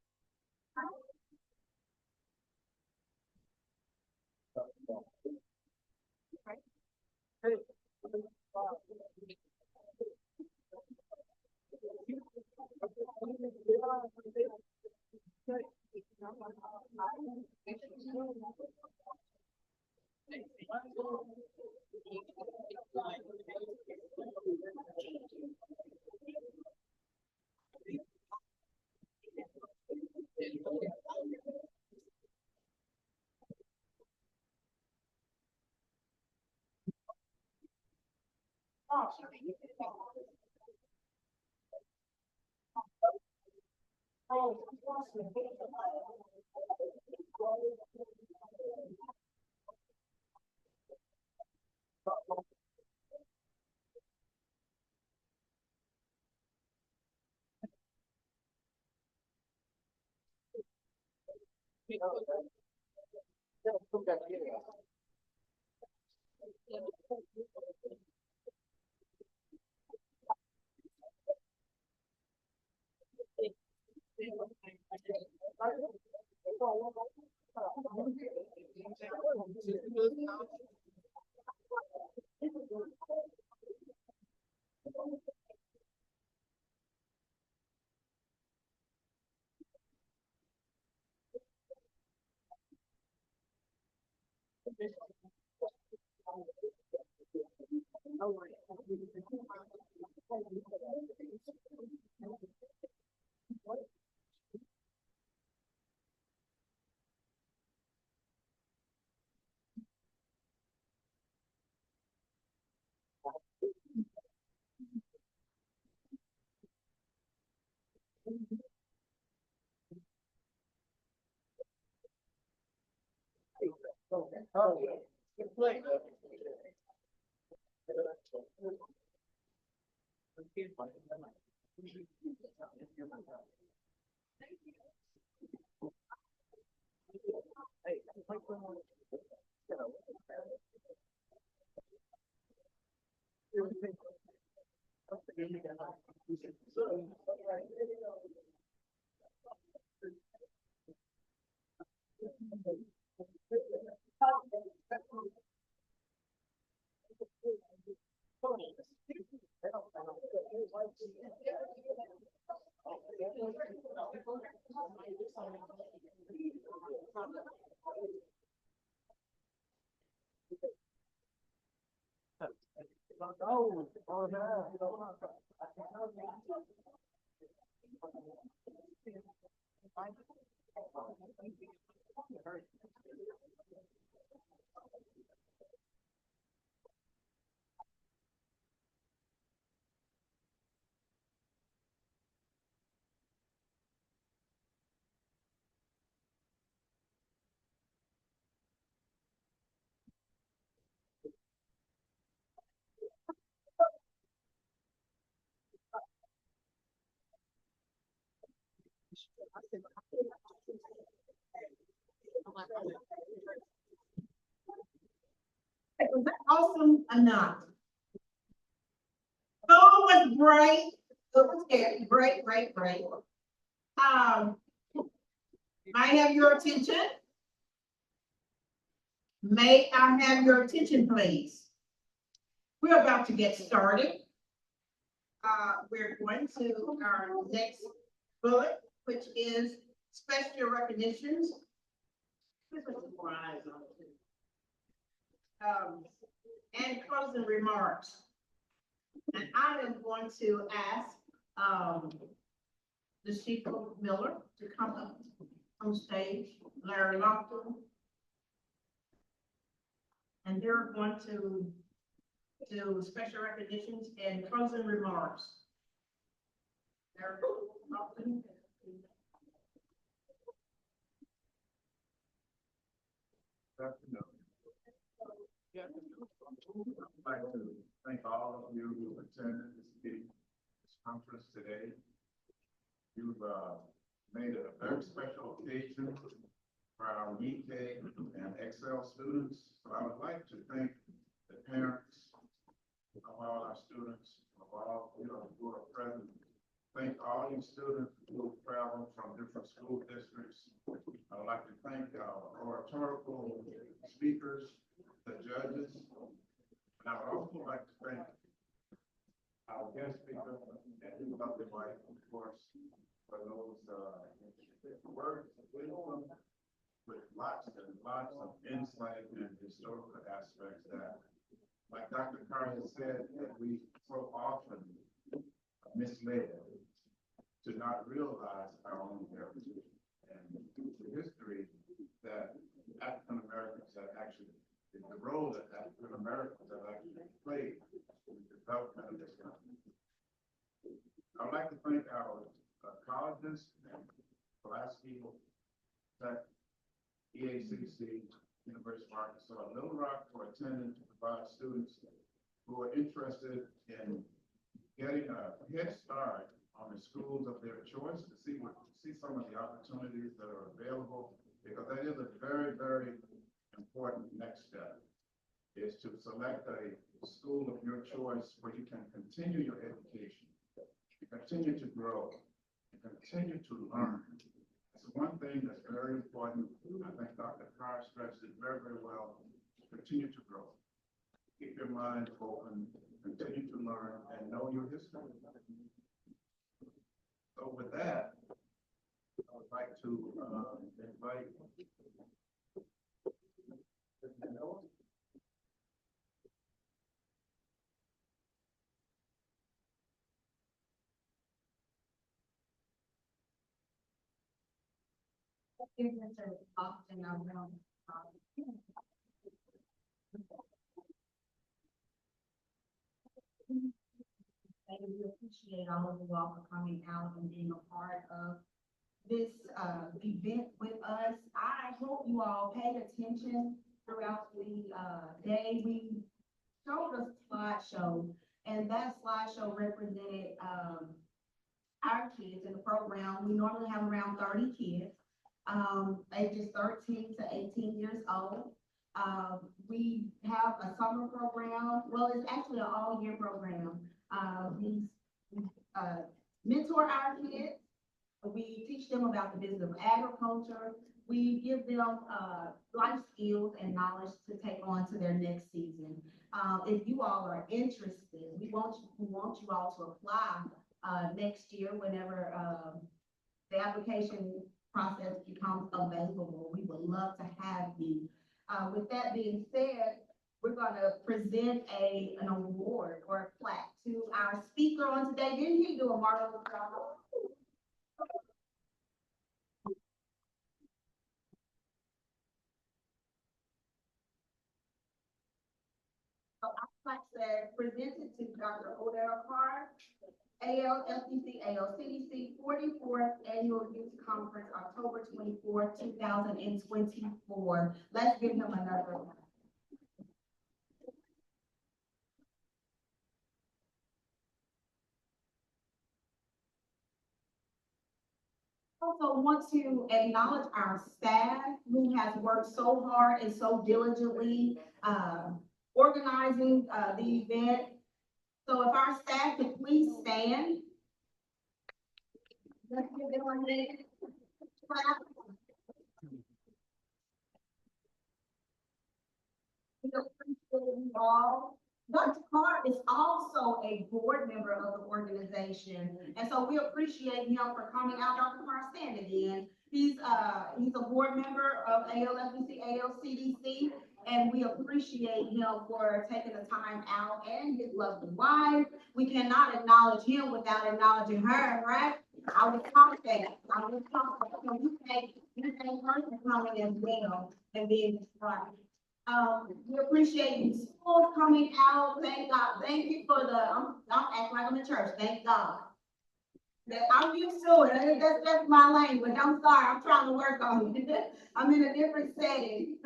Was that awesome or not? Oh, it was great. It was great, great, great, great. I have your attention. May I have your attention, please? We're about to get started. We're going to our next bullet, which is special recognitions. And closing remarks. And I am going to ask, the Chief Miller to come up on stage, Larry Lockton. And they're going to do special recognitions and closing remarks. Larry Lockton. I'd like to thank all of you who attended this conference today. You've made it a very special occasion for our UK and Excel students. So I would like to thank the parents of all our students, of all who are present. Thank all you students who travel from different school districts. I would like to thank our oratorical speakers, the judges, and I would also like to thank our guest speaker and his lovely wife, of course, for those words of wisdom with lots and lots of insight and historical aspects that, like Dr. Carr has said, that we so often misled to not realize our own heritage and the history that African Americans have actually, the role that African Americans have actually played in the development Tech, EACC, University of Arkansas, Little Rock for attending to provide students who are interested in getting a head start on the schools of their choice to see some of the opportunities that are available, because that is a very, very important next step, is to select a school of your choice where you can continue your education, you continue to grow, you continue to learn. It's one thing that's very important. I think Dr. Carr stressed it very, very well. Continue to grow. Keep your mind open, continue to learn, and know your history. So with that, I would like to invite Here's Mr. Austin, our realm. We appreciate all of you all for coming out and being a part of this event with us. I hope you all paid attention throughout the day. We showed a slideshow, and that slideshow represented our kids in the program. We normally have around 30 kids, ages 13 to 18 years old. We have a summer program. Well, it's actually an all-year program. We mentor our kids. We teach them about the business of agriculture. We give them life skills and knowledge to take on to their next season. If you all are interested, we want you all to apply next year whenever the application process becomes available. We would love to have you. With that being said, we're going to present an award or a plaque to our speaker on today. Didn't he do a marvelous job? So our plaque says, presented to Dr. Odell Carr, ALFDC, ALCDC, 44th Annual Youth Conference, October 24th, 2024. Let's give him another round. Also want to acknowledge our staff who has worked so hard and so diligently organizing the event. So if our staff could please stand. Let's give them a hand. Clap. We appreciate you all. Dr. Carr is also a board member of the organization, and so we appreciate him for coming out. Dr. Carr, stand again. He's a board member of ALFDC, ALCDC, and we appreciate him for taking the time out, and his lovely wife. We cannot acknowledge him without acknowledging her, right? I was confident. So you thank her for coming as well and being right. We appreciate you schools coming out. Thank God. Thank you for the, I'm acting like I'm in church. Thank God. I'm used to it. That's my language. I'm sorry. I'm trying to work on it. I'm in a different setting.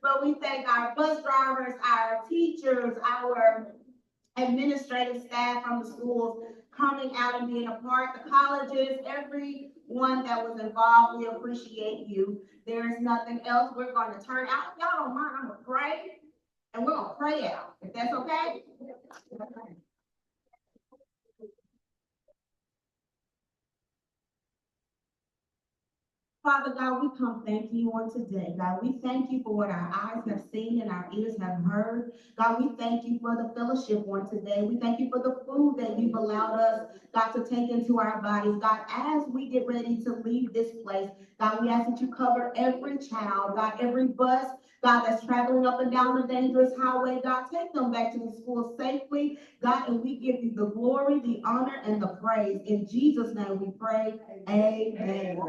But we thank our bus drivers, our teachers, our administrative staff from the schools coming out and being a part, the colleges, everyone that was involved. We appreciate you. There is nothing else. We're going to turn out. If y'all don't mind, I'm going to pray, and we're going to pray out, if that's okay. Father God, we come thank you on today. God, we thank you for what our eyes have seen and our ears have heard. God, we thank you for the fellowship on today. We thank you for the food that you've allowed us, God, to take into our bodies. God, as we get ready to leave this place, God, we ask that you cover every child, God, every bus, God, that's traveling up and down the dangerous highway. God, take them back to the school safely. God, and we give you the glory, the honor, and the praise. In Jesus' name we pray. Amen.